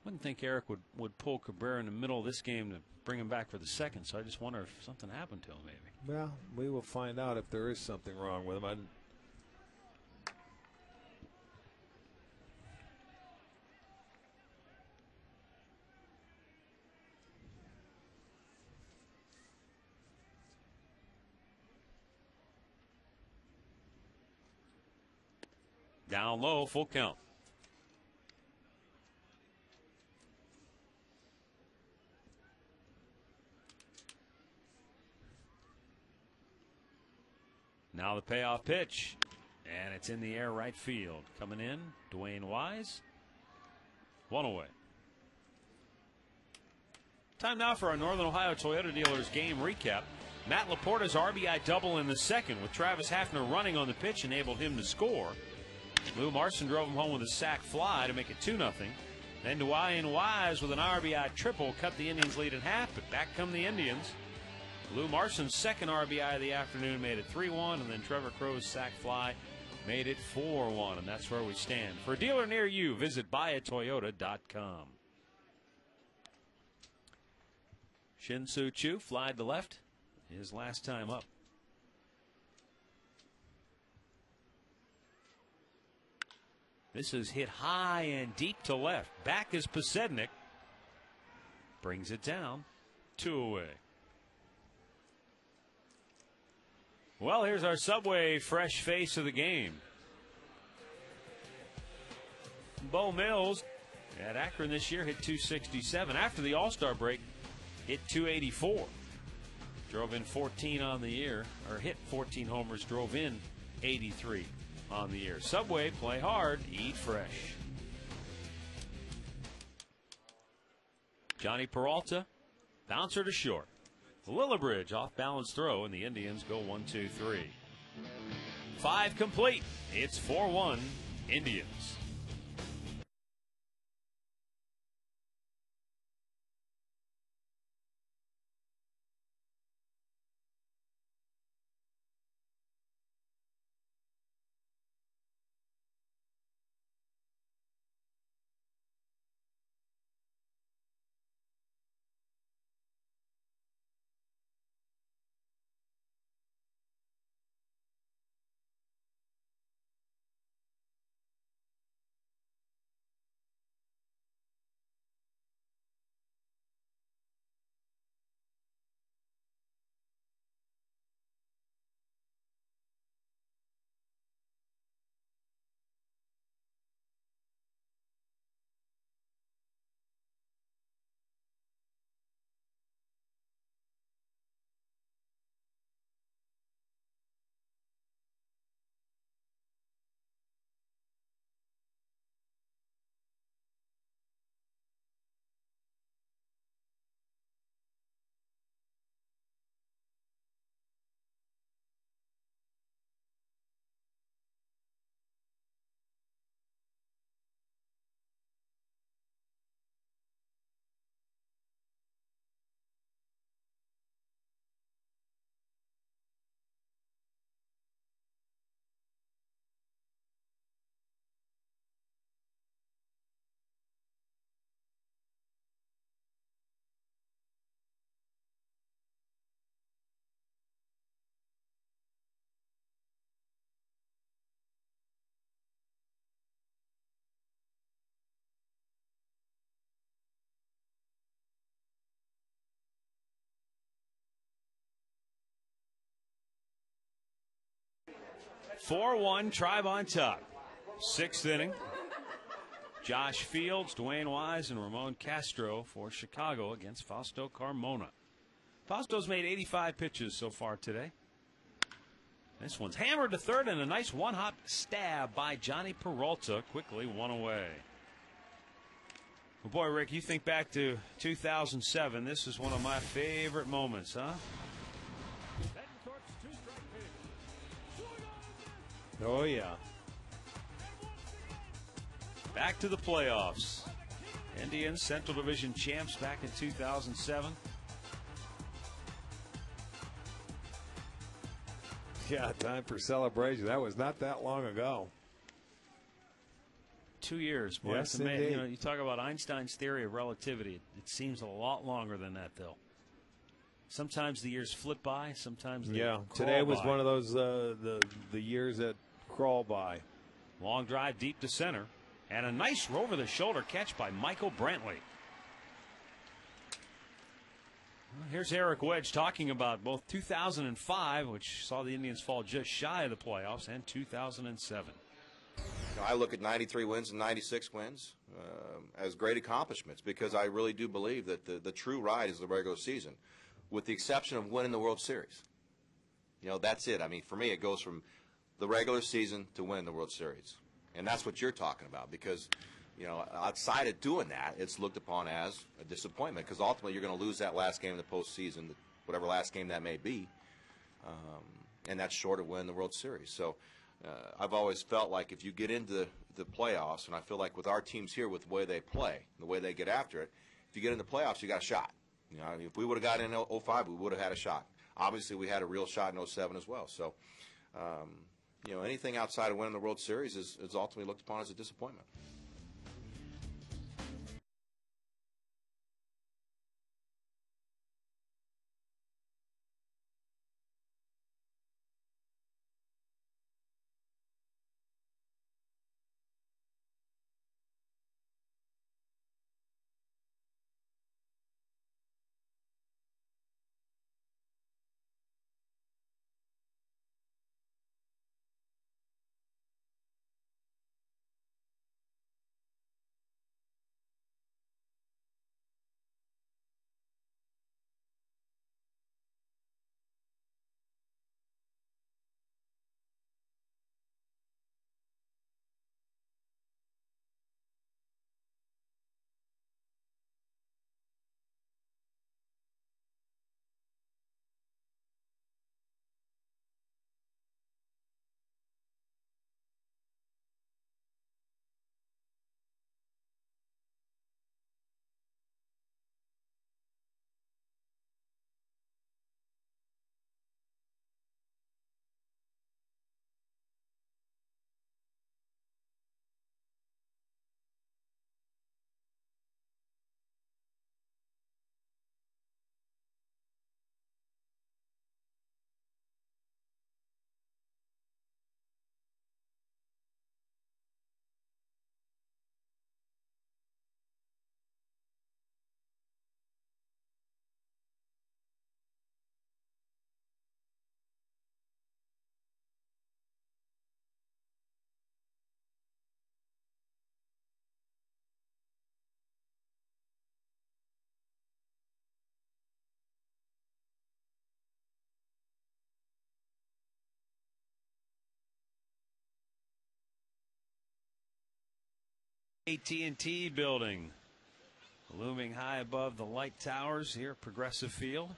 S1: wouldn't think Eric would pull Cabrera in the middle of this game to bring him back for the second, so I just wonder if something happened to him maybe.
S5: Well, we will find out if there is something wrong with him.
S1: Down low, full count. Now the payoff pitch, and it's in the air right field. Coming in, Dwayne Wise. 1 away. Time now for our Northern Ohio Toyota Dealers game recap. Matt Laporta's RBI double in the second with Travis Hafner running on the pitch enabled him to score. Lou Marson drove him home with a sac fly to make it 2-0. Then Dwayne Wise with an RBI triple cut the Indians' lead in half, but back come the Indians. Lou Marson's second RBI of the afternoon made it 3-1, and then Trevor Crow's sac fly made it 4-1, and that's where we stand. For a dealer near you, visit buyatoyota.com. Shin-Soo Choo flied to left, his last time up. This is hit high and deep to left. Back is Posednik. Brings it down. 2 away. Well, here's our Subway fresh face of the game. Bo Mills at Akron this year hit 267. After the All-Star break, hit 284. Drove in 14 on the year, or hit 14 homers, drove in 83 on the year. Subway, play hard, eat fresh. Johnny Peralta, bouncer to short. Lillibridge off balance throw, and the Indians go 1-2-3. 5 complete. It's 4-1 Indians. Four-1, Tribe on top. 6th inning. Josh Fields, Dwayne Wise, and Ramon Castro for Chicago against Fausto Carmona. Fausto's made 85 pitches so far today. This one's hammered to third, and a nice one-hop stab by Johnny Peralta. Quickly 1 away. Well, boy, Rick, you think back to 2007. This is one of my favorite moments, huh?
S5: Oh, yeah.
S1: Back to the playoffs. Indians, Central Division champs back in 2007.
S5: Yeah, time for celebration. That was not that long ago.
S1: 2 years. Boy,
S5: Yes,
S1: it's amazing.
S5: indeed.
S1: You know, you talk about Einstein's theory of relativity. It seems a lot longer than that, though. Sometimes the years flip by. Sometimes they crawl
S5: today was
S1: by.
S5: one of those the years that crawl by.
S1: Long drive deep to center. And a nice over-the-shoulder catch by Michael Brantley. Well, here's Eric Wedge talking about both 2005, which saw the Indians fall just shy of the playoffs, and 2007.
S4: I look at 93 wins and 96 wins as great accomplishments because I really do believe that the true ride is the regular season, with the exception of winning the World Series. You know, that's it. I mean, for me, it goes from the regular season to winning the World Series. And that's what you're talking about because, you know, outside of doing that, it's looked upon as a disappointment because ultimately you're going to lose that last game in the postseason, whatever last game that may be, and that's short of winning the World Series. So I've always felt like if you get into the playoffs, and I feel like with our teams here, with the way they play, the way they get after it, if you get in the playoffs, you got a shot. You know, if we would have got in 05, we would have had a shot. Obviously, we had a real shot in 07 as well. So, you know, anything outside of winning the World Series is ultimately looked upon as a disappointment.
S1: AT&T building looming high above the light towers here at Progressive Field.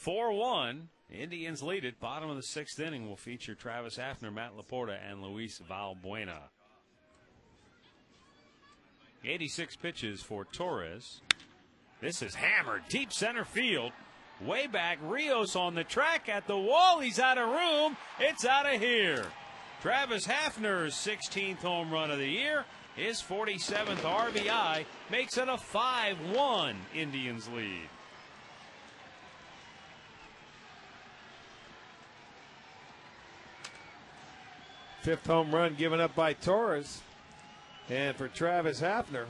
S1: 4-1. Indians lead it. Bottom of the sixth inning will feature Travis Hafner, Matt Laporta, and Luis Valbuena. 86 pitches for Torres. This is hammered deep center field. Way back, Rios on the track at the wall. He's out of room. It's out of here. Travis Hafner's 16th home run of the year, his 47th RBI, makes it a 5-1 Indians lead.
S5: Fifth home run given up by Torres. And for Travis Hafner,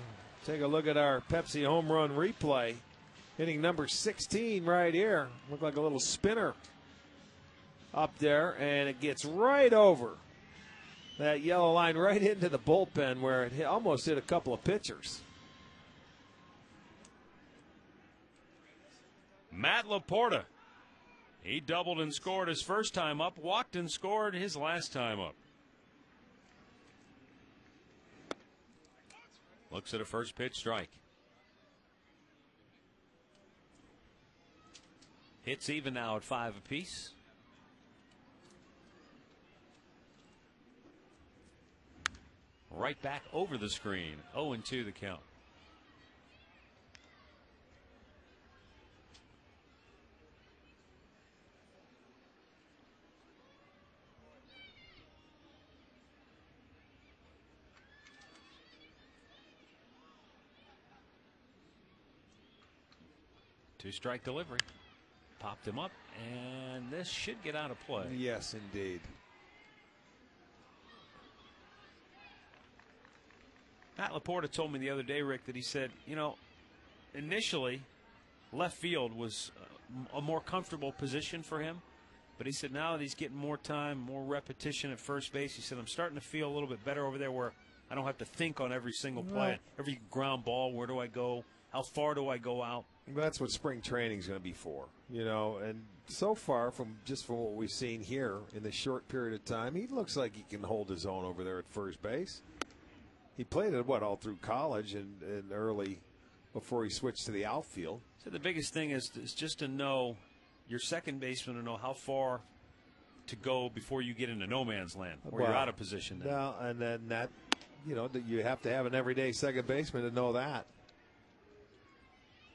S5: take a look at our Pepsi home run replay. Hitting number 16 right here. Looked like a little spinner up there, and it gets right over that yellow line right into the bullpen where it almost hit a couple of pitchers.
S1: Matt Laporta. He doubled and scored his first time up, walked and scored his last time up. Looks at a first pitch strike. Hits even now at 5 apiece. Right back over the screen. 0-2 the count. Two-strike delivery. Popped him up, and this should get out of play.
S5: Yes, indeed.
S1: Matt Laporta told me the other day, Rick, that he said, initially left field was a more comfortable position for him. But he said now that he's getting more time, more repetition at first base, he said, I'm starting to feel a little bit better over there where I don't have to think on every single play. Every ground ball, where do I go? How far do I go out?
S5: That's what spring training is going to be for, and so far from what we've seen here in this short period of time, he looks like he can hold his own over there at first base. He played it, all through college and early before he switched to the outfield.
S1: So the biggest thing is just to know your second baseman, to know how far to go before you get into no man's land, where you're out of position.
S5: Now, and then that you have to have an everyday second baseman to know that.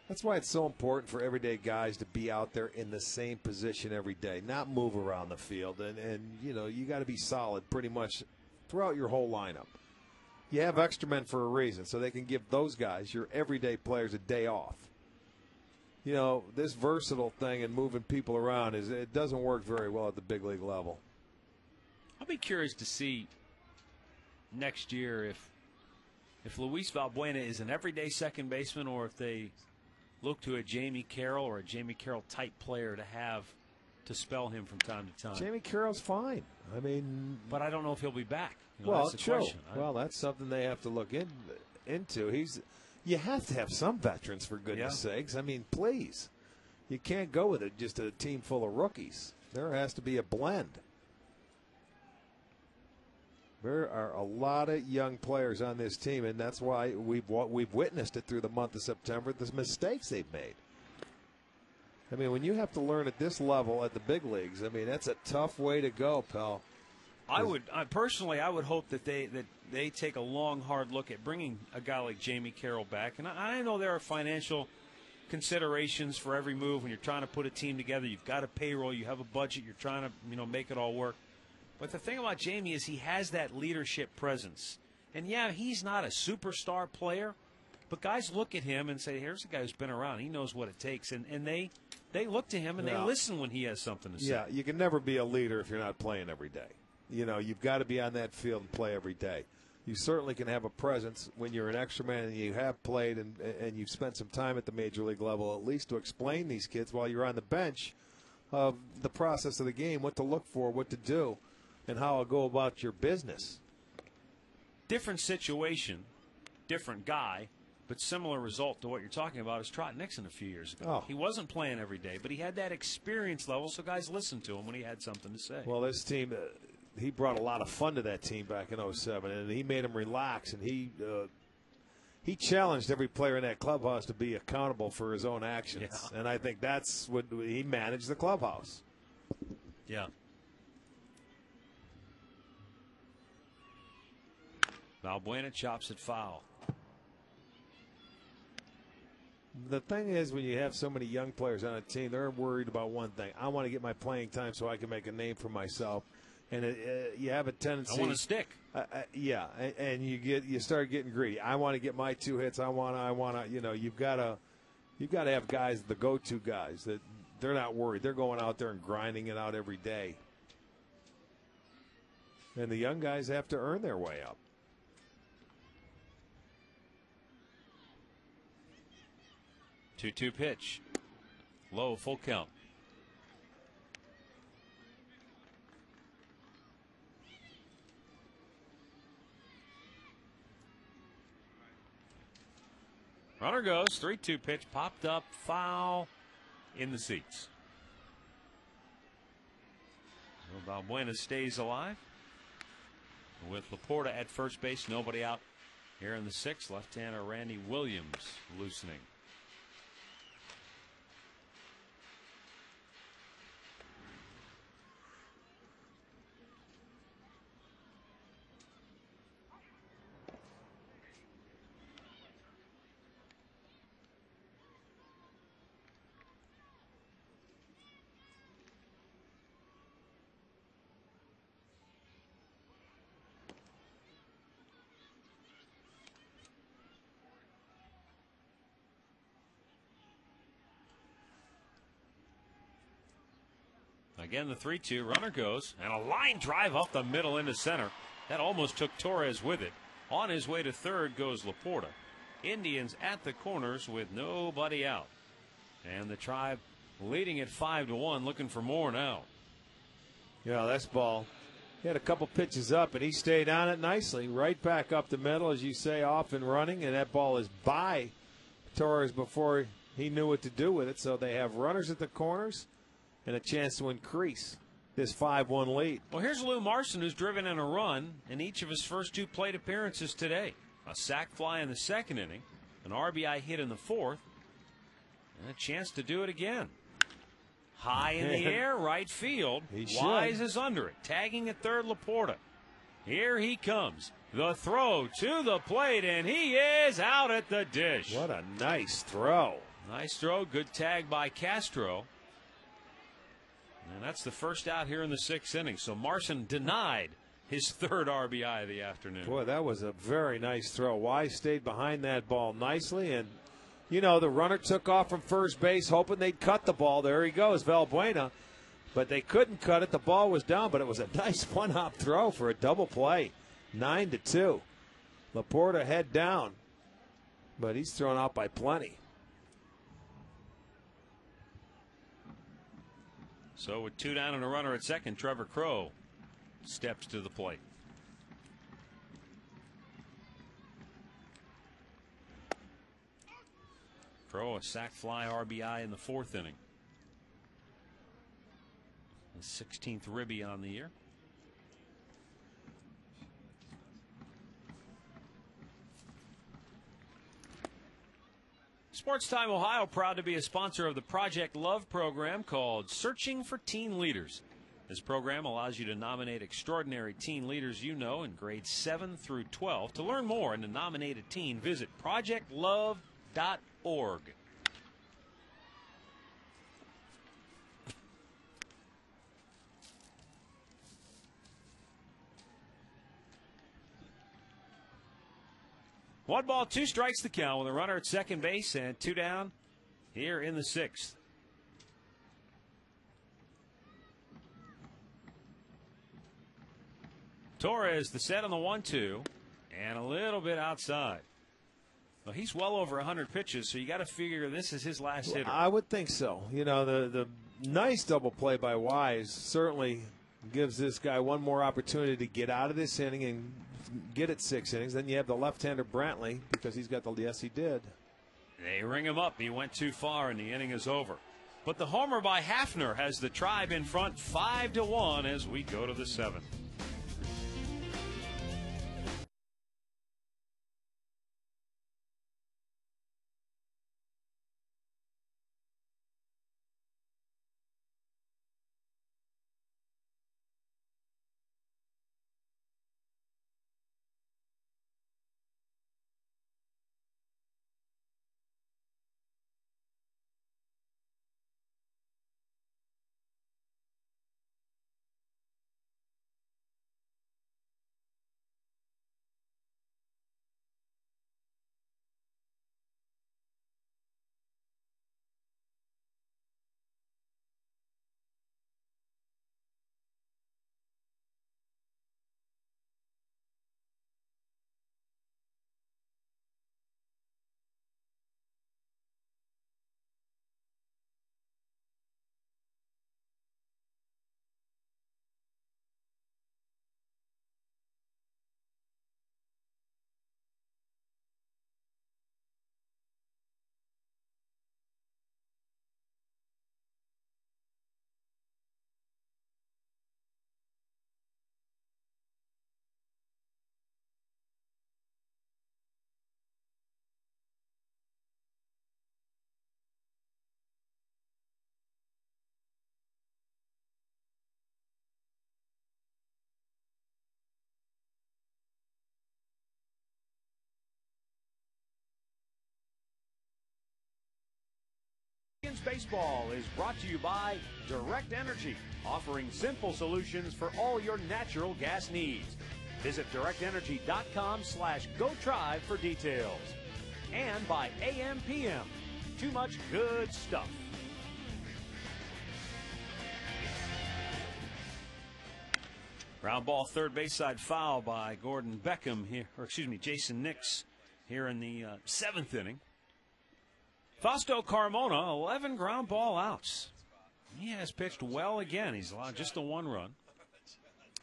S5: That's why it's so important for everyday guys to be out there in the same position every day, not move around the field. And you got to be solid pretty much throughout your whole lineup. You have extra men for a reason, so they can give those guys, your everyday players, a day off. This versatile thing and moving people around, it doesn't work very well at the big league level.
S1: I'll be curious to see next year if Luis Valbuena is an everyday second baseman or if they look to a Jamie Carroll or a Jamie Carroll type player to have to spell him from time to time.
S5: Jamie Carroll's fine.
S1: But I don't know if he'll be back.
S5: That's the question. Well, that's something they have to look into. You have to have some veterans, for goodness sakes. Please. You can't go with just a team full of rookies. There has to be a blend. There are a lot of young players on this team, and that's why we've witnessed it through the month of September, the mistakes they've made. When you have to learn at this level at the big leagues, that's a tough way to go, pal.
S1: I would hope that they take a long, hard look at bringing a guy like Jamie Carroll back. And I know there are financial considerations for every move when you're trying to put a team together. You've got a payroll, you have a budget, you're trying to make it all work. But the thing about Jamie is he has that leadership presence. And, he's not a superstar player, but guys look at him and say, here's a guy who's been around. He knows what it takes. And they look to him and they listen when he has something to say.
S5: Yeah, you can never be a leader if you're not playing every day. You've got to be on that field and play every day. You certainly can have a presence when you're an extra man and you have played and you've spent some time at the major league level, at least to explain these kids while you're on the bench of the process of the game, what to look for, what to do, and how I'll go about your business.
S1: Different situation, different guy, but similar result to what you're talking about is Trot Nixon a few years ago.
S5: Oh.
S1: He wasn't playing every day, but he had that experience level, so guys listened to him when he had something to say.
S5: Well, this team, he brought a lot of fun to that team back in 2007, and he made them relax, and he challenged every player in that clubhouse to be accountable for his own actions. And I think that's what he managed the clubhouse.
S1: Yeah. Valbuena chops it foul.
S5: The thing is, when you have so many young players on a team, they're worried about one thing. I want to get my playing time so I can make a name for myself. And you have a tendency.
S1: I want to stick.
S5: And you start getting greedy. I want to get my 2 hits. I want to. You've got to have guys, the go-to guys, that they're not worried. They're going out there and grinding it out every day. And the young guys have to earn their way up.
S1: Two-two pitch. Low, full count. Runner goes. 3-2 pitch. Popped up. Foul in the seats. Well, Valbuena stays alive. With Laporta at first base. Nobody out here in the sixth. Left-hander Randy Williams loosening. Again, the 3-2. Runner goes, and a line drive up the middle into center. That almost took Torres with it. On his way to third goes Laporta. Indians at the corners with nobody out. And the Tribe leading at 5-1, looking for more now.
S5: Yeah, that's ball. He had a couple pitches up, and he stayed on it nicely. Right back up the middle, as you say, off and running, and that ball is by Torres before he knew what to do with it. So they have runners at the corners and a chance to increase this 5-1 lead.
S1: Well, here's Lou Marson, who's driven in a run in each of his first 2 plate appearances today. A sac fly in the second inning, an RBI hit in the fourth, and a chance to do it again. High in the air, right field. Wise is under it. Tagging at third, Laporta. Here he comes. The throw to the plate, and he is out at the dish.
S5: What a nice throw.
S1: Nice throw. Good tag by Castro. And that's the first out here in the 6th inning. So Marson denied his 3rd RBI of the afternoon.
S5: Boy, that was a very nice throw. Wise stayed behind that ball nicely, and you know, the runner took off from first base hoping they'd cut the ball. There he goes, Valbuena. But they couldn't cut it. The ball was down, but it was a nice one-hop throw for a double play. 9-2. Laporta head down, but he's thrown out by plenty.
S1: So with 2 down and a runner at second, Trevor Crowe steps to the plate. Crowe, a sac fly RBI in the 4th inning. The 16th ribby on the year. Sports Time Ohio, proud to be a sponsor of the Project Love program called Searching for Teen Leaders. This program allows you to nominate extraordinary teen leaders you know in grades 7 through 12. To learn more and to nominate a teen, visit projectlove.org. One ball, 2 strikes the count with a runner at second base and 2 down here in the 6th. Torres, the set on the 1-2, and a little bit outside. Well, he's well over 100 pitches, so you got to figure this is his last hitter.
S5: I would think so. You know, the nice double play by Wise certainly gives this guy one more opportunity to get out of this inning and get it 6 innings. Then you have the left-hander Brantley, because he's got the, yes, he did.
S1: They ring him up. He went too far, and the inning is over. But the homer by Hafner has the Tribe in front 5-1 as we go to the 7th.
S11: Baseball is brought to you by Direct Energy, offering simple solutions for all your natural gas needs. Visit directenergy.com/GoTribe for details. And by AM/PM, too much good stuff.
S1: Ground ball, third base side foul by Gordon Beckham here, or excuse me, Jason Nix here in the seventh inning. Fausto Carmona, 11 ground ball outs. He has pitched well again. He's allowed just the 1 run.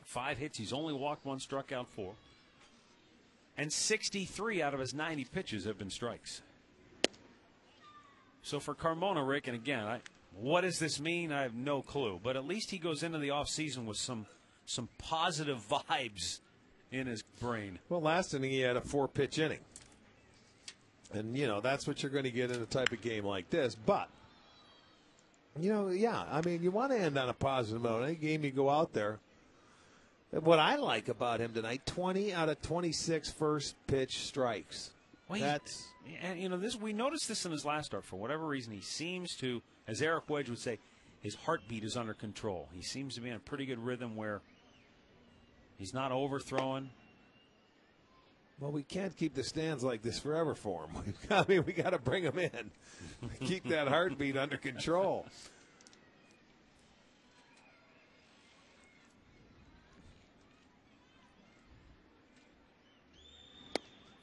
S1: 5 hits. He's only walked 1, struck out 4. And 63 out of his 90 pitches have been strikes. So for Carmona, Rick, and again, what does this mean? I have no clue. But at least he goes into the offseason with some positive vibes in his brain.
S2: Well, last inning he had a 4-pitch inning. And, that's what you're going to get in a type of game like this. But, you want to end on a positive note. Any game you go out there. What I like about him tonight, 20 out of 26 first pitch strikes.
S1: Well, we noticed this in his last start. For whatever reason, he seems to, as Eric Wedge would say, his heartbeat is under control. He seems to be in a pretty good rhythm where he's not overthrowing.
S2: Well, we can't keep the stands like this forever for him. We got to bring him in. Keep that heartbeat under control.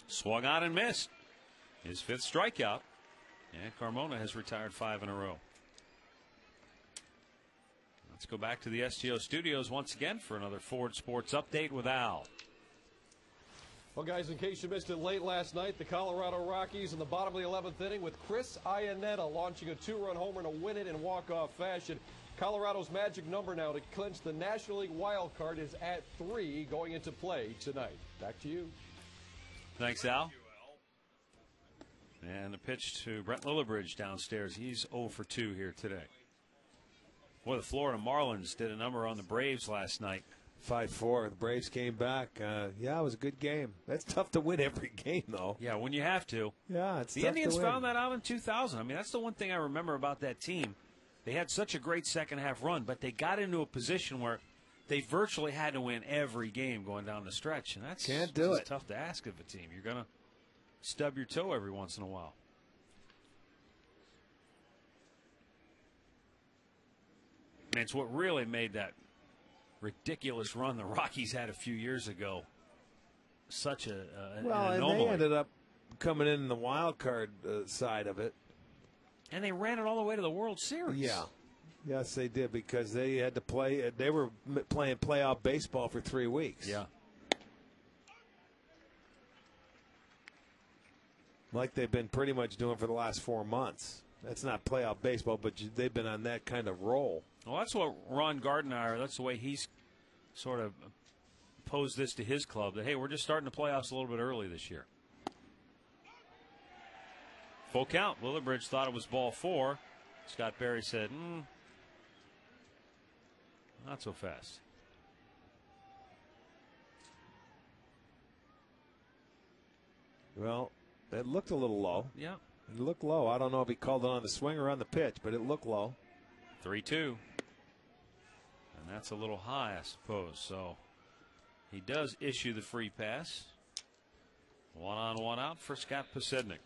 S1: Swung on and missed. His 5th strikeout. And Carmona has retired 5 in a row. Let's go back to the STO studios once again for another Ford Sports Update with Al.
S9: Well, guys, in case you missed it late last night, the Colorado Rockies in the bottom of the 11th inning with Chris Iannetta launching a 2-run homer to win it in walk-off fashion. Colorado's magic number now to clinch the National League wild card is at 3 going into play tonight. Back to you.
S1: Thanks, Al. And the pitch to Brent Lillibridge downstairs. He's 0 for 2 here today. Boy, the Florida Marlins did a number on the Braves last night.
S2: 5-4. The Braves came back. It was a good game. That's tough to win every game, though.
S1: Yeah, when you have to.
S2: Yeah, it's
S1: the
S2: tough
S1: Indians
S2: to win.
S1: found that out in 2000. I mean, that's the one thing I remember about that team. They had such a great second half run, but they got into a position where they virtually had to win every game going down the stretch, and that's tough to ask of a team. You're going to stub your toe every once in a while. And it's what really made that ridiculous run the Rockies had a few years ago such an anomaly.
S2: And they ended up coming in the wild card side of it.
S1: And they ran it all the way to the World Series.
S2: Yeah. Yes, they did, because they had to play. They were playing playoff baseball for 3 weeks.
S1: Yeah.
S2: Like they've been pretty much doing for the last 4 months. That's not playoff baseball, but they've been on that kind of roll.
S1: Well, that's what Ron Gardner, that's the way he's sort of posed this to his club, that, hey, we're just starting the playoffs a little bit early this year. Full count. Lillibridge thought it was ball 4. Scott Berry said, not so fast.
S2: Well, it looked a little low.
S1: Yeah.
S2: It looked low. I don't know if he called it on the swing or on the pitch, but it looked low.
S1: 3-2. And that's a little high, I suppose. So he does issue the free pass. 1 on, 1 out for Scott Posednik.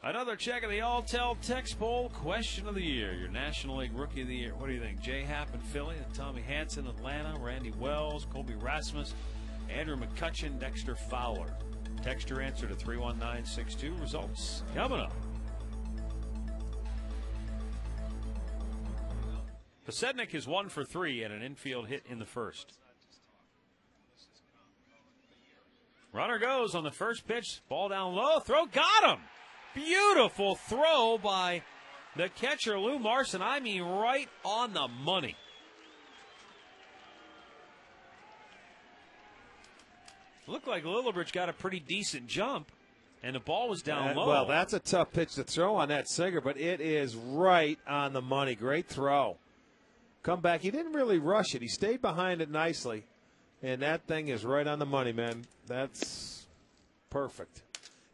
S1: Another check of the Alltel Text Poll question of the year. Your National League Rookie of the Year. What do you think? Jay Happ in Philly, Tommy Hanson, Atlanta, Randy Wells, Colby Rasmus, Andrew McCutcheon, Dexter Fowler. Text your answer to 31962. Results coming up. Posednik is 1 for 3 and an infield hit in the first. Runner goes on the first pitch. Ball down low. Throw got him. Beautiful throw by the catcher, Lou Marson. I mean, right on the money. Looked like Lillibridge got a pretty decent jump, and the ball was down low.
S2: Well, that's a tough pitch to throw on that sinker, but it is right on the money. Great throw. Come back. He didn't really rush it. He stayed behind it nicely, and that thing is right on the money, man. That's perfect.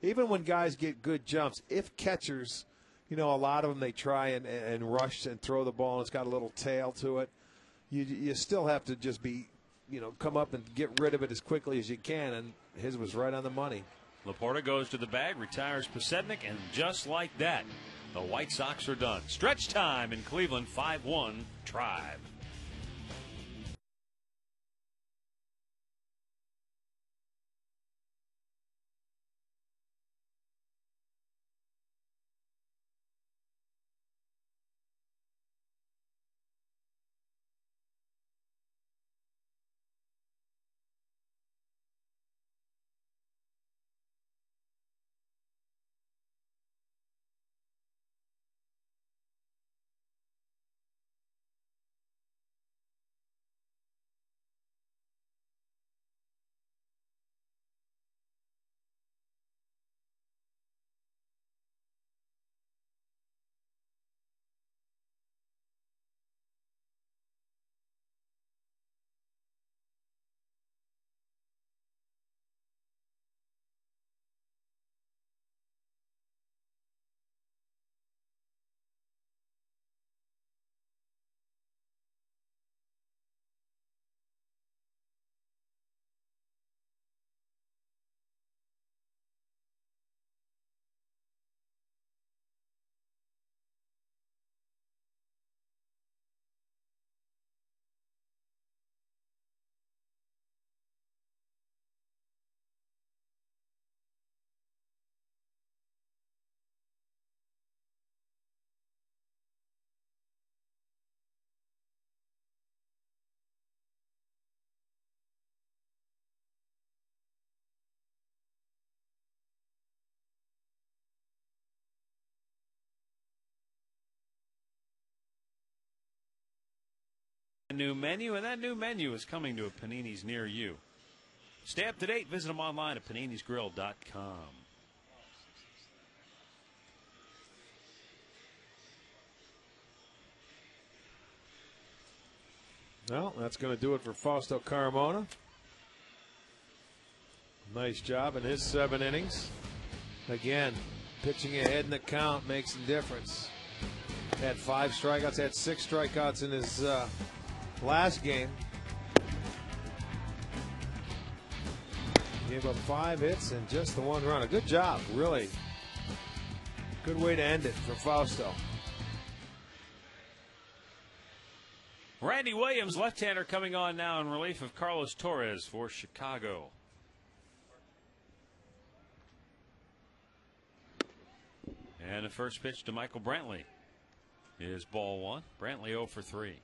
S2: Even when guys get good jumps, if catchers, a lot of them, they try and rush and throw the ball, and it's got a little tail to it, you still have to just be, come up and get rid of it as quickly as you can, and his was right on the money.
S1: Laporta goes to the bag, retires Posednik, and just like that, the White Sox are done. Stretch time in Cleveland, 5-1 Tribe. New menu, and that new menu is coming to a Panini's near you. Stay up to date. Visit them online at paninisgrill.com.
S2: Well, that's going to do it for Fausto Carmona. Nice job in his 7 innings. Again, pitching ahead in the count makes a difference. Had 5 strikeouts, had 6 strikeouts in his last game. Gave up 5 hits and just the 1 run. A good job, really. Good way to end it for Fausto.
S1: Randy Williams, left-hander, coming on now in relief of Carlos Torres for Chicago. And the first pitch to Michael Brantley is ball 1. Brantley 0 for 3.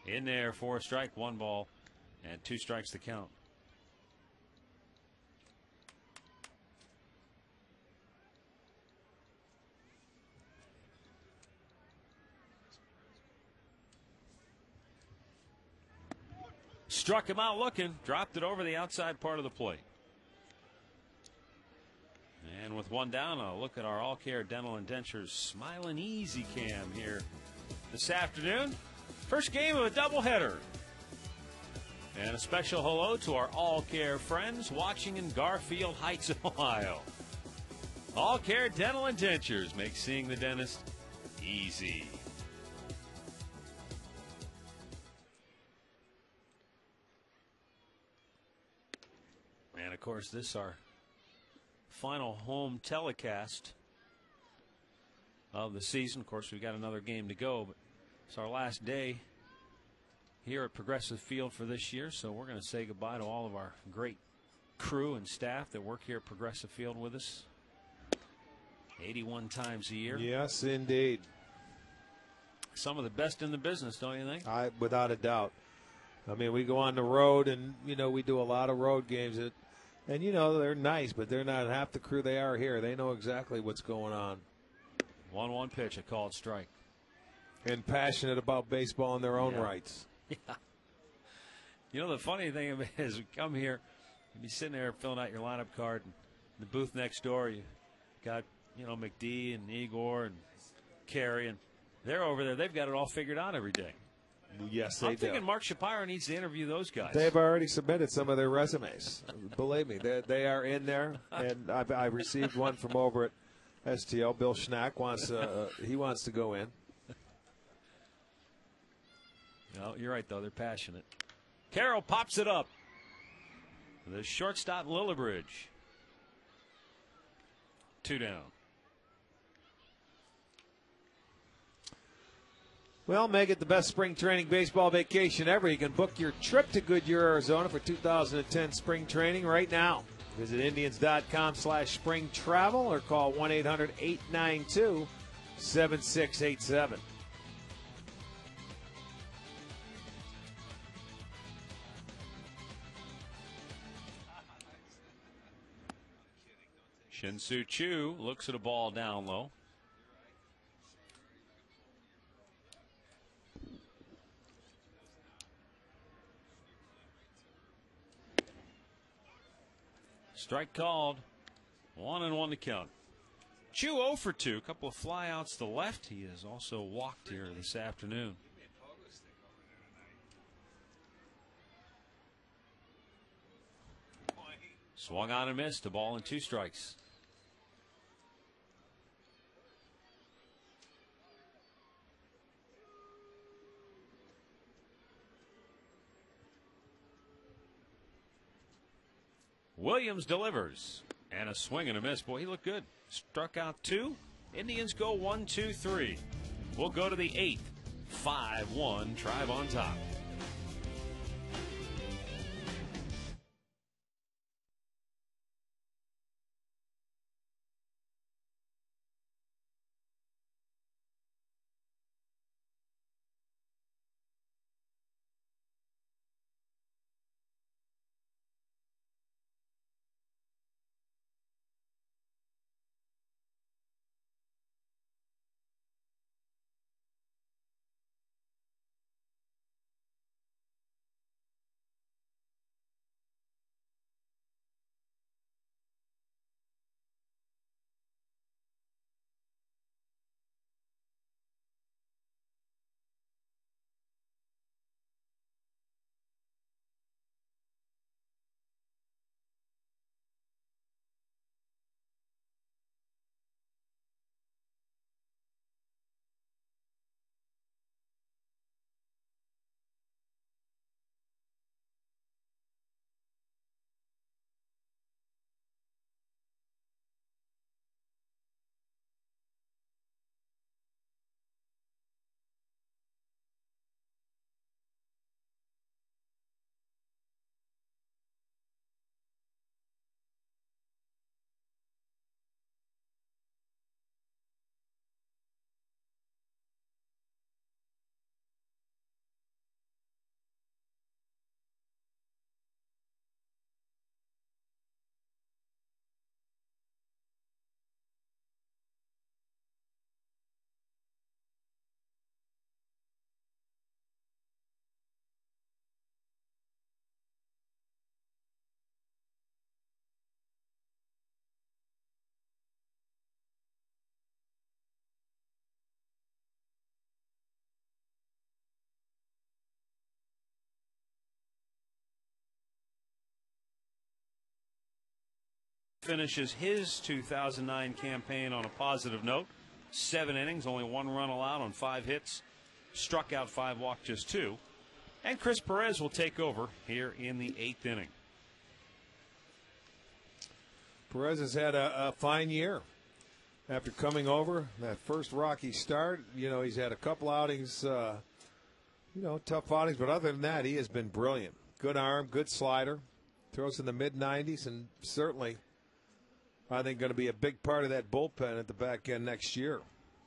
S1: In there for a strike, 1 ball, and 2 strikes to count. Struck him out looking, dropped it over the outside part of the plate. And with 1 down, a look at our All Care Dental Indentures Smiling Easy Cam here this afternoon. First game of a doubleheader. And a special hello to our All Care friends watching in Garfield Heights, Ohio. All Care Dental Indentures make seeing the dentist easy. And of course, this is our final home telecast of the season. Of course, we've got another game to go, but it's our last day here at Progressive Field for this year, so we're going to say goodbye to all of our great crew and staff that work here at Progressive Field with us 81 times a year.
S2: Yes, indeed.
S1: Some of the best in the business, don't you think?
S2: Without a doubt. I mean, we go on the road, and, we do a lot of road games. And, they're nice, but they're not half the crew they are here. They know exactly what's going on.
S1: 1-1 pitch, a called strike.
S2: And passionate about baseball in their own rights.
S1: Yeah. The funny thing is, we come here, you be sitting there filling out your lineup card, and the booth next door, you got, McD and Igor and Carey, and they're over there. They've got it all figured out every day.
S2: Yes, they do.
S1: I'm thinking Mark Shapiro needs to interview those guys.
S2: They've already submitted some of their resumes. Believe me, they are in there, and I received one from over at STL. Bill Schnack wants to go in.
S1: No, you're right, though. They're passionate. Carroll pops it up. The shortstop, Lillibridge. 2 down.
S2: Well, make it the best spring training baseball vacation ever. You can book your trip to Goodyear, Arizona for 2010 spring training right now. Visit Indians.com/spring travel or call 1-800-892-7687.
S1: Shin-Soo Choo looks at a ball down low. Strike called. 1-1 to count. Choo 0 for 2. A couple of flyouts to the left. He has also walked here this afternoon. Swung on and missed. A ball and 2 strikes. Williams delivers. And a swing and a miss. Boy, he looked good. Struck out 2. Indians go 1-2-3. We'll go to the 8th. 5-1 Tribe on top. finishes his 2009 campaign on a positive note. 7 innings, only 1 run allowed on 5 hits. Struck out 5, walked just 2. And Chris Perez will take over here in the 8th inning.
S5: Perez has had a fine year after coming over. That first rocky start, he's had a couple outings, tough outings. But other than that, he has been brilliant. Good arm, good slider. Throws in the mid-90s, and certainly, I think, going to be a big part of that bullpen at the back end next year.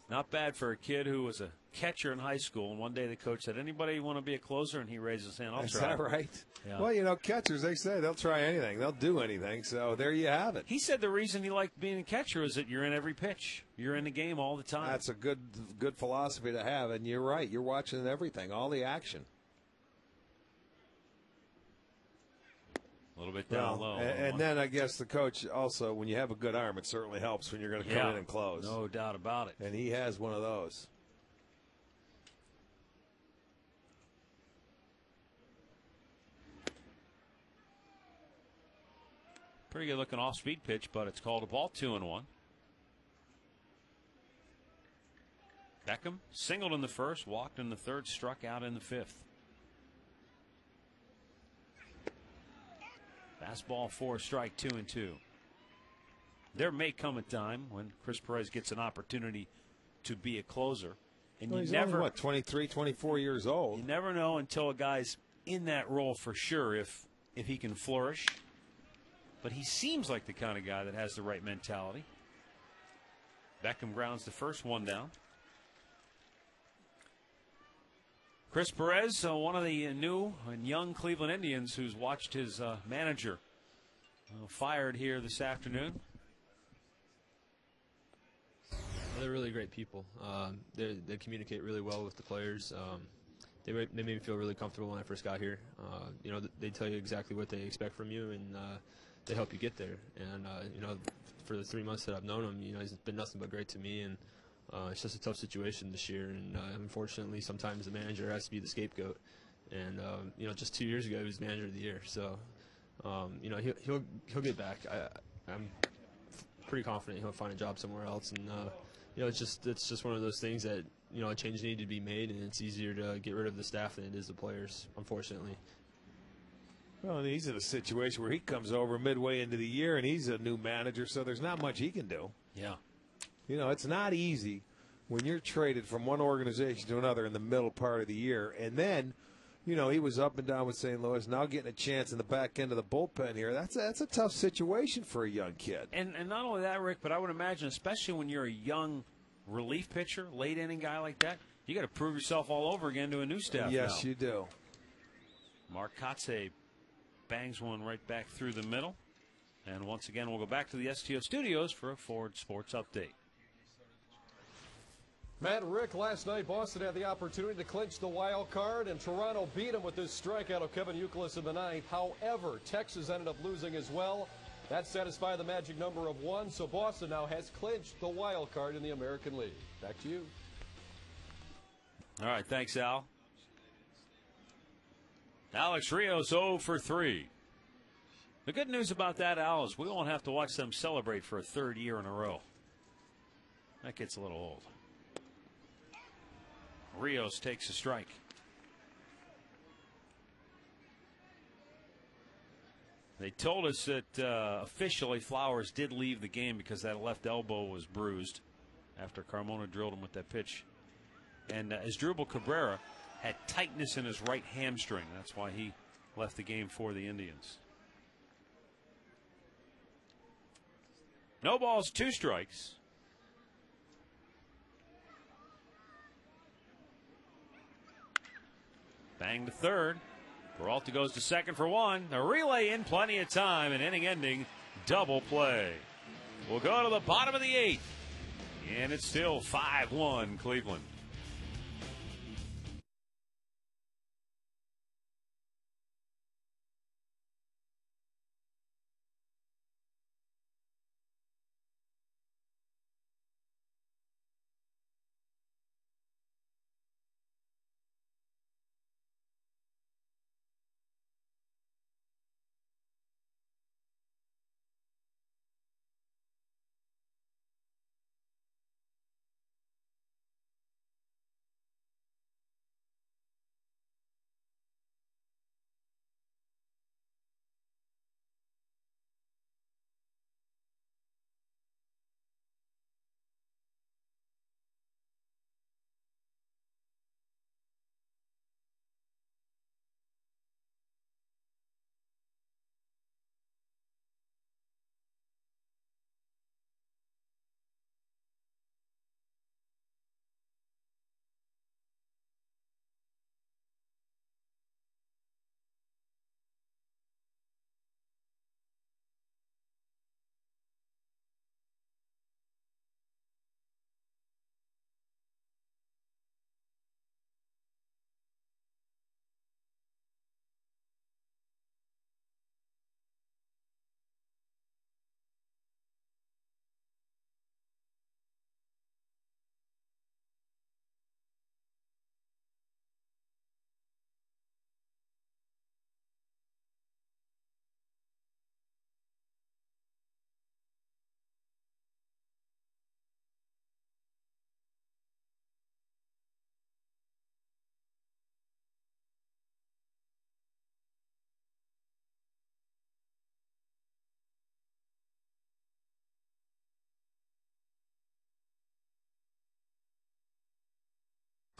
S1: Not bad for a kid who was a catcher in high school. And one day the coach said, "Anybody want to be a closer?" And he raised his hand.
S5: Is that right?
S1: Yeah.
S5: Well, catchers, they say they'll try anything. They'll do anything. So there you have it.
S1: He said the reason he liked being a catcher is that you're in every pitch. You're in the game all the time.
S5: That's a good philosophy to have. And you're right. You're watching everything, all the action.
S1: A little bit down low.
S5: And then I guess the coach also, when you have a good arm, it certainly helps when you're going to come in and close.
S1: No doubt about it.
S5: And he has one of those.
S1: Pretty good looking off speed pitch, but it's called a ball. 2-1. Beckham singled in the first, walked in the third, struck out in the 5th. Fastball 4, strike 2-2. There may come a time when Chris Perez gets an opportunity to be a closer. And
S5: he's only, 23, 24 years old.
S1: You never know until a guy's in that role for sure if he can flourish. But he seems like the kind of guy that has the right mentality. Beckham grounds the first, 1 down. Chris Perez, one of the new and young Cleveland Indians who's watched his manager fired here this afternoon.
S12: They're really great people. They communicate really well with the players. They made me feel really comfortable when I first got here. They tell you exactly what they expect from you, and they help you get there. And for the 3 months that I've known him, he's been nothing but great to me. And it's just a tough situation this year, and unfortunately, sometimes the manager has to be the scapegoat. And just 2 years ago, he was manager of the year. So, he'll get back. I'm pretty confident he'll find a job somewhere else. And it's just one of those things that a change needed to be made, and it's easier to get rid of the staff than it is the players, unfortunately.
S5: Well, and he's in a situation where he comes over midway into the year, and he's a new manager, so there's not much he can do.
S1: Yeah.
S5: It's not easy when you're traded from one organization to another in the middle part of the year. And then, he was up and down with St. Louis, now getting a chance in the back end of the bullpen here. That's a tough situation for a young kid.
S1: And not only that, Rick, but I would imagine, especially when you're a young relief pitcher, late inning guy like that, you got to prove yourself all over again to a new staff.
S5: Yes,
S1: now.
S5: you do.
S1: Mark Kotze bangs one right back through the middle. And once again, we'll go back to the STO studios for a Ford Sports Update.
S9: Matt and Rick, last night Boston had the opportunity to clinch the wild card, and Toronto beat them with this strikeout of Kevin Youkilis in the ninth. However, Texas ended up losing as well. That satisfied the magic number of 1, so Boston now has clinched the wild card in the American League. Back to you.
S1: All right, thanks, Al. Alex Rios 0 for 3. The good news about that, Al, is we won't have to watch them celebrate for a 3rd year in a row. That gets a little old. Rios takes a strike. They told us that officially Flowers did leave the game because that left elbow was bruised after Carmona drilled him with that pitch. And Asdrubal Cabrera had tightness in his right hamstring. That's why he left the game for the Indians. No balls, 2 strikes. Bang to third. Peralta goes to second for 1. A relay in plenty of time. An inning-ending double play. We'll go to the bottom of the 8th. And it's still 5-1 Cleveland.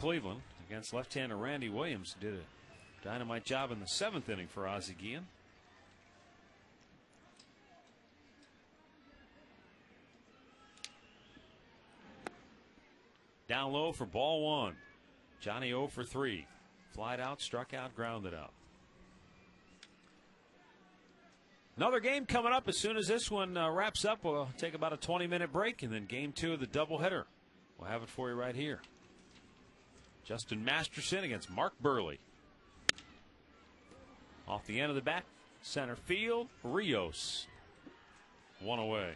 S1: Cleveland against left-hander Randy Williams. Did a dynamite job in the 7th inning for Ozzie Guillen. Down low for ball 1. Johnny 0 for 3. Flied out, struck out, grounded out. Another game coming up as soon as this one wraps up. We'll take about a 20-minute break, and then game 2 of the doubleheader. We'll have it for you right here. Justin Masterson against Mark Burley. Off the end of the bat, center field, Rios. 1 away.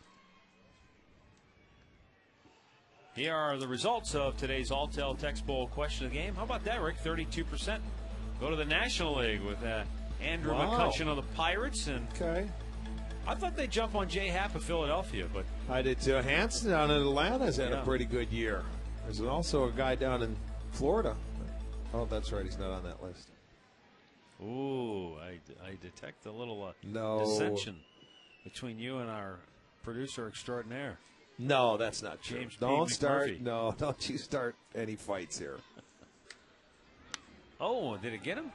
S1: Here are the results of today's Alltel Text Bowl question of the game. How about that, Rick? 32%. Go to the National League with Andrew McCutcheon of the Pirates. And
S5: okay.
S1: I thought they'd jump on Jay Happ of Philadelphia, but
S5: I did too. Hanson down in Atlanta's had a pretty good year. There's also a guy down in Florida. Oh, that's right. He's not on that list.
S1: Ooh, I detect a little dissension between you and our producer extraordinaire.
S5: No, that's not true.
S1: James
S5: don't
S1: P.
S5: start.
S1: McMurphy.
S5: No, don't you start any fights here.
S1: Oh, did it get him?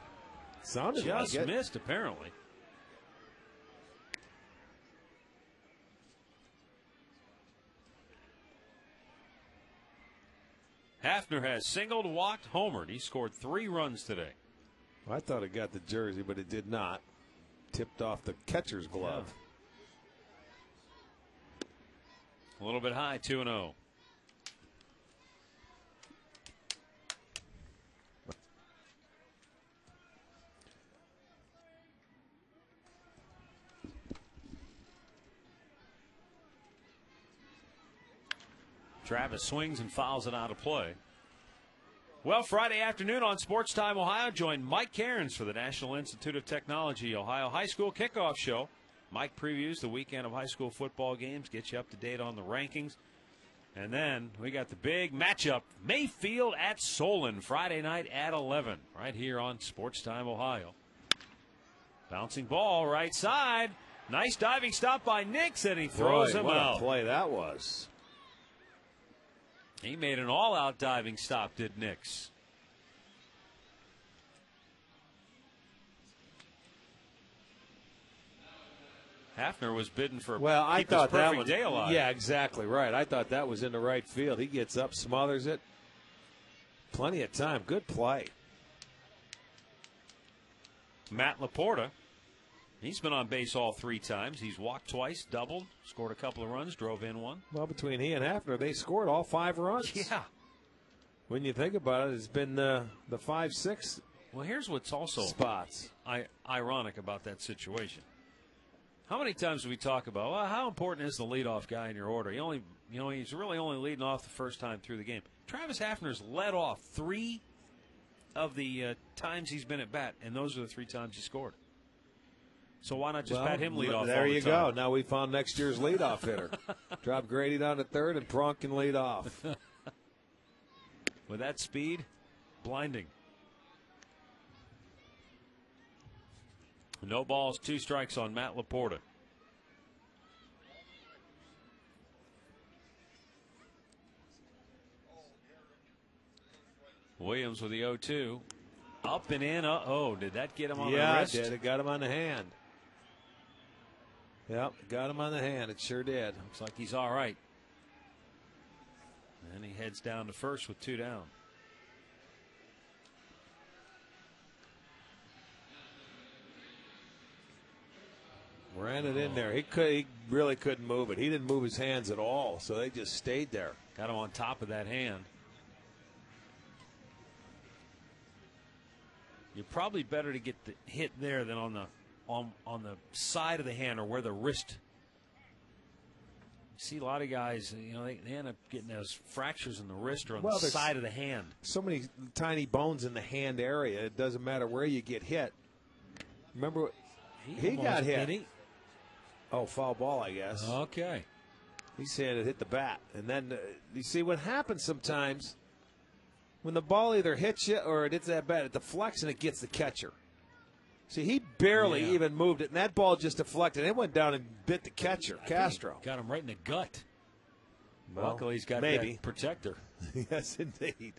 S5: Sounded
S1: just
S5: like it.
S1: missed, apparently. Hafner has singled, walked, homered. He scored 3 runs today.
S5: Well, I thought it got the jersey, but it did not. Tipped off the catcher's glove.
S1: Yeah. A little bit high, 2-0. Travis swings and fouls it out of play. Well, Friday afternoon on Sports Time Ohio, join Mike Cairns for the National Institute of Technology Ohio High School Kickoff Show. Mike previews the weekend of high school football games, gets you up to date on the rankings. And then we got the big matchup, Mayfield at Solon, Friday night at 11, right here on Sports Time Ohio. Bouncing ball right side. Nice diving stop by Nix, and he throws him
S5: what
S1: out.
S5: A play that was.
S1: He made an all-out diving stop, did Nix. Hafner was bidding for
S5: I thought that was
S1: day alive.
S5: Yeah, exactly right. I thought that was in the right field. He gets up, smothers it. Plenty of time. Good play.
S1: Matt Laporta, he's been on base all 3 times. He's walked twice, doubled, scored a couple of runs, drove in 1.
S5: Well, between he and Hafner, they scored all 5 runs.
S1: Yeah.
S5: When you think about it, it's been the 5-6.
S1: Well, here's what's also
S5: spots
S1: ironic about that situation. How many times do we talk about, well, how important is the leadoff guy in your order? He's really only leading off the first time through the game. Travis Hafner's led off 3 of the times he's been at bat, and those are the 3 times he scored. So why not just bat him leadoff?
S5: There you
S1: go.
S5: Now we found next year's leadoff hitter. Drop Grady down to third, and Pronk can lead off.
S1: With that speed, blinding. No balls, 2 strikes on Matt Laporta. Williams with the 0-2. Up and in. Uh-oh, did that get him on the wrist?
S5: Yeah, it did. It got him on the hand. Yep, got him on the hand. It sure did.
S1: Looks like he's all right. And he heads down to first with 2 down.
S5: Ran it in there. He really couldn't move it. He didn't move his hands at all, so they just stayed there.
S1: Got him on top of that hand. You're probably better to get the hit there than on the side of the hand or where the wrist. You see a lot of guys, they end up getting those fractures in the wrist or on the side of the hand.
S5: So many tiny bones in the hand area. It doesn't matter where you get hit. Remember, he got hit. Oh, foul ball, I guess.
S1: Okay.
S5: He's saying it hit the bat. And then you see what happens sometimes when the ball either hits you or it hits that bat, it deflects and it gets the catcher. See, he barely even moved it, and that ball just deflected. It went down and bit the catcher, Castro.
S1: Got him right in the gut.
S5: Well,
S1: luckily, he's got that protector.
S5: Yes, indeed.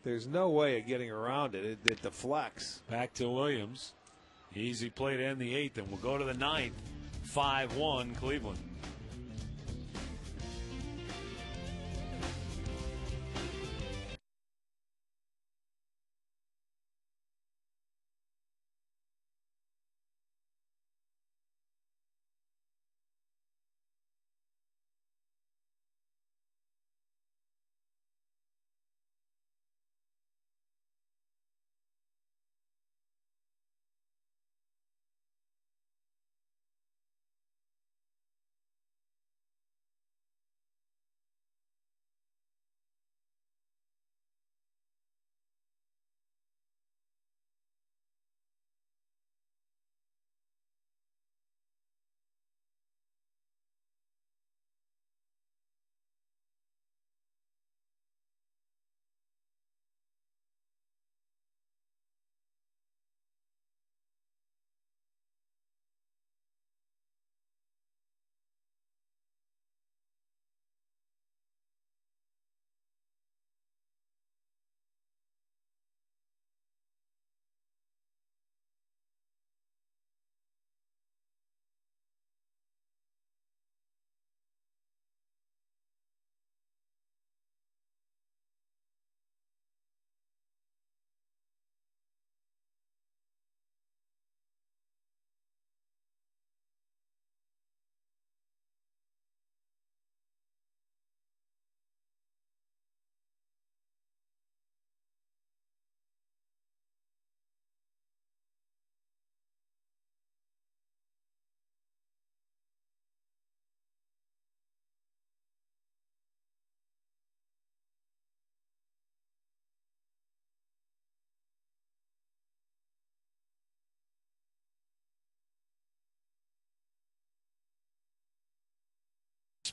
S5: There's no way of getting around it. It deflects.
S1: Back to Williams. Easy play to end the 8th, and we'll go to the 9th. 5-1 Cleveland.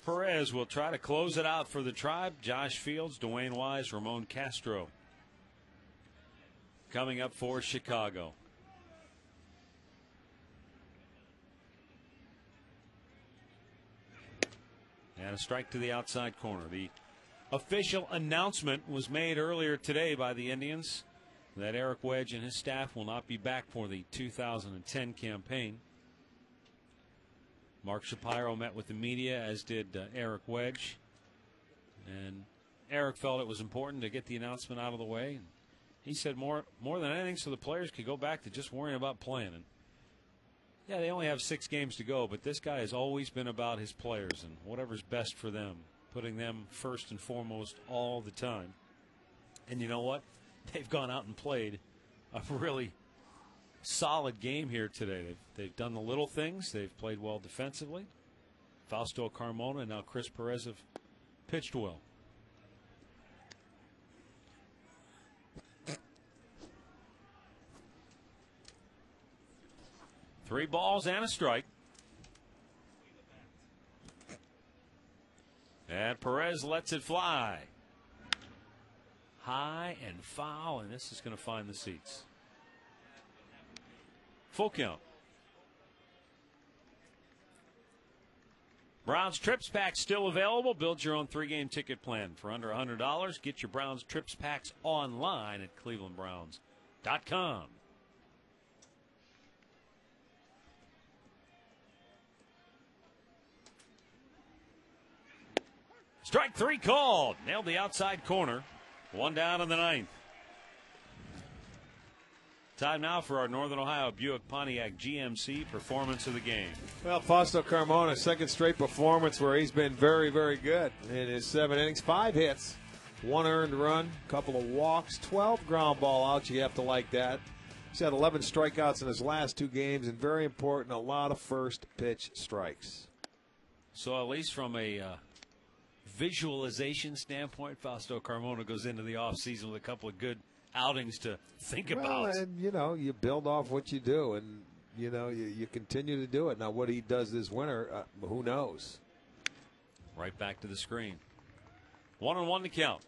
S1: Perez will try to close it out for the Tribe. Josh Fields, Dwayne Wise, Ramon Castro coming up for Chicago. And a strike to the outside corner. The official announcement was made earlier today by the Indians that Eric Wedge and his staff will not be back for the 2010 campaign. Mark Shapiro met with the media, as did Eric Wedge. And Eric felt it was important to get the announcement out of the way. And he said more than anything so the players could go back to just worrying about playing. And yeah, they only have 6 games to go, but this guy has always been about his players and whatever's best for them, putting them first and foremost all the time. And you know what? They've gone out and played a really solid game here today. They've done the little things. They've played well defensively. Fausto Carmona and now Chris Perez have pitched well. Three balls and a strike. And Perez lets it fly. High and foul, and this is going to find the seats. Full count. Browns Trips Pack still available. Build your own 3-game ticket plan for under $100. Get your Browns Trips Packs online at clevelandbrowns.com. Strike 3 called. Nailed the outside corner. 1 down in the 9th. Time now for our Northern Ohio Buick Pontiac GMC Performance of the Game.
S5: Well, Fausto Carmona, second straight performance where he's been very, very good in his 7 innings. 5 hits, 1 earned run, couple of walks, 12 ground ball outs. You have to like that. He's had 11 strikeouts in his last 2 games, and very important, a lot of first pitch strikes.
S1: So at least from a visualization standpoint, Fausto Carmona goes into the offseason with a couple of good outings to think about.
S5: And, you know, you build off what you do, and, you know, you continue to do it. Now, what he does this winter, who knows?
S1: Right back to the screen. 1-1 to count.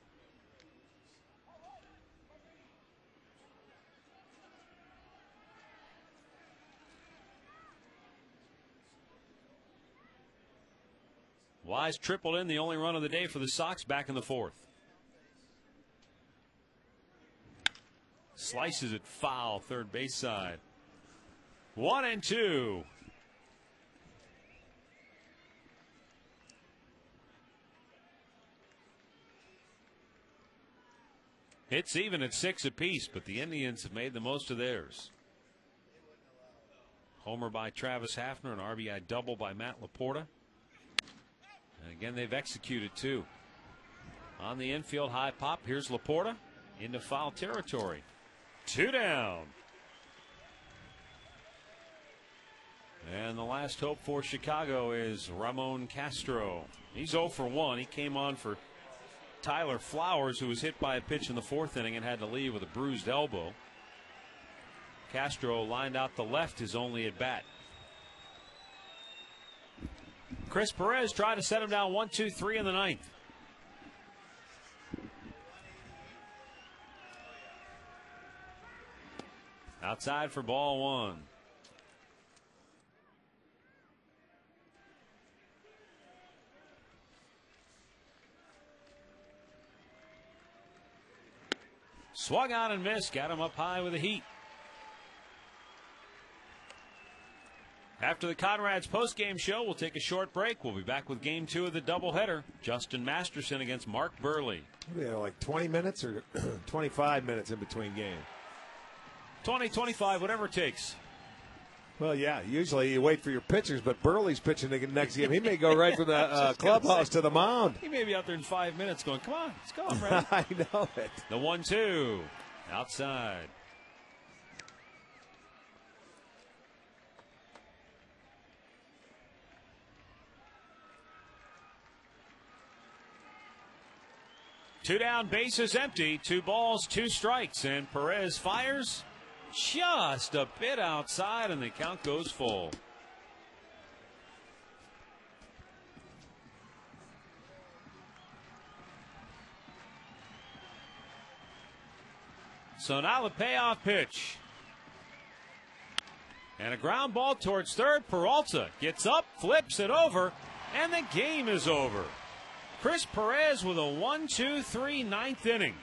S1: Wise tripled in, the only run of the day for the Sox back in the 4th. slices it foul, third base side. 1-2. It's even at 6 apiece, but the Indians have made the most of theirs. Homer by Travis Hafner, an RBI double by Matt Laporta. And again, they've executed too. On the infield high pop, here's Laporta into foul territory. 2 down. And the last hope for Chicago is Ramon Castro. He's 0 for 1. He came on for Tyler Flowers, who was hit by a pitch in the 4th inning and had to leave with a bruised elbow. Castro lined out the left, his only at bat. Chris Perez tried to set him down 1-2-3 in the 9th. Outside for ball 1. Swung on and missed. Got him up high with the heat. After the Conrad's postgame show, we'll take a short break. We'll be back with Game 2 of the doubleheader. Justin Masterson against Mark Burley.
S5: Like 20 minutes or 25 minutes in between games?
S1: 20, 25, whatever it takes.
S5: Well, yeah, usually you wait for your pitchers, but Burley's pitching the next game. He may go right from the clubhouse to the mound.
S1: He may be out there in 5 minutes going, come on, let's go, I'm ready.
S5: I know it.
S1: The 1-2, outside. Two down, bases empty, 2 balls, 2 strikes, and Perez fires just a bit outside, and the count goes full. So now the payoff pitch. And a ground ball towards third. Peralta gets up, flips it over, and the game is over. Chris Perez with a 1-2-3 9th inning.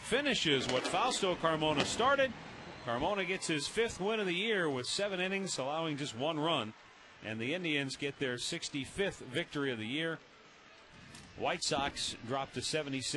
S1: Finishes what Fausto Carmona started. Carmona gets his 5th win of the year with 7 innings, allowing just 1 run. And the Indians get their 65th victory of the year. White Sox drop to 76.